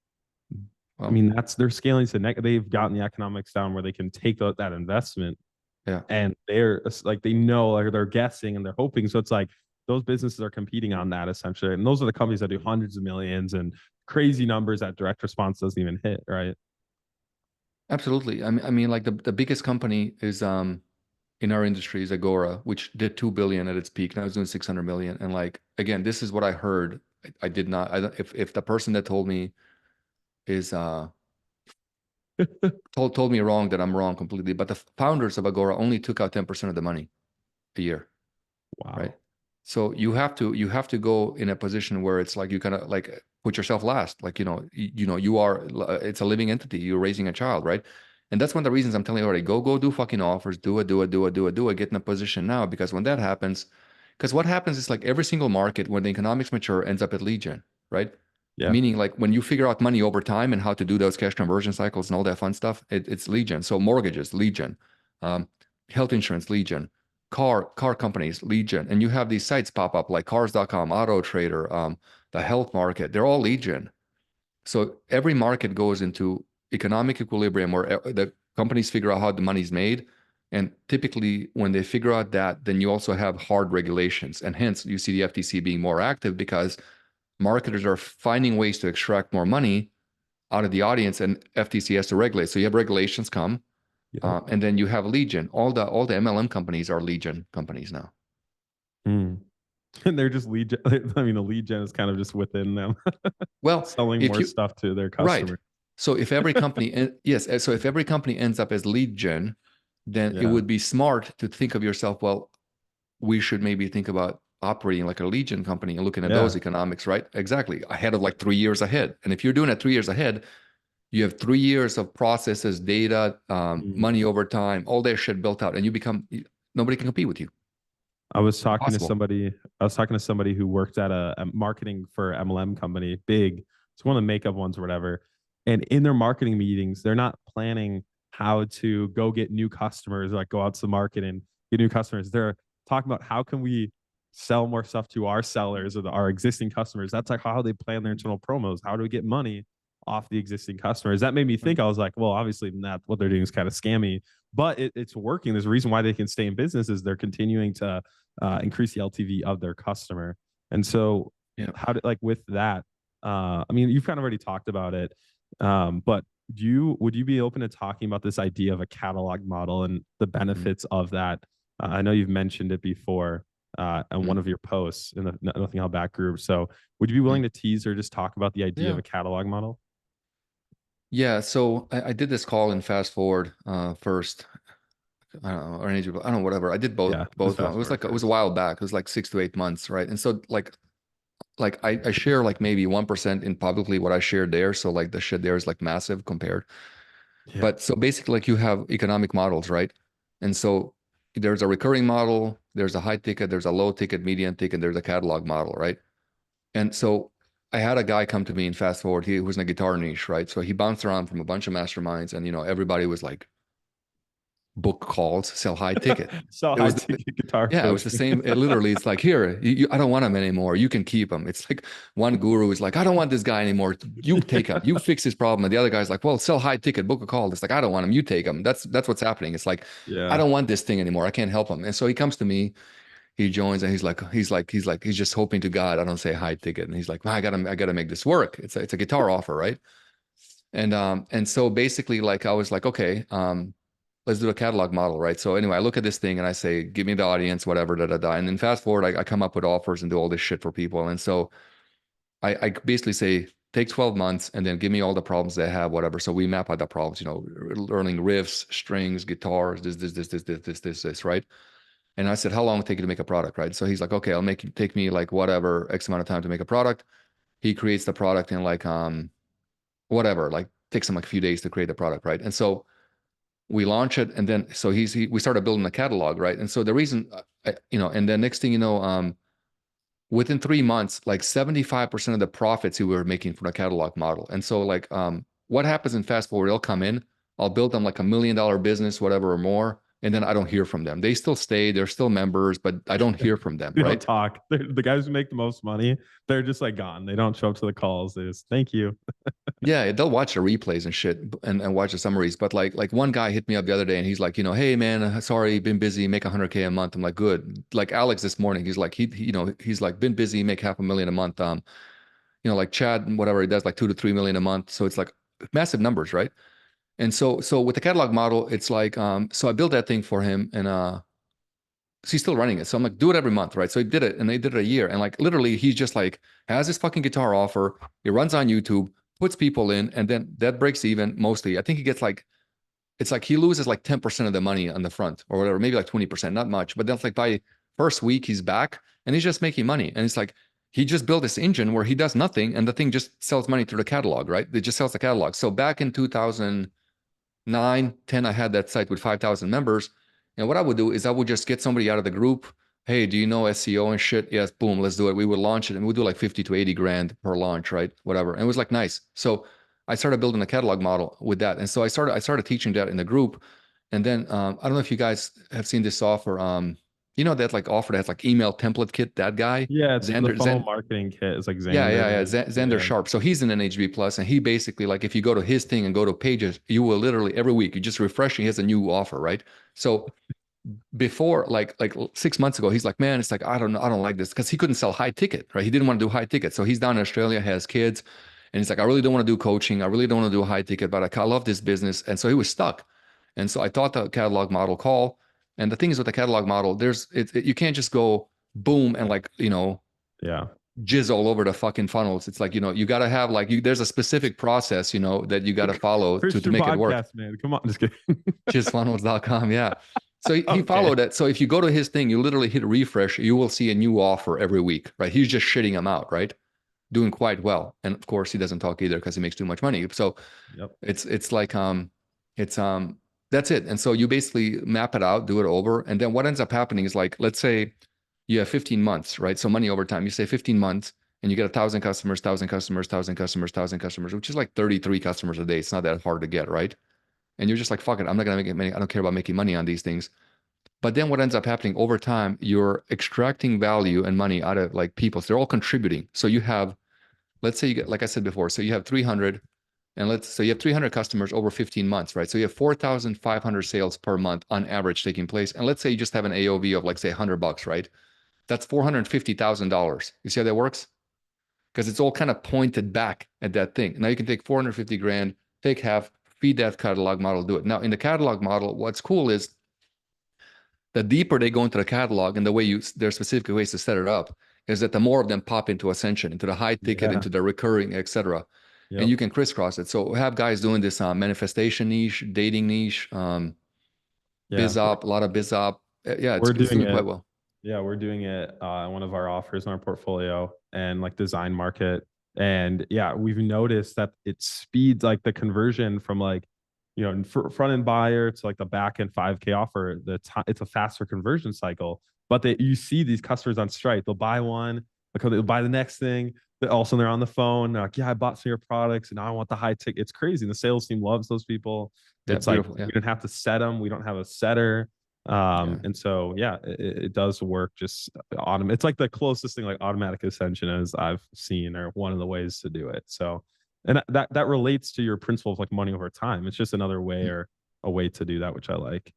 I Well, mean, they're scaling to they've gotten the economics down where they can take that investment, yeah. and they're like, they know, like they're guessing and they're hoping. So it's like those businesses are competing on that essentially. And those are the companies that do hundreds of millions and crazy numbers that direct response doesn't even hit, right? Absolutely. I mean, like the biggest company is in our industry is Agora, which did 2 billion at its peak. Now it's doing 600 million. And like again, this is what I heard. I did not. I don't, if the person that told me is told me wrong, that I'm wrong completely. But the founders of Agora only took out 10% of the money a year, right? Wow. So you have to go in a position where it's like you kind of like put yourself last, like you are it's a living entity. You're raising a child, right? And that's one of the reasons I'm telling you already. Go do fucking offers. Do it. Get in a position now, because when that happens, because what happens is like every single market when the economics mature ends up at lead gen, right? Yeah. Meaning like when you figure out money over time and how to do those cash conversion cycles and all that fun stuff, it's lead gen. So mortgages, lead gen, um, health insurance, lead gen, car companies, lead gen, and you have these sites pop up like cars.com, auto trader, the health market, they're all lead gen. So every market goes into economic equilibrium where the companies figure out how the money's made. And typically when they figure out that, then you also have hard regulations. And hence you see the FTC being more active because marketers are finding ways to extract more money out of the audience, and FTC has to regulate. So you have regulations come, Yep. and then you have lead gen. All the MLM companies are lead gen companies now. Hmm. And they're just lead gen. I mean, the lead gen is kind of just within them Well, selling if more you stuff to their right. customer. So if every company, yes, so if every company ends up as lead gen, then it Yeah. would be smart to think of yourself, well, we should maybe think about operating like a lead gen company and looking at those Yeah. economics, right? Exactly. Ahead of like 3 years ahead. And if you're doing it 3 years ahead, you have 3 years of processes, data, Mm. money over time, all that shit built out, and you become nobody can compete with you. I was talking to Possible. somebody. I was talking to somebody who worked at a marketing for MLM company, big. It's one of the makeup ones or whatever. And in their marketing meetings, they're not planning how to go get new customers, like go out to the market and get new customers. They're talking about how can we sell more stuff to our sellers or our existing customers. That's like how they plan their internal promos. How do we get money off the existing customers? That made me think. I was like, well, obviously, not what they're doing is kind of scammy, but it's working. There's a reason why they can stay in business is they're continuing to increase the LTV of their customer. And so, Yeah. how did like with that? I mean, you've kind of already talked about it, but would you be open to talking about this idea of a catalog model and the Mhm. benefits of that? I know you've mentioned it before in one Mhm. of your posts in the Nothing Held Back group. So, would you be willing Mhm. to tease or just talk about the idea of Yeah. a catalog model? Yeah. So I did this call in Fast Forward first. I don't know, or I don't know, whatever. I did both Yeah, just both of them. fast It was forward like it was a first. while back. It was like 6 to 8 months, right? And so like I share like maybe 1% in publicly what I shared there. So like the shit there is like massive compared. Yeah, But so basically, like you have economic models, right? And so there's a recurring model, there's a high ticket, there's a low ticket, median ticket, there's a catalog model, right? And so I had a guy come to me in Fast Forward. He was in a guitar niche, right? So he bounced around from a bunch of masterminds, and everybody was like, book calls, sell high ticket. so It high was ticket guitar yeah, it was the coaching. same. It literally, it's like, here, I don't want him anymore. You can keep him. It's like one guru is like, I don't want this guy anymore. You take him. You fix his problem. And the other guy's like, well, sell high ticket, book a call. It's like, I don't want him. You take him. That's what's happening. It's like, I Yeah, don't want this thing anymore. I can't help him. And so he comes to me. He joins, and he's just hoping to God I don't say high ticket. And he's like, well, I gotta make this work. It's a guitar offer, right? And so basically, like I was like, okay, let's do a catalog model, right? So anyway, I look at this thing and I say, give me the audience, whatever, da da da. And then fast forward, I come up with offers and do all this shit for people. And so I basically say, take 12 months and then give me all the problems they have, whatever. So we map out the problems, learning riffs, strings, guitars, this, right? And I said, how long will it take you to make a product, right? So he's like, okay, take me like whatever X amount of time to make a product. He creates the product in like whatever, like takes him like a few days to create the product, right? And so we launch it, and then so we started building a catalog, right? And so the reason, and then next thing you know, within 3 months, like 75% of the profits we were making from the catalog model. And so like what happens in fast forward, they'll come in, I'll build them like $1 million business, whatever or more, and then I don't hear from them. They still stay, they're still members, but I don't hear from them, they don't right? talk. The guys who make the most money, they're just like gone. They don't show up to the calls. They just thank you. Yeah, they'll watch the replays and shit and watch the summaries. But like one guy hit me up the other day and he's like, hey man, sorry, been busy, make 100K a month. I'm like, good. Like Alex this morning, he's like, he's like been busy, make 500,000 a month. Like Chad, whatever he does, like 2 to 3 million a month. So it's like massive numbers, right? And so with the catalog model, it's like, so I built that thing for him and so he's still running it. So I'm like, do it every month, right? So he did it and they did it a year. And like literally, he's just like has this fucking guitar offer. He runs on YouTube, puts people in, and then that breaks even mostly. I think he gets like it's like he loses like 10% of the money on the front or whatever, maybe like 20%, not much. But then like by first week, he's back and he's just making money. And it's like he just built this engine where he does nothing and the thing just sells money through the catalog, right? It just sells the catalog. So back in 2009, 10, I had that site with 5,000 members. And what I would do is I would just get somebody out of the group. Hey, do you know SEO and shit? Yes, boom, let's do it. We would launch it and we'd do like 50 to 80 grand per launch, right? Whatever. And it was like nice. So I started building a catalog model with that. And so I started teaching that in the group. And then I don't know if you guys have seen this offer. That like offer that has like email template kit, that guy, Yeah, it's the Xander, funnel Zen, marketing kit. It's like yeah, yeah, yeah. Xander. Xander Yeah. Sharp. So he's in an HB Plus, and he basically like if you go to his thing and go to pages, you will literally every week you just refreshing. He has a new offer, right? So before like 6 months ago, he's like, man, it's like I don't know, I don't like this because he couldn't sell high ticket, right? He didn't want to do high ticket, so he's down in Australia, has kids, and he's like, I really don't want to do coaching, I really don't want to do a high ticket, but I love this business, and so he was stuck. And so I taught the catalog model call, and the thing is with the catalog model, you can't just go boom, and like, Yeah. jizz all over the fucking funnels. It's like, you got to have like, there's a specific process, that you got to follow to Christian make it work. podcast, man. Come on. Just kidding. Jizzfunnels.com. Yeah. So he Okay. followed it. So if you go to his thing, you literally hit refresh, you will see a new offer every week, right? He's just shitting them out, right? Doing quite well. And of course he doesn't talk either because he makes too much money. So Yep. it's like it's that's it. And so you basically map it out, do it over. And then what ends up happening is like, let's say you have 15 months, right? So money over time. You say 15 months and you get 1,000 customers, 1,000 customers, 1,000 customers, 1,000 customers, which is like 33 customers a day. It's not that hard to get, right? And you're just like, fuck it, I'm not gonna make it many. I don't care about making money on these things. But then what ends up happening over time, you're extracting value and money out of like people. So they're all contributing. So you have, let's say you get, like I said before, so you have 300, and so you have 300 customers over 15 months, right? So you have 4,500 sales per month on average taking place. And let's say you just have an AOV of like say $100, right? That's $450,000. You see how that works? Because it's all kind of pointed back at that thing. Now you can take 450 grand, take half, feed that catalog model, do it. Now in the catalog model, what's cool is the deeper they go into the catalog and the way there are specific ways to set it up is that the more of them pop into Ascension, into the high ticket, Yeah. into the recurring, etc. And Yep. you can crisscross it. So we have guys doing this manifestation niche, dating niche, Yeah. biz op, a lot of biz op. Yeah, We're it's doing doing quite it. well. Yeah, we're doing it one of our offers in our portfolio and like design market. And yeah, we've noticed that it speeds like the conversion from like, front end buyer to like the back end 5K offer. It's a faster conversion cycle. But you see these customers on Stripe, they'll buy one, they'll buy the next thing. But also they're on the phone. They're like, yeah, I bought some of your products and now I want the high ticket. It's crazy. And the sales team loves those people. Yeah, It's like beautiful. we Yeah, don't have to set them. We don't have a setter. yeah. And so yeah, it does work just it's like the closest thing like automatic ascension as I've seen, or one of the ways to do it. So, and that relates to your principle of like money over time. It's just another way, or a way to do that, which I like.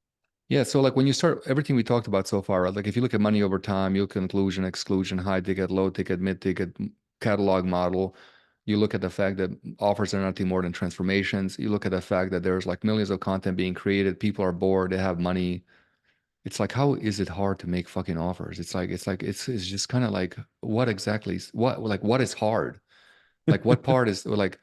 Yeah, so like when you start everything we talked about so far, right? Like if you look at money over time, you look at inclusion, exclusion, high ticket, low ticket, mid ticket, catalog model. You look at the fact that offers are nothing more than transformations. You look at the fact that there's like millions of content being created. People are bored. They have money. It's like, how is it hard to make fucking offers? It's just kind of like, what exactly what is hard? Like what part is like,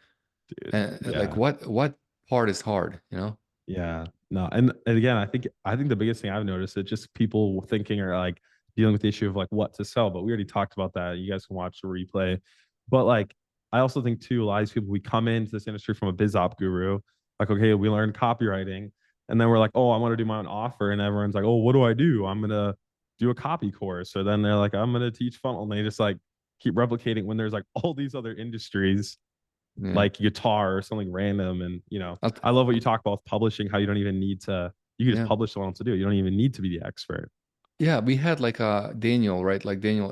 Dude, like yeah. what part is hard, you know? Yeah, no, and again, I think the biggest thing I've noticed is just people thinking, or like dealing with the issue of like what to sell. But we already talked about that. You guys can watch the replay. But like, I also think too, a lot of these people, we come into this industry from a biz op guru, like, okay, we learned copywriting, and then we're like, oh, I want to do my own offer, and everyone's like, oh, what do I do? I'm gonna do a copy course, or then they're like, I'm gonna teach funnel, and they just like keep replicating when there's like all these other industries Yeah. like guitar or something random. And I'll, I love what you talk about with publishing, how you don't even need to, you can just yeah. publish someone else to do it. You don't even need to be the expert. Yeah, we had like Daniel, right? Like Daniel,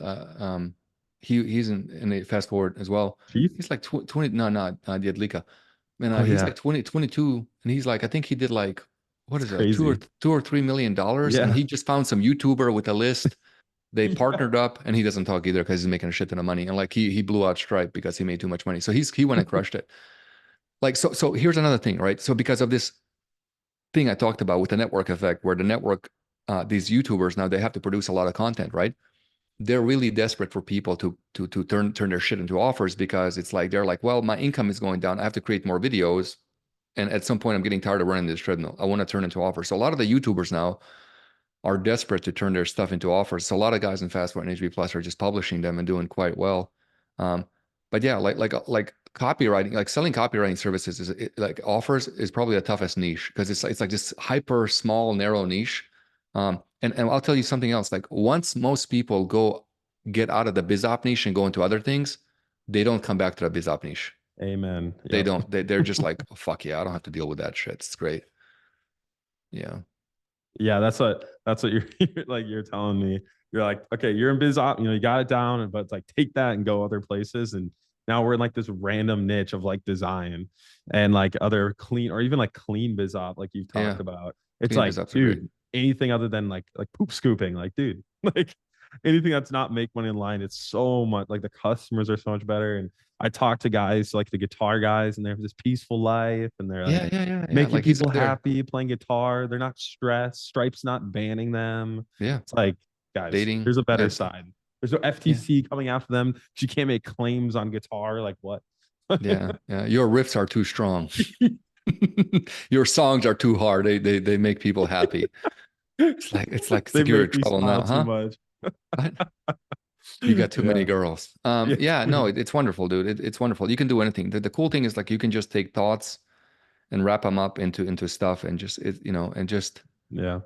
he's in the fast forward as well. Keith? He's like 20, no, not Diadlika. And Oh he's yeah. like 22, and he's like, I think he did like, what It's is it, crazy. two or $3 million, and Yeah. he just found some YouTuber with a list. They Yeah. partnered up, and he doesn't talk either because he's making a shit ton of money, and like he blew out Stripe because he made too much money. So he went and crushed it. Like so here's another thing, right? So because of this thing I talked about with the network effect, where the network, these YouTubers now they have to produce a lot of content, right? They're really desperate for people to turn their shit into offers, because it's like they're like, well, my income is going down. I have to create more videos. And at some point I'm getting tired of running this treadmill. I want to turn into offers. So a lot of the YouTubers now are desperate to turn their stuff into offers. So a lot of guys in Fast Forward and HB Plus are just publishing them and doing quite well. Um, but yeah, like copywriting, like selling copywriting services like offers is probably the toughest niche, because it's like this hyper small narrow niche. And I'll tell you something else. Like once most people get out of the biz op niche and go into other things, they don't come back to the biz op niche. Amen. They Yep. don't. They're just like, oh, fuck yeah, I don't have to deal with that shit. It's great. Yeah. Yeah, that's what you're like you're telling me. You're like, okay, you're in biz op, you got it down, but it's like take that and go other places. And now we're in like this random niche of like design and like other clean, or even like clean biz op, like you've talked Yeah. about. It's Clean like, biz ops are great. dude, anything other than like poop scooping, like, dude, like anything that's not make money in line, it's so much like the customers are so much better. And I talk to guys like the guitar guys, and they have this peaceful life, and they're like Yeah. making Like he's people up there. happy, playing guitar. They're not stressed. Stripe's not banning them. Yeah. It's like, guys, dating. here's a better Yeah, side. There's no yeah, FTC coming after them. She can't make claims on guitar. Like what? yeah, yeah. Your riffs are too strong. Your songs are too hard. They make people happy. It's They like you're in make me trouble smile now, too huh? much. What? You got too many Yeah. girls. Yeah. Yeah, no, it's wonderful, dude. It's wonderful. You can do anything. The cool thing is like you can just take thoughts and wrap them up into stuff and just and Yeah.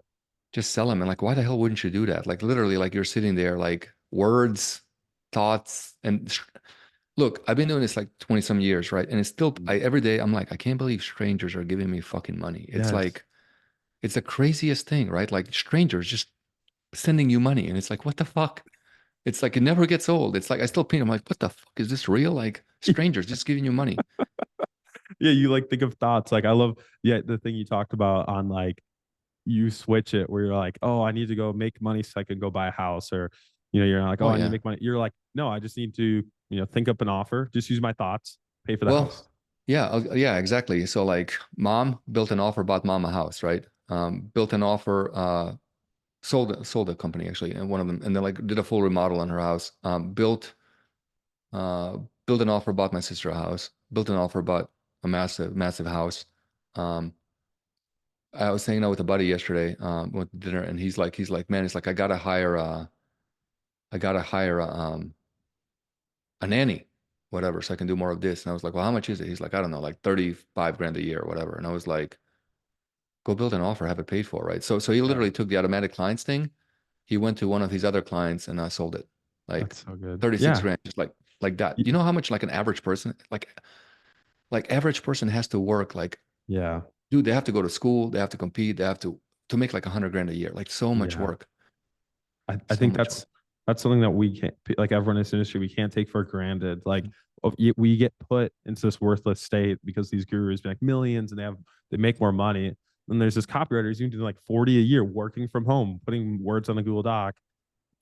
just sell them. And like, why the hell wouldn't you do that? Like literally, like you're sitting there, like words, thoughts, and look, I've been doing this like 20 some years, right? And it's still, every day I'm like, I can't believe strangers are giving me fucking money. It's Yes. like, it's the craziest thing, right? Like strangers just sending you money. And it's like, what the fuck? It's like, it never gets old. It's like, I still paint. I'm like, what the fuck? Is this real? Like strangers just giving you money. Yeah, you like think of thoughts. Like I love, yeah, the thing you talked about on like you switch it where you're like, oh, I need to go make money so I can go buy a house, or you're like, oh, Oh, I need to yeah. make money. You're like, no, I just need to, think up an offer, just use my thoughts, pay for the Well, house. yeah, yeah, exactly. So like mom built an offer, bought mom a house, right? Built an offer, sold a company actually, and one of them, and then like did a full remodel on her house. Uh, built an offer, bought my sister a house. Built an offer, bought a massive house. Um, I was hanging out with a buddy yesterday, went to dinner, and he's like, man, it's like I gotta hire a nanny, whatever, so I can do more of this. And I was like, well, how much is it? He's like, I don't know, like 35 grand a year or whatever. And I was like, go build an offer, have it paid for, right? So he Yeah, literally took the automatic clients thing. He went to one of his other clients and I sold it, like that's so good. 36 Yeah, grand, just like that. You know how much like an average person, like average person has to work, like, yeah, dude, they have to go to school, they have to compete, they have to make like 100 grand a year, like so much yeah. work, I so think much work. that's something that we can't, like everyone in this industry, we can't take for granted. Like we get put into this worthless state because these gurus make millions and they make more money. And there's this copywriters you can do like 40 a year working from home, putting words on a Google Doc,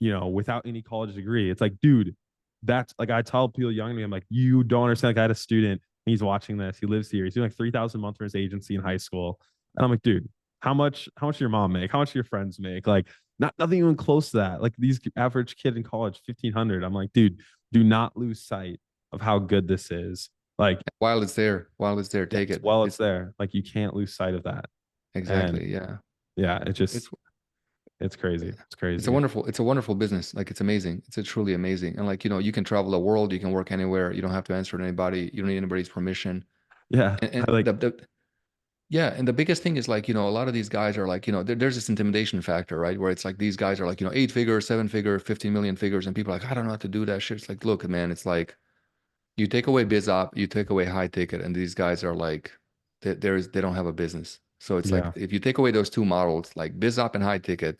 without any college degree. It's like, dude, that's like I tell people young to me, I'm like, you don't understand. Like I had a student, he's watching this, he lives here, he's doing like 3,000 a month for his agency in high school. And I'm like, dude, how much your mom make? How much your friends make? Like nothing even close to that. Like these average kid in college, 1,500. I'm like, dude, do not lose sight of how good this is. Like, While it's there, take yes, it. while it's there, like you can't lose sight of that. And Exactly, yeah. yeah, It's it's crazy. It's It's a crazy. wonderful business. Like it's amazing. It's a truly amazing. And like, you can travel the world, you can work anywhere. You don't have to answer to anybody. You don't need anybody's permission. Yeah. And I like, yeah, and the biggest thing is like, a lot of these guys are like, there's this intimidation factor, right? Where it's like these guys are like, 8 figure, 7 figure, 15 million figures, and people are like, I don't know how to do that shit. It's like, look, man, it's like you take away biz op, you take away high ticket, and these guys are like, they don't have a business. So it's like yeah. if you take away those two models, like biz op and high ticket,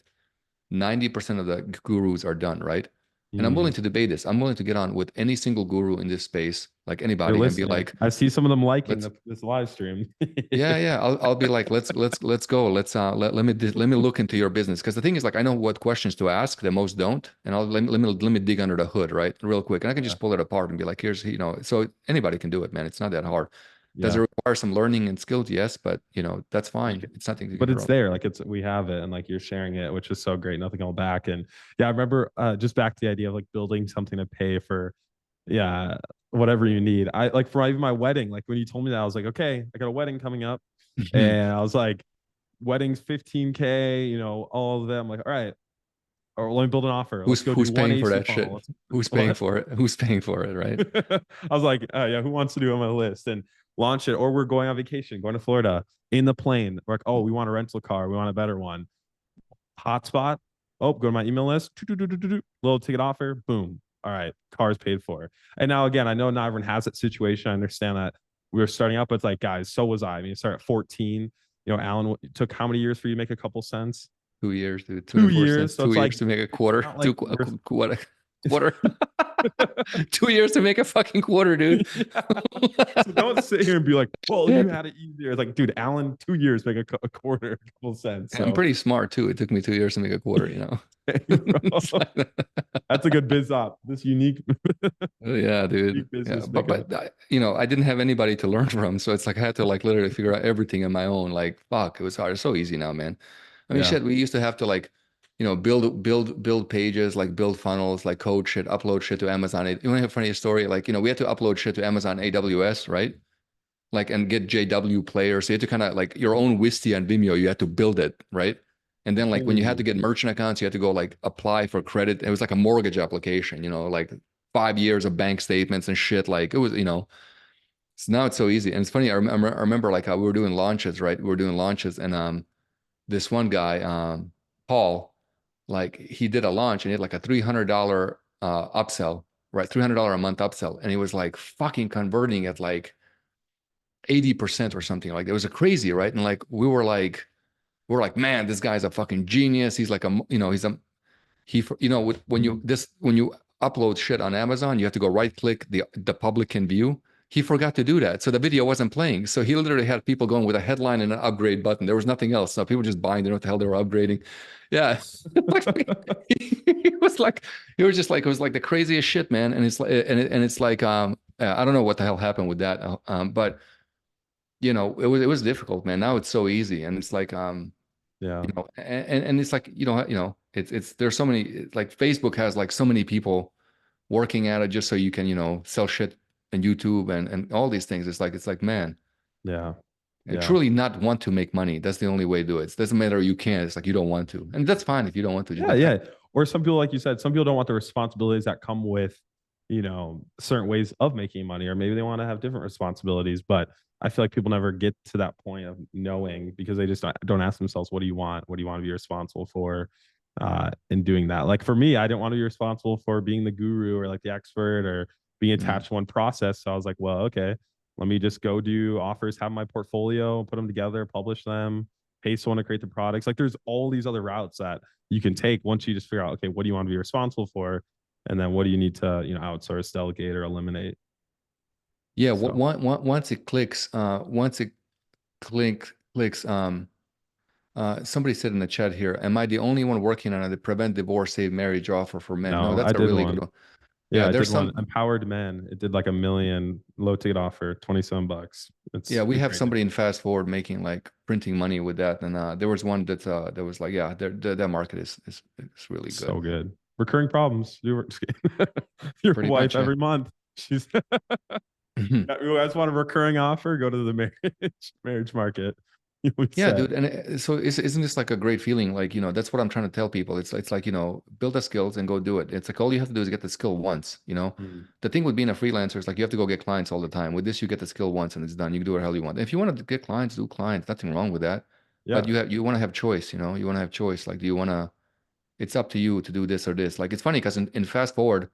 90% of the gurus are done, right? And I'm willing Mhm. to debate this. I'm willing to get on with any single guru in this space, like They're anybody, and be listening. like, I see some of them liking let's, this live stream. yeah, yeah. I'll be like, let's go. Let me look into your business. Because the thing is, like, I know what questions to ask, the most don't. And let me dig under the hood, right? Real quick. And I can Yeah. just pull it apart and be like, here's, so anybody can do it, man. It's not that hard. Does it Yeah. require some learning and skills? Yes, but that's You fine. can, It's nothing to but get it's wrong. there. Like we have it and like you're sharing it, which is so great. Nothing held back. And yeah, I remember just back to the idea of like building something to pay for, yeah, whatever you need. I like for even my wedding, like when you told me that, I was like, okay, I got a wedding coming up. And I was like, weddings 15K, all of them. Like, all right, or let me build an offer. Let's go do Who's one paying for AC that funnel. shit? Let's Who's paying what? for it? Who's paying for it, right? I was like, yeah, who wants to do on my list and launch it? Or we're going on vacation, going to Florida in the plane. We're like, oh, we want a rental car. We want a better one. Hotspot. Oh, go to my email list. Little ticket offer. Boom. All right, car's paid for. And now again, I know not everyone has that situation. I understand that we were starting out, but it's like, guys, so was I. I mean, you start at 14. Alen, it took how many years for you to make a couple cents? 2 years, dude. 2 years. 204 cents. So it's 2 years like to make a quarter. not like worth. What a quarter. 2 years to make a fucking quarter, dude. Yeah. So don't sit here and be like, well, Yeah, you had it easier. It's like, dude, Alen, 2 years make a quarter, a couple cents. I'm So pretty smart too. It took me 2 years to make a quarter. hey, It's bro, like, that's a good biz op. This unique, yeah, dude. unique Yeah, business but makeup. I didn't have anybody to learn from, so it's like I had to like literally figure out everything on my own. Like, fuck, it was hard. It's so easy now, man. I mean, Yeah. shit, we used to have to like build pages, like build funnels, like code shit, upload shit to Amazon. You want to have a funny story? Like, we had to upload shit to Amazon AWS, right? Like, and get JW players. So you had to kind of like your own Wistia and Vimeo, you had to build it, right? And then like when you had to Holy, get merchant accounts, you had to go like apply for credit. It was like a mortgage application, like 5 years of bank statements and shit. Like it was, so now it's so easy. And it's funny, I remember like how we were doing launches, right? We were doing launches and this one guy, Paul, like he did a launch and he had like a $300 upsell, right? $300 a month upsell. And he was like fucking converting at like 80% or something. Like it was a crazy, right? And like we're like, man, this guy's a fucking genius. He's like he's a when you upload shit on Amazon, you have to go right click the public can view. He forgot to do that, so the video wasn't playing. So he literally had people going with a headline and an upgrade button. There was nothing else. So people just buying. They know what the hell they were upgrading. Yeah, it was like it was like the craziest shit, man. And it's like it's like I don't know what the hell happened with that, but it was difficult, man. Now it's so easy, and it's like yeah, and it's like it's there's so many, like Facebook has like so many people working at it just so you can sell shit and YouTube and all these things. It's like man, yeah, and yeah. truly not want to make money. That's the only way to do it. It doesn't matter you can't. It's like you don't want to, and that's fine if you don't want to. Yeah, But yeah. Or some people, like you said, some people don't want the responsibilities that come with, certain ways of making money, or maybe they want to have different responsibilities. But I feel like people never get to that point of knowing because they just don't ask themselves, what do you want? What do you want to be responsible for in doing that? Like for me, I didn't want to be responsible for being the guru or like the expert or being mm, attached to one process. So I was like, well, okay, let me just go do offers, have my portfolio, put them together, publish them, pay someone to create the products. Like there's all these other routes that you can take once you just figure out, okay, what do you want to be responsible for? And then what do you need to, outsource, delegate, or eliminate? yeah, So once it clicks, clicks, somebody said in the chat here, am I the only one working on the prevent divorce, save marriage offer for men? No, no, that's I a did really good one. one. Yeah, Yeah, I there's did one. some. Empowered Men. It did like 1 million low ticket offer, 27 bucks. Yeah, we It's have great. somebody in fast forward making like printing money with that, and there was one that was like, yeah, that market is really good. So good. Recurring problems. Your Pretty wife much, yeah. every month. She's you guys want a recurring offer? Go to the marriage market. You'll be Yeah, set. dude. And so isn't this like a great feeling? Like, that's what I'm trying to tell people. It's like, build the skills and go do it. It's like all you have to do is get the skill once. Mm. The thing with being a freelancer is like you have to go get clients all the time. With this, you get the skill once and it's done. You can do what the hell you want. If you want to get clients, do clients. Nothing wrong with that. But Yeah. you want to have choice. You want to have choice. Like, do you want to, it's up to you to do this or this. Like, it's funny because in fast forward,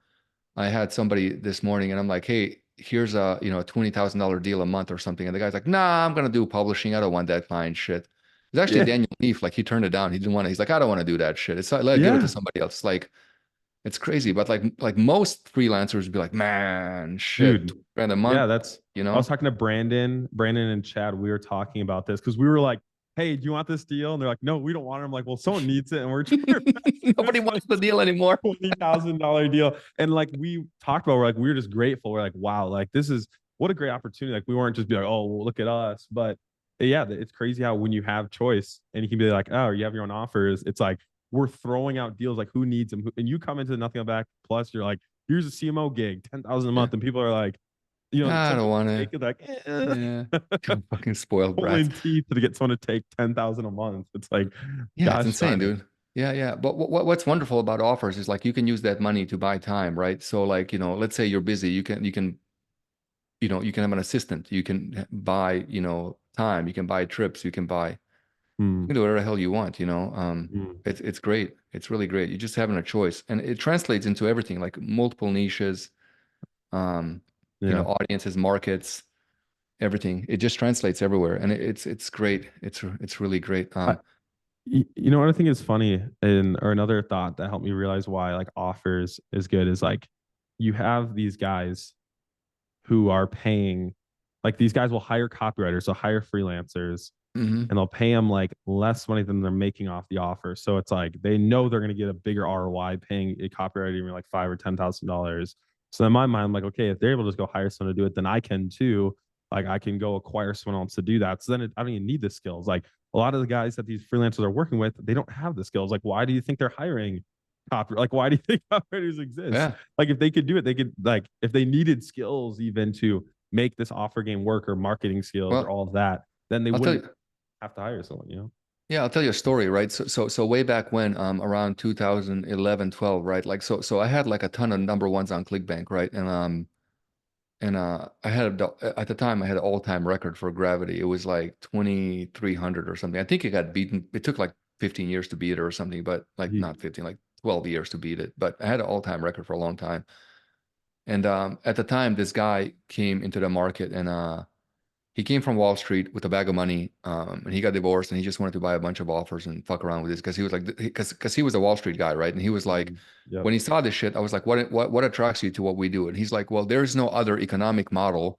I had somebody this morning and I'm like, hey, here's a $20,000 deal a month or something. And the guy's like, nah, I'm gonna do publishing. I don't want that client shit. It's actually Yeah. Daniel Neef. Like he turned it down. He didn't want to. He's like, I don't want to do that shit. It's like, let give it to Yeah. somebody else. Like it's crazy. But like most freelancers would be like, man, shit, Dude. 2 grand a Yeah, month. that's You I was know? talking to Brandon and Chad. We were talking about this because we were like, hey, do you want this deal? And they're like, no, we don't want it. I'm like, well, someone needs it, and we're trying to Nobody this wants the deal anymore. $20,000 deal. And like we talked about, we're like, we were just grateful. We're like, wow, like this is what a great opportunity. Like we weren't just be like, oh, well, look at us. But yeah, it's crazy how when you have choice and you can be like, oh, you have your own offers. It's like we're throwing out deals like who needs them, and you come into nothing back. Plus, you're like, here's a CMO gig, 10,000 a Yeah. month, and people are like, I some don't people want take to. it like Yeah. Fucking spoiled brats. pulling teeth to get someone to take 10,000 a month. It's like, Yeah, it's gosh insane, darn it. dude. Yeah, yeah. But what's wonderful about offers is like you can use that money to buy time, right? So like, let's say you're busy, you can have an assistant. You can buy, time, you can buy trips, you Hmm. can do whatever the hell you want. Hmm. It's great. It's really great. You're just having a choice. And it translates into everything, like multiple niches, um, Yeah. audiences, markets, everything. It just translates everywhere. And it's great. It's really great. I, what I think is funny, and or another thought that helped me realize why like offers is good is like you have these guys who are paying, like these guys will hire copywriters, so hire freelancers, Hmm. and they'll pay them like less money than they're making off the offer. So it's like they know they're going to get a bigger ROI paying a copywriter even like $5,000 or $10,000. So in my mind, I'm like, okay, if they're able to just go hire someone to do it, then I can too. Like I can go acquire someone else to do that. So then I don't even need the skills. Like a lot of the guys that these freelancers are working with, they don't have the skills. Like, why do you think they're hiring copy? Like, why do you think copywriters exist? Yeah. Like, if they could do it, they could, like, if they needed skills even to make this offer game work, or marketing skills or Well, all of that, then they I'll tell wouldn't you. have to hire someone, you know? Yeah, I'll tell you a story, right? So way back when, around 2011, 12, right? Like, so I had like a ton of number ones on ClickBank, right? And I had at the time I had an all-time record for gravity. It was like 2,300 or something. I think it got beaten. It took like 15 years to beat it or something, but like Gee. not 15, like 12 years to beat it. But I had an all-time record for a long time. And at the time, this guy came into the market, and he came from Wall Street with a bag of money, and he got divorced, and he just wanted to buy a bunch of offers and fuck around with this because he was like, because he was a Wall Street guy, right? And he was like, Yep. when he saw this shit, I was like, what attracts you to what we do? And he's like, well, there's no other economic model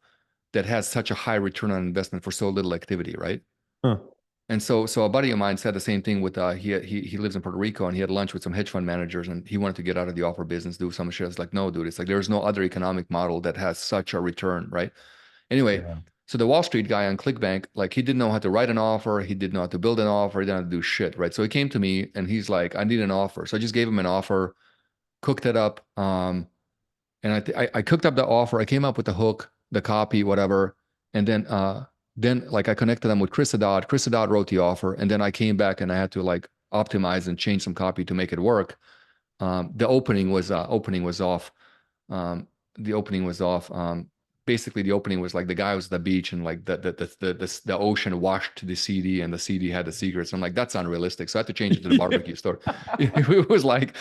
that has such a high return on investment for so little activity, right? Huh. And so a buddy of mine said the same thing with he lives in Puerto Rico, and he had lunch with some hedge fund managers, and he wanted to get out of the offer business, do some shit. It's like, no, dude, it's like there's no other economic model that has such a return, right? Anyway, Yeah. so the Wall Street guy on ClickBank, like he didn't know how to write an offer, he didn't know how to build an offer, he didn't know how to do shit, right? So he came to me and he's like, I need an offer. So I just gave him an offer, cooked it up, and I cooked up the offer. I came up with the hook, the copy, whatever, and then like I connected them with Chris Haddad. Chris Haddad wrote the offer, and then I came back and I had to like optimize and change some copy to make it work. The opening was off. Um, the opening was off. Basically, the opening was like the guy was at the beach, and like the ocean washed the CD, and the CD had the secrets. I'm like, that's unrealistic. So I had to change it to the Yeah. barbecue store. It was like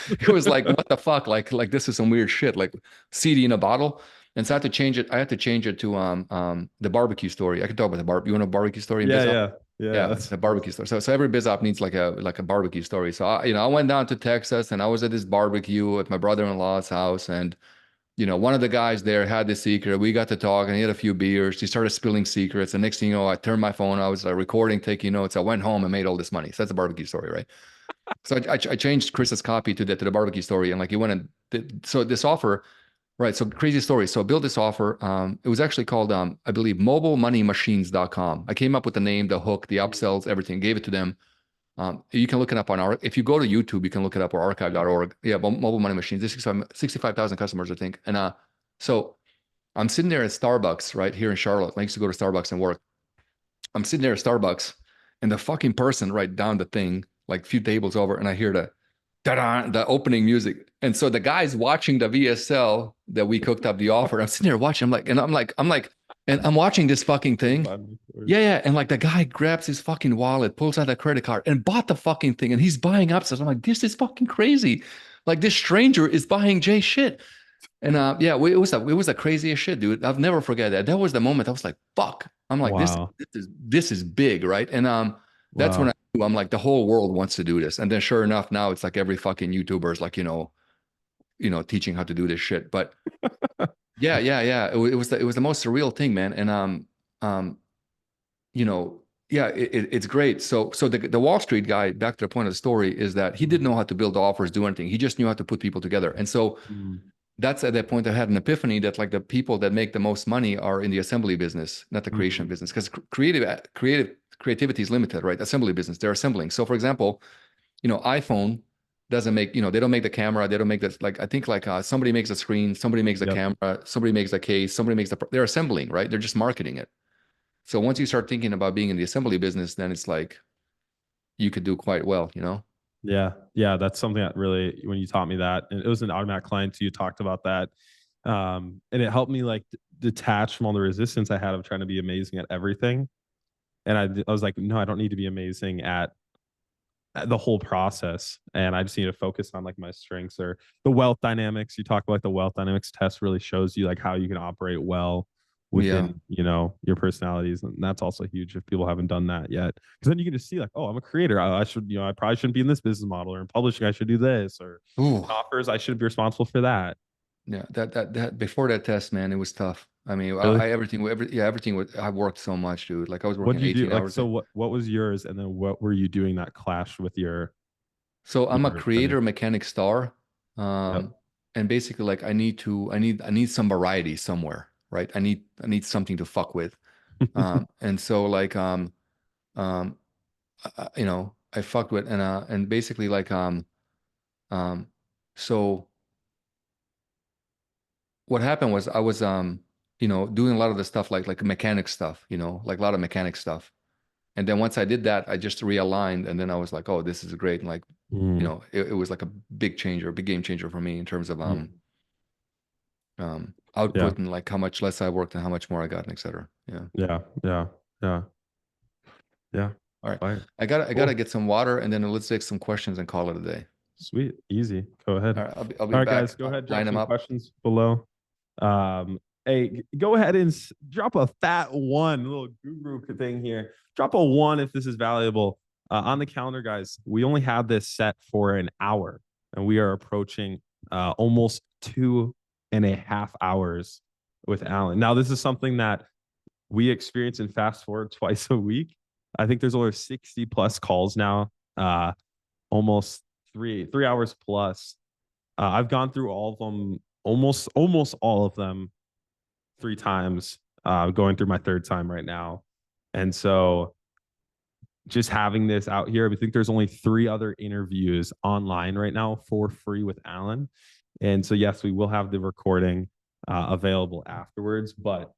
what the fuck? Like this is some weird shit. Like CD in a bottle. And so I had to change it. I had to change it to the barbecue story. I can talk about the You want a barbecue story in Yeah. BizOp? Yeah. Yeah. Yeah, That's the barbecue story. So every BizOp needs like a barbecue story. So I went down to Texas, and I was at this barbecue at my brother-in-law's house, and one of the guys there had the secret. We got to talk, and he had a few beers. He started spilling secrets. The next thing you know, I turned my phone. I was recording, taking notes. I went home and made all this money. So that's a barbecue story, right? So I changed Chris's copy to the barbecue story, and like he went and so this offer, right? So crazy story. So I built this offer. It was actually called I believe mobilemoneymachines.com. I came up with the name, the hook, the upsells, everything. Gave it to them. You can look it up on if you go to YouTube, you can look it up, or archive.org. Yeah, mobile money machines. There's 65,000 customers, I think. And so I'm sitting there at Starbucks right here in Charlotte. I used to go to Starbucks and work. I'm sitting there at Starbucks, and the fucking person right down the thing, like a few tables over, and I hear the da-da, the opening music. And so the guy's watching the VSL that we cooked up the offer. I'm sitting there watching. And I'm watching this fucking thing. fun. Yeah, yeah. And like the guy grabs his fucking wallet, pulls out a credit card, and bought the fucking thing. And he's buying upsells. I'm like, this is fucking crazy. Like this stranger is buying Jay shit. And yeah, it was the craziest shit, dude. I'll never forget that. That was the moment I was like, fuck. I'm like, Wow. this is big, right? And that's when Wow. I'm like, the whole world wants to do this. And then sure enough, now it's like every fucking YouTuber is like, teaching how to do this shit. But yeah, yeah, yeah. It was the most surreal thing, man. And um, yeah, it's great. So the Wall Street guy, back to the point of the story, is that he didn't know how to build offers, do anything. He just knew how to put people together. And so Mm. that's at that point I had an epiphany that like the people that make the most money are in the assembly business, not the creation Mhm. business, because creativity is limited, right? Assembly business, they're assembling. So for example, iPhone doesn't make, they don't make the camera, they don't make this, like I think like somebody makes a screen, somebody makes the Yep. camera, somebody makes the case, somebody makes they're assembling, right? They're just marketing it. So once you start thinking about being in the assembly business, then it's like you could do quite well. Yeah. Yeah. That's something that really, when you taught me that, and it was an automatic client too, you talked about that. And it helped me like detach from all the resistance I had of trying to be amazing at everything. And I was like, no, I don't need to be amazing at the whole process. And I just need to focus on like my strengths, or the wealth dynamics. You talk about like the wealth dynamics test really shows you like how you can operate well Yeah. within, your personalities. And that's also huge if people haven't done that yet. Because then you can just see like, oh, I'm a creator. I should, I probably shouldn't be in this business model, or in publishing, I should do this, or Ooh. offers, I should be responsible for that. Yeah. That before that test, man, it was tough. I mean, Really? everything was, I worked so much, dude. Like I was What working did you do? 18 Like, hours. so what was yours? And then what were you doing that clashed with So I'm a your training? creator mechanic star. Yep. And basically like I need some variety somewhere, right? I need something to fuck with. And so like um you know, I fucked with, and basically like, um, so what happened was I was, you know, doing a lot of the stuff like mechanic stuff, you know, like a lot of mechanic stuff. And then once I did that, I just realigned, and then I was like, oh, this is great. And like, you Mm, know, it was like a big changer, a big game changer for me in terms of mm. Yeah, output and like how much less I worked and how much more I got and et cetera. Yeah. yeah, yeah, yeah, yeah. All right. Fire. I gotta Cool. get some water, and then let's take some questions and call it a day. Sweet. Easy. Go ahead. All right. I'll be All right, back. guys, go ahead. Line Drop them some up. questions below. Hey, go ahead and drop a fat one, little guru thing here. Drop a one if this is valuable. On the calendar, guys, we only have this set for an hour, and we are approaching almost 2.5 hours with Alan. Now, this is something that we experience in fast forward twice a week. I think there's over 60 plus calls now, almost three hours plus. I've gone through all of them, almost all of them 3 times, going through my third time right now. And so just having this out here, I think there's only 3 other interviews online right now for free with Alan. And so, yes, we will have the recording available afterwards. But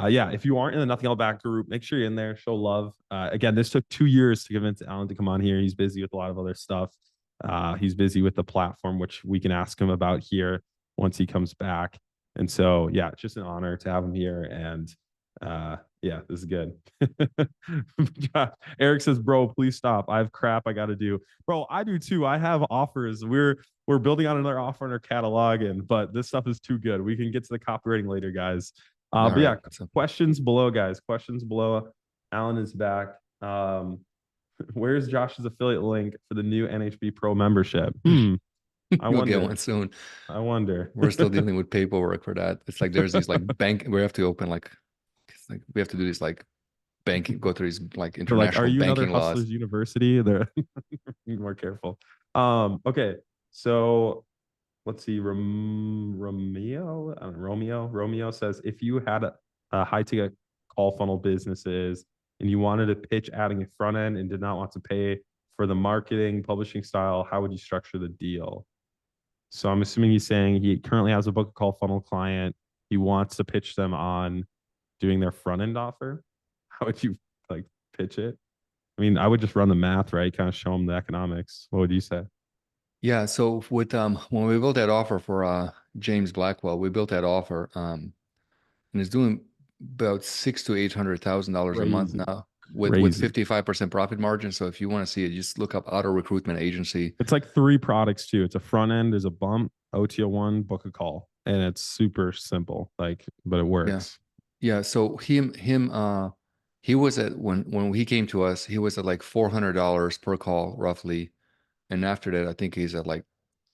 yeah, if you aren't in the Nothing Held Back group, make sure you're in there, show love. Again, this took 2 years to convince Alan to come on here. He's busy with a lot of other stuff. He's busy with the platform, which we can ask him about here once he comes back. And so, yeah, it's just an honor to have him here. And yeah, this is good. Eric says, bro, please stop. I have crap I got to do. Bro, I do too. I have offers. We're building on another offer in our catalog, but this stuff is too good. We can get to the copywriting later, guys. All But right. yeah, questions below, guys. Questions below. Alan is back. Where's Josh's affiliate link for the new NHB Pro membership? I You'll get wonder. one soon. I wonder. We're still dealing with paperwork for that. It's like there's these like bank. We have to open like, it's like we have to do these like banking, go through these like They're like, are international you another banking laws. Hustlers University? They're be more careful. Okay, so let's see. Romeo, I don't know, Romeo says, if you had a high ticket call funnel businesses and you wanted to pitch adding a front end and did not want to pay for the marketing publishing style, how would you structure the deal? So I'm assuming he's saying he currently has a book call funnel client. He wants to pitch them on doing their front end offer. How would you like pitch it? I mean, I would just run the math, right? Kind of show them the economics. What would you say? Yeah. So with when we built that offer for James Blackwell, we built that offer and it's doing about six to $800,000 a month Crazy, now with crazy. 55% profit margin. So if you want to see it, just look up auto recruitment agency. It's like 3 products too. It's a front end, there's a bump, OTO1, book a call, and it's super simple. Like, but it Yeah. works. Yeah. So he was at when he came to us, he was at like $400 per call roughly. And after that, I think he's at like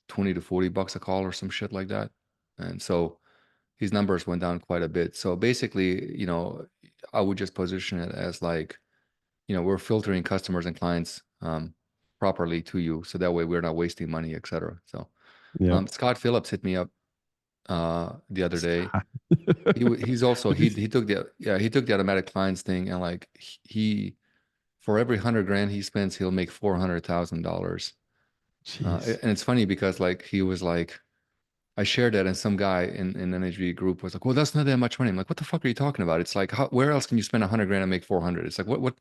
20 to 40 bucks a call or some shit like that. And so his numbers went down quite a bit. So basically, you know, I would just position it as like, you know, we're filtering customers and clients properly to you. So that way we're not wasting money, et cetera. So Yep. Scott Phillips hit me up the other day. Stop. He's also he took the automatic clients thing, and like he for every 100 grand he spends, he'll make $400,000. Jeez. And it's funny because like he was like, I shared that, and some guy in NHB group was like, "Well, that's not that much money." I'm like, "What the fuck are you talking about?" It's like, where else can you spend 100 grand and make 400? It's like, what?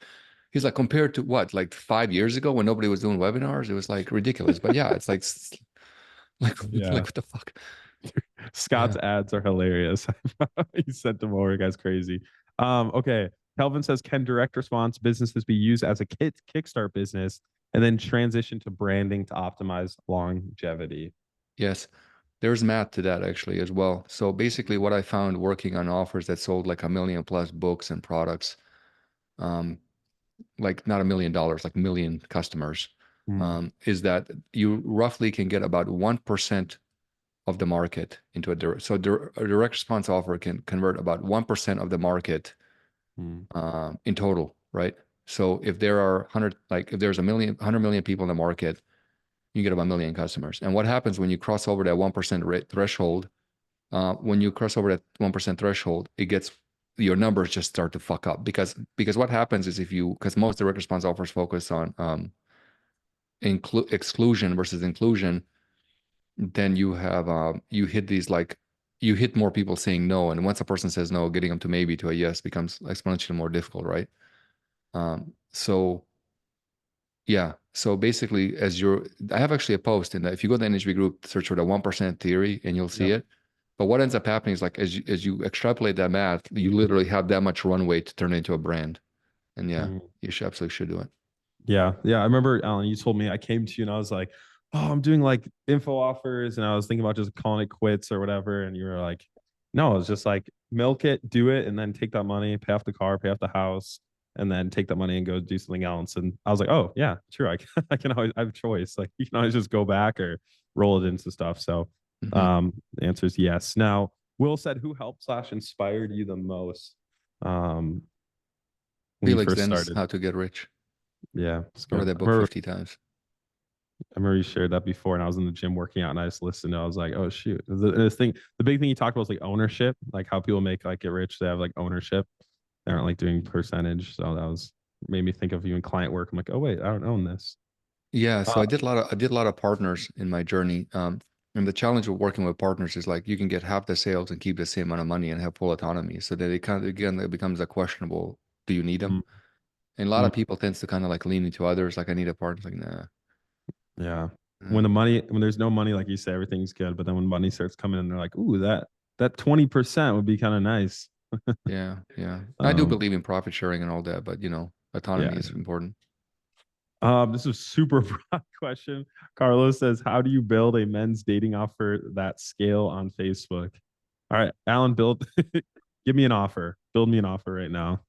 He's like, compared to what, like 5 years ago when nobody was doing webinars, it was like ridiculous. But yeah, it's like, like, Yeah. like what the fuck? Scott's Yeah. ads are hilarious. He sent them over, guys, crazy. Okay. Kelvin says, can direct response businesses be used as a kickstart business and then transition to branding to optimize longevity? Yes. There's math to that actually as well. So basically, what I found working on offers that sold like 1 million+ books and products, um, like not $1 million, like million customers, Hmm. is that you roughly can get about 1% of the market into a direct. So a direct response offer can convert about 1% of the market Hmm. in total, right? So if there are 100, like if there's 100 million people in the market, you get about 1 million customers. And what happens when you cross over that 1% rate threshold? When you cross over that 1% threshold, it gets your numbers just start to fuck up because what happens is because most direct response offers focus on exclusion versus inclusion, then you hit these like you hit more people saying no, and once a person says no, getting them to maybe to a yes becomes exponentially more difficult, right? So yeah, so basically, I have actually a post in that if you go to the NHB group, search for the 1% theory, and you'll see Yep. it. But what ends up happening is like as you extrapolate that math, you literally have that much runway to turn it into a brand. And yeah, Mhm. you should absolutely should do it. Yeah. Yeah. I remember, Alan, you told me, I came to you and I was like, oh, I'm doing like info offers. And I was thinking about just calling it quits or whatever. And you were like, no, it's just like milk it, do it, and then take that money, pay off the car, pay off the house, and then take that money and go do something else. And I was like, oh, yeah, sure. I can always, I have a choice. Like, you can always just go back or roll it into stuff. So Hmm. the answer is yes. Now, Will said, who helped slash inspired you the most um, when you Felix first Zen's started? How to Get Rich. Yeah, it's I read good. that book 50 times. I remember you shared that before, and I was in the gym working out, and I just listened. And I was like, "Oh shoot!" The big thing you talked about was like ownership, like how people make like get rich. They have like ownership. They aren't like doing percentage. So that was made me think of you in client work. I'm like, "Oh wait, I don't own this." Yeah, so Uh, I did a lot of partners in my journey. And the challenge of working with partners is like you can get half the sales and keep the same amount of money and have full autonomy. So that it kind of again it becomes a questionable, do you need them? mm, And a lot mm, of people tends to kind of like lean into others, like I need a partner. Like, nah. yeah. uh, When there's no money, like you say, everything's good. But then when money starts coming in, they're like, "Ooh, that 20% would be kind of nice." yeah, yeah. I do Um, believe in profit sharing and all that, but you know, yeah. autonomy is important. This is a super broad question. Carlos says, "How do you build a men's dating offer that scale on Facebook?" All right, Alan, build. Give me an offer. Build me an offer right now.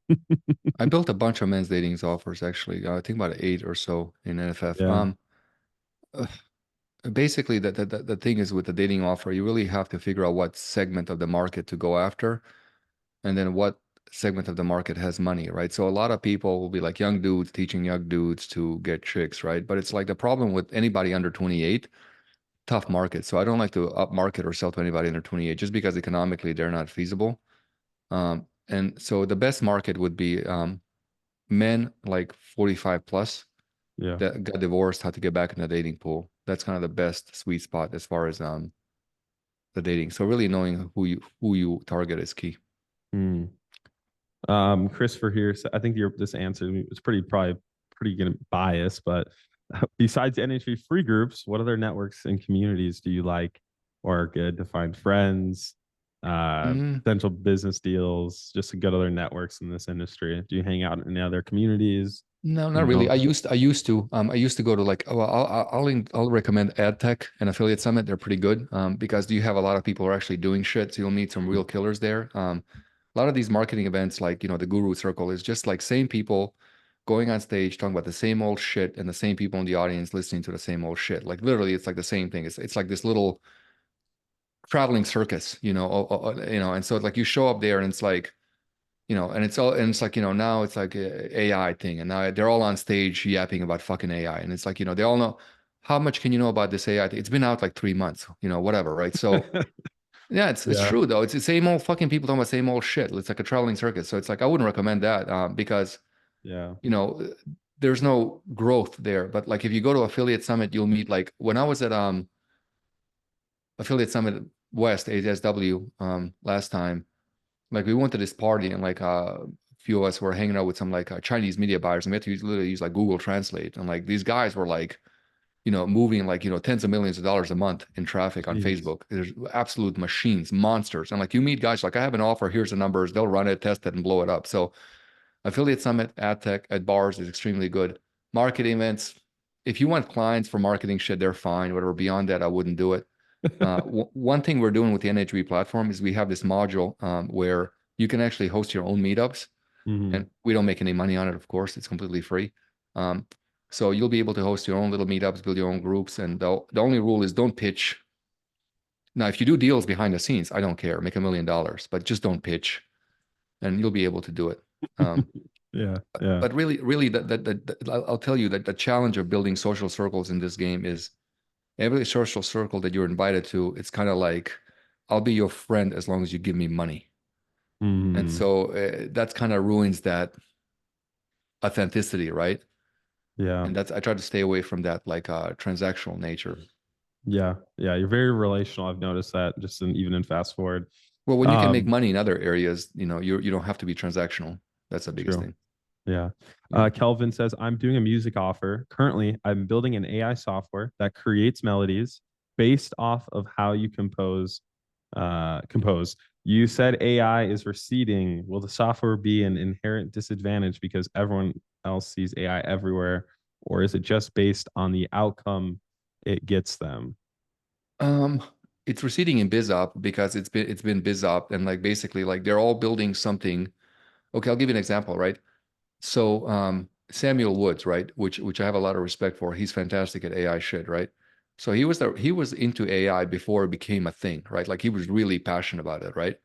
I built a bunch of men's dating offers actually. I think about eight or so in NFF. Yeah, Uh, Basically, the thing is with the dating offer, you really have to figure out what segment of the market to go after, and then what segment of the market has money, right? So a lot of people will be like young dudes teaching young dudes to get chicks, right? But it's like the problem with anybody under 28, tough market. So I don't like to upmarket or sell to anybody under 28 just because economically they're not feasible. And so the best market would be men like 45 plus yeah. that got divorced, had to get back in the dating pool. That's kind of the best sweet spot as far as the dating. So really knowing who you target is key. Hmm. Christopher here. I think this answer is probably pretty good bias, but besides NHV free groups, what other networks and communities do you like or are good to find friends, Mm, potential business deals, just good other networks in this industry? Do you hang out in any other communities? no, You not really. know, I used to go to like, oh, well, I'll recommend AdTech and Affiliate Summit. They're pretty good because you have a lot of people who are actually doing shit. So you'll meet some real killers there. A lot of these marketing events, like, you know, the Guru Circle is just like same people going on stage talking about the same old shit and the same people in the audience listening to the same old shit. Like literally, it's like the same thing. It's like this little traveling circus, you know, you know, and so like you show up there and it's like, you know, and it's like, you know, now it's like a AI thing, and now they're all on stage yapping about fucking AI, and it's like, you know, they all know how much can you know about this AI thing? It's been out like 3 months, you know, whatever, right? So yeah, it's yeah, true though. It's the same old fucking people talking about same old shit. It's like a traveling circus. So it's like I wouldn't recommend that because yeah, you know there's no growth there. But like if you go to Affiliate Summit, you'll meet like when I was at Affiliate Summit West ASW last time. Like we went to this party and like a few of us were hanging out with some like Chinese media buyers, and we had to literally use like Google Translate. And like these guys were like, you know, moving like, you know, tens of millions of dollars a month in traffic on jeez, Facebook. There's absolute machines, monsters. And like you meet guys like, I have an offer, here's the numbers, they'll run it, test it, and blow it up. So Affiliate Summit, ad tech at bars is extremely good. Marketing events, if you want clients for marketing shit, they're fine. Whatever beyond that, I wouldn't do it. One thing we're doing with the NHB platform is we have this module where you can actually host your own meetups, hmm and we don't make any money on it, of course. It's completely free. Um, so you'll be able to host your own little meetups, build your own groups, and the only rule is don't pitch. Now, if you do deals behind the scenes, I don't care. Make $1 million, but just don't pitch, and you'll be able to do it. Um, yeah, yeah, but really, I'll tell you that the challenge of building social circles in this game is every social circle that you're invited to, it's kind of like, I'll be your friend as long as you give me money. And Mm, so that's kind of ruins that authenticity, right? yeah. And that's I try to stay away from that like transactional nature. Yeah. Yeah. You're very relational. I've noticed that just in even in fast forward. Well, when you can make Um, money in other areas, you don't have to be transactional. That's the biggest true. thing. Yeah. Yeah. Kelvin says, I'm doing a music offer. Currently, I'm building an AI software that creates melodies based off of how you compose. You said AI is receding. Will the software be an inherent disadvantage because everyone else sees AI everywhere? Or is it just based on the outcome it gets them? Um, it's receding in BizOp because it's been BizOp and like basically like they're all building something. Okay, I'll give you an example, right? So Samuel Woods, right, which I have a lot of respect for. He's fantastic at AI shit, right? So he was into AI before it became a thing, right? Like he was really passionate about it, right?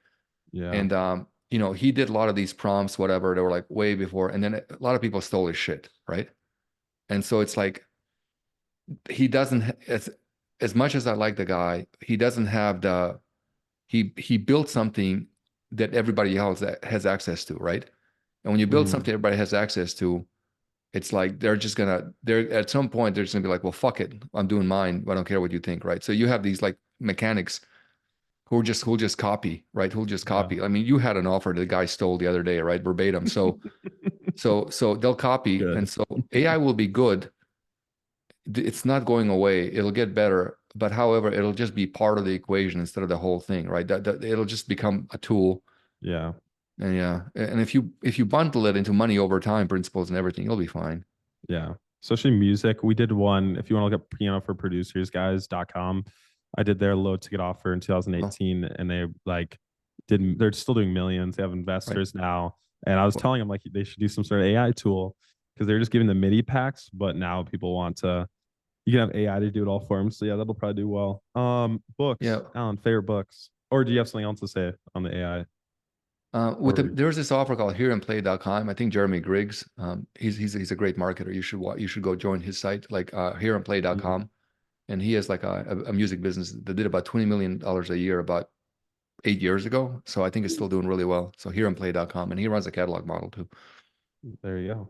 Yeah. And he did a lot of these prompts, whatever. They were like way before, and then a lot of people stole his shit, right? And so it's like he doesn't as much as I like the guy, he doesn't have the he built something that everybody else has access to, right? And when you build Mm, something everybody has access to, it's like they're at some point they're just gonna be like, well, fuck it, I'm doing mine. I don't care what you think, right? So you have these like mechanics who'll just copy, right? Who'll just yeah. copy. I mean, you had an offer that the guy stole the other day, right? Verbatim. So they'll copy, and Good. so AI will be good. It's not going away. It'll get better, but however, it'll just be part of the equation instead of the whole thing, right? That it'll just become a tool. Yeah. And yeah, and if you bundle it into money over time principles and everything, you'll be fine. Yeah. Especially music. We did one, if you want to look up piano for producers guys.com. I did their low ticket offer in Oh, 2018 and they like didn't they're still doing millions. They have right. investors now. And I was Well, telling them like they should do some sort of AI tool because they're just giving the MIDI packs, but now people want to you can have AI to do it all for them. So yeah, that'll probably do well. yeah. Books, Alan, favorite books. Or do you have something else to say on the AI? Or There's this offer called hereandplay.com. I think Jeremy Griggs, he's a great marketer. You should go join his site, like Mhm. hereandplay.com. And he has like a music business that did about $20 million a year about 8 years ago. So I think it's still doing really well. So hereandplay.com. And he runs a catalog model too. There you go.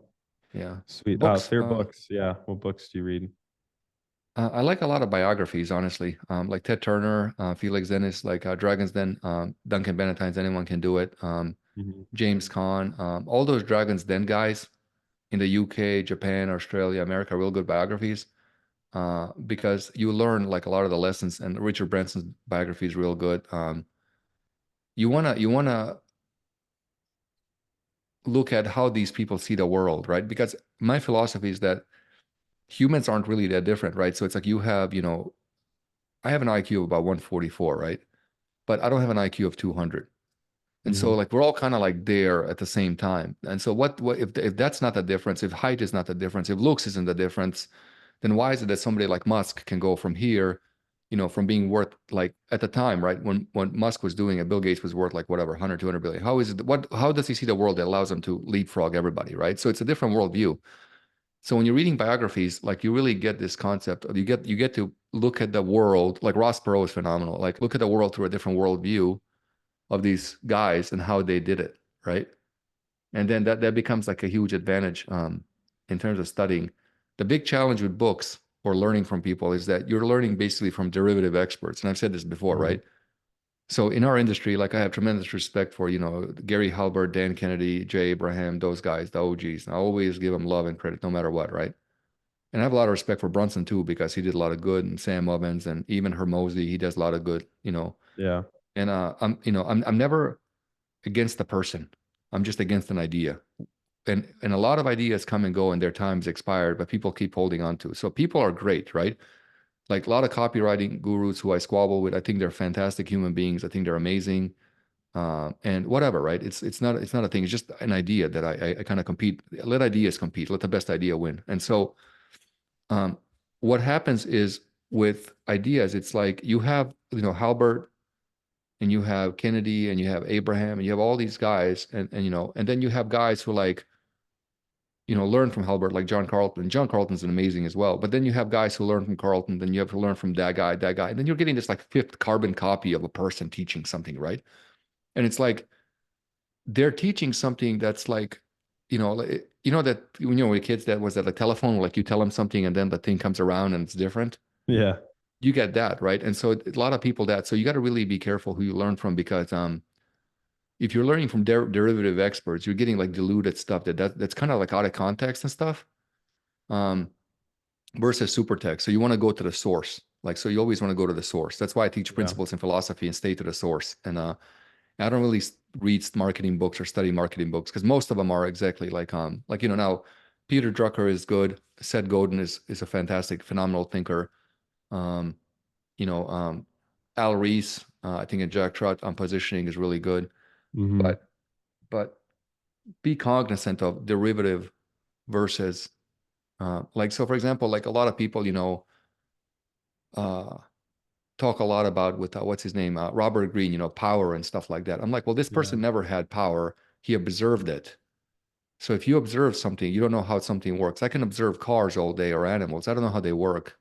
Yeah. Sweet. Books. Favorite books. Yeah. What books do you read? I like a lot of biographies, honestly. Like Ted Turner, Felix Dennis, like Dragon's Den, Duncan Bannatyne's Anyone Can Do It, Mhm. James Caan, all those Dragon's Den guys in the UK, Japan, Australia, America, real good biographies. Because you learn like a lot of the lessons, and Richard Branson's biography is real good. You wanna look at how these people see the world, right? Because my philosophy is that humans aren't really that different, right? So it's like I have an IQ of about 144, right? But I don't have an IQ of 200. And so Mhm. like we're all kind of like there at the same time. And so what if that's not the difference, if height is not the difference, if looks isn't the difference, then why is it that somebody like Musk can go from here, from being worth like at the time, right? When Musk was doing it, Bill Gates was worth like whatever, 100, 200 billion. How does he see the world that allows him to leapfrog everybody, right? So it's a different worldview. So when you're reading biographies, like you really get this concept of you get to look at the world, like Ross Perot is phenomenal. Like look at the world through a different worldview of these guys and how they did it, right? And then that becomes like a huge advantage in terms of studying. The big challenge with books or learning from people is that you're learning basically from derivative experts. And I've said this before, Mhm. right? So in our industry, like I have tremendous respect for, Gary Halbert, Dan Kennedy, Jay Abraham, those guys, the OGs. I always give them love and credit no matter what, right? And I have a lot of respect for Brunson too, because he did a lot of good, and Sam Ovens and even Hermosi, he does a lot of good. Yeah. And I'm never against the person. I'm just against an idea. And a lot of ideas come and go and their time's expired, but people keep holding on to. So people are great, right? Like a lot of copywriting gurus who I squabble with, I think they're fantastic human beings. I think they're amazing. And whatever, right? It's not a thing. It's just an idea that I kind of compete. Let ideas compete. Let the best idea win. And so um, what happens is with ideas, it's like you have, Halbert and you have Kennedy and you have Abraham and you have all these guys and then you have guys who like learn from Halbert like John Carlton. John Carlton's amazing as well. But then you have guys who learn from Carlton, then you have to learn from that guy. And then you're getting this like fifth carbon copy of a person teaching something, right? And it's like they're teaching something that's like, you know that when you were kids, that was that like telephone, like you tell them something and then the thing comes around and it's different. Yeah. You get that, right? And so a lot of people that, so you got to really be careful who you learn from because if you're learning from derivative experts, you're getting like diluted stuff that's kind of like out of context and stuff. Um, versus super text. So you want to go to the source. Like, so you always want to go to the source. That's why I teach Yeah. principles in philosophy and stay to the source. And I don't really read marketing books or study marketing books because most of them are exactly like now Peter Drucker is good. Seth Godin is a fantastic, phenomenal thinker. Um, you know, Al Reese, I think, and Jack Trout on positioning is really good. Hmm. But but be cognizant of derivative versus like, so for example, like a lot of people, uh, talk a lot about with what's his name, Robert Greene, power and stuff like that. I'm like, well, this Yeah. person never had power. He observed it. So if you observe something, you don't know how something works. I can observe cars all day or animals. I don't know how they work.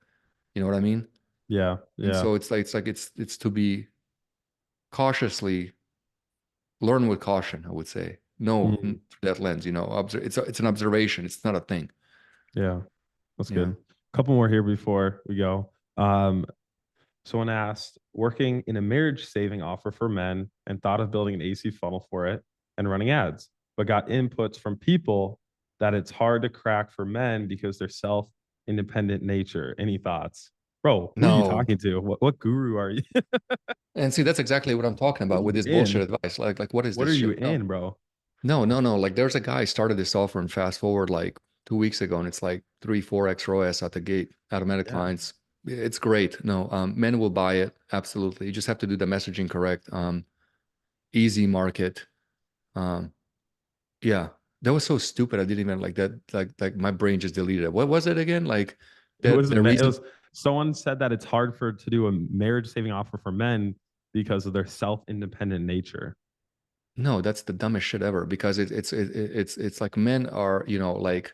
You know what I mean? Yeah. And Yeah. so it's to be cautiously learn with caution, I would say. No, Mhm. through that lens, it's an observation. It's not a thing. Yeah. That's Yeah. good. Couple more here before we go. Someone asked, working in a marriage saving offer for men and thought of building an AC funnel for it and running ads, but got inputs from people that it's hard to crack for men because they're self independent nature. Any thoughts? Bro, who are you No. talking to? What guru are you? And see, that's exactly what I'm talking What about are with you this bullshit in? advice. Like what is What this are you shit? No. in, bro? No, no, no. Like there's a guy started this offer and fast forward like 2 weeks ago, and it's like 3, 4x ROAS out the gate, automatic Yeah. clients. It's great. No, men will buy it. Absolutely. You just have to do the messaging correct. Easy market. Um, yeah. That was so stupid. I didn't even like that. Like my brain just deleted it. What was it again? Like It that was the it reason. was someone said that it's hard to do a marriage saving offer for men because of their self independent nature. No, that's the dumbest shit ever because it's like men are, like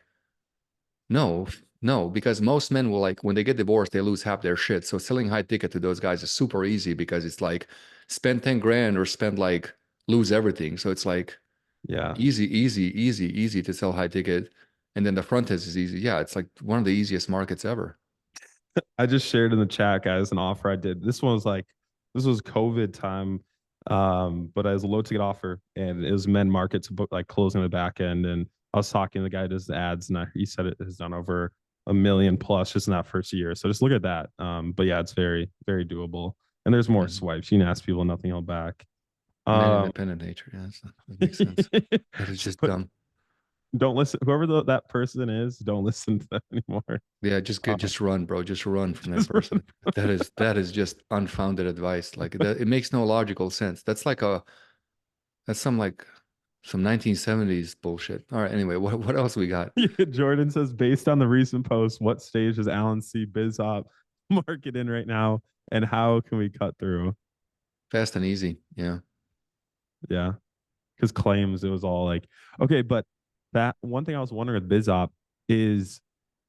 no, no, because most men will like when they get divorced, they lose half their shit. So selling high ticket to those guys is super easy because it's like spend 10 grand or spend like lose everything. So it's like Yeah. easy, easy, easy, easy to sell high ticket. And then the front end is easy. Yeah, it's like one of the easiest markets ever. I just shared in the chat, guys, an offer I did. This was COVID time. But I was a low ticket offer and it was men markets like closing the back end. And I was talking to the guy who does the ads and he said it has done over a million plus just in that first year. So just look at that. But yeah, it's very, very doable. And there's more Mhm. swipes. You can ask people, nothing held back. Men Um, independent nature. Yeah, that makes sense. That is just but dumb. don't listen. Whoever that person is, don't listen to them anymore. Yeah, just get, Um, just run, bro. Just run from that just run. person. That is just unfounded advice. Like that, it makes no logical sense. That's some 1970s bullshit. All right, anyway, what else we got? Jordan says, based on the recent post, what stage does Alan see BizOp market in right now, and how can we cut through? Fast and easy. Yeah. Yeah, because claims it was all like okay, but that one thing I was wondering with BizOp is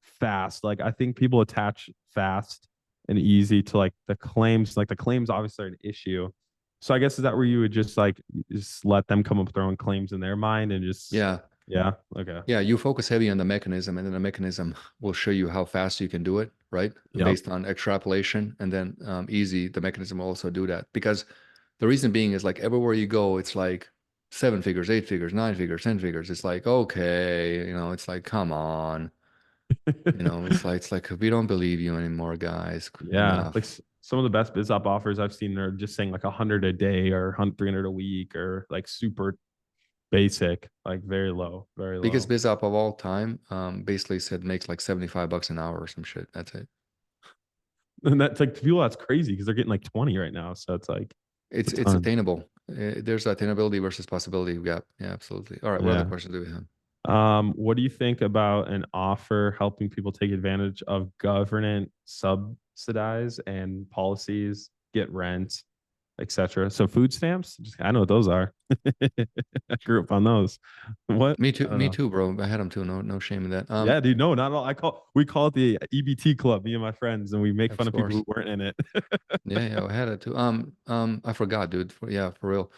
fast. Like I think people attach fast and easy to like the claims. Like the claims obviously are an issue. So I guess is that where you would just let them come up with their own claims in their mind and just Yeah. yeah okay Yeah, you focus heavy on the mechanism, and then the mechanism will show you how fast you can do it, right? yep Based on extrapolation. And then easy, the mechanism will also do that. Because the reason being is like everywhere you go, it's like 7 figures, 8 figures, 9 figures, 10 figures. It's like, okay, it's like, come on. It's like we don't believe you anymore, guys. Yeah, like Enough. some of the best biz up offers I've seen are just saying like 100 a day or 300 a week or like super basic, like very low, very Biggest low. biz op of all time, basically said makes like $75 an hour or some shit. That's it. And that's like to people that's crazy because they're getting like 20 right now. So it's like It's it's a it's ton. attainable. There's attainability versus possibility gap. Yeah, absolutely. All right, what other Yeah. questions do we have? What do you think about an offer helping people take advantage of government subsidize and policies, get rent, etc.? So food stamps, I know what those are. I grew up on those. What? Me I too. don't Me know. too, bro. I had them too. No, no shame in that. Yeah, dude. No, not at all. We call it the EBT club, me and my friends, and we make Of fun of people course. who weren't in it. Yeah, yeah, I had it too. I forgot, dude. Yeah, for real.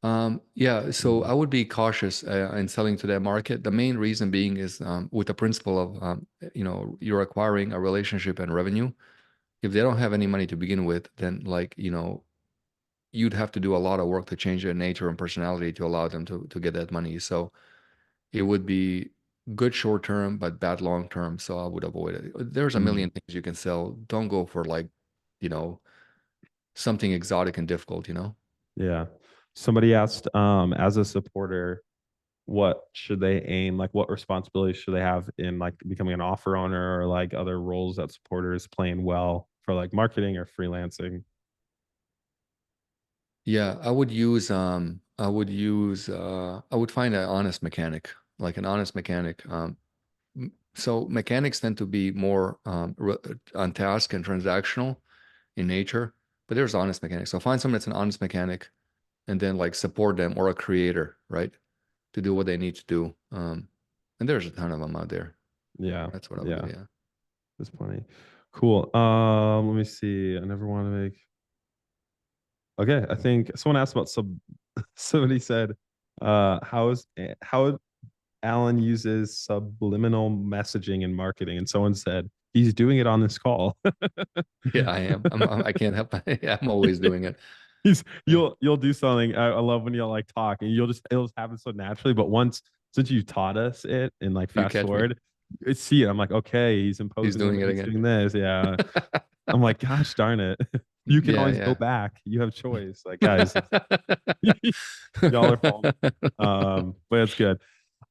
Yeah, so I would be cautious in selling to that market. The main reason being is with the principle of you're acquiring a relationship and revenue. If they don't have any money to begin with, then like you'd have to do a lot of work to change their nature and personality to allow them to get that money. So it would be good short term, but bad long term. So I would avoid it. There's a Mm, million things you can sell. Don't go for like you know something exotic and difficult. yeah. Somebody asked, as a supporter, what should they aim, like what responsibilities should they have in like becoming an offer owner or like other roles that supporters playing well for like marketing or freelancing? Yeah, I would find an honest mechanic, like an honest mechanic. So mechanics tend to be more on task and transactional in nature, but there's honest mechanics. So find someone that's an honest mechanic and then like support them, or a creator, right? To do what they need to do. And there's a ton of them out there. Yeah. That's what I would do. Yeah. Yeah. There's plenty. Cool. Let me see. I never want to make. Okay, I think someone asked about somebody said, how Alan uses subliminal messaging in marketing, and someone said he's doing it on this call. Yeah, I am. I can't help it. Yeah, I'm always doing it. He's Yeah. you'll do something. I love when you'll like talk and it'll just happen so naturally. But once since you taught us it and like You fast catch me. forward, I see it. I'm like, okay, he's He's imposing doing it limits, he's again. doing this. Yeah. I'm like, gosh darn it. You can Yeah, always go yeah. back. You have choice. Like, guys, y'all are falling. But it's good. Yeah,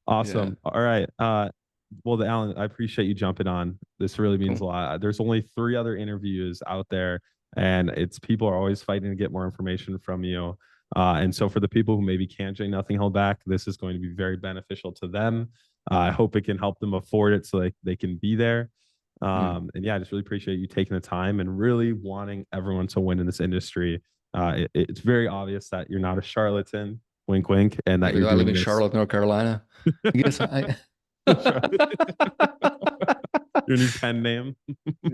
Awesome. All right. Well, Alan, I appreciate you jumping on. This really means cool. a lot. There's only 3 other interviews out there, and it's people are always fighting to get more information from you. And so for the people who maybe can't join Nothing Held Back, this is going to be very beneficial to them. I hope it can help them afford it so they can be there. Mm. And yeah, I just really appreciate you taking the time and really wanting everyone to win in this industry. It's very obvious that you're not a charlatan, wink, wink, and that Even you're though I live doing in this. Charlotte, North Carolina, I guess I Your new pen name.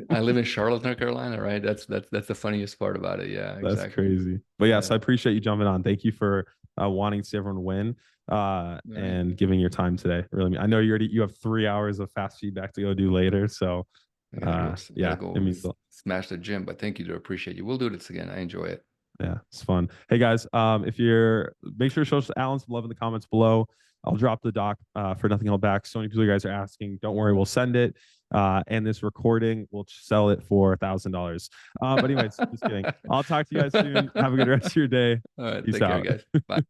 I live in Charlotte, North Carolina, right? That's the funniest part about it. Yeah, That's exactly. crazy. But yes, Yeah. I appreciate you jumping on. Thank you for wanting to see everyone win All right. and giving your time today. Really, I know you have 3 hours of fast feedback to go do later. So I gotta yeah, it go means smash the gym, but thank you. To appreciate you. We'll do this again. I enjoy it. yeah, it's fun. Hey guys, if you're make sure to show Alan some love in the comments below. I'll drop the doc for Nothing Held Back. So many people you guys are asking. Don't worry, we'll send it. And this recording, we'll sell it for $1,000. But anyways, just kidding. I'll talk to you guys soon. Have a good rest of your day. All right. Peace Take care, out. guys. Bye.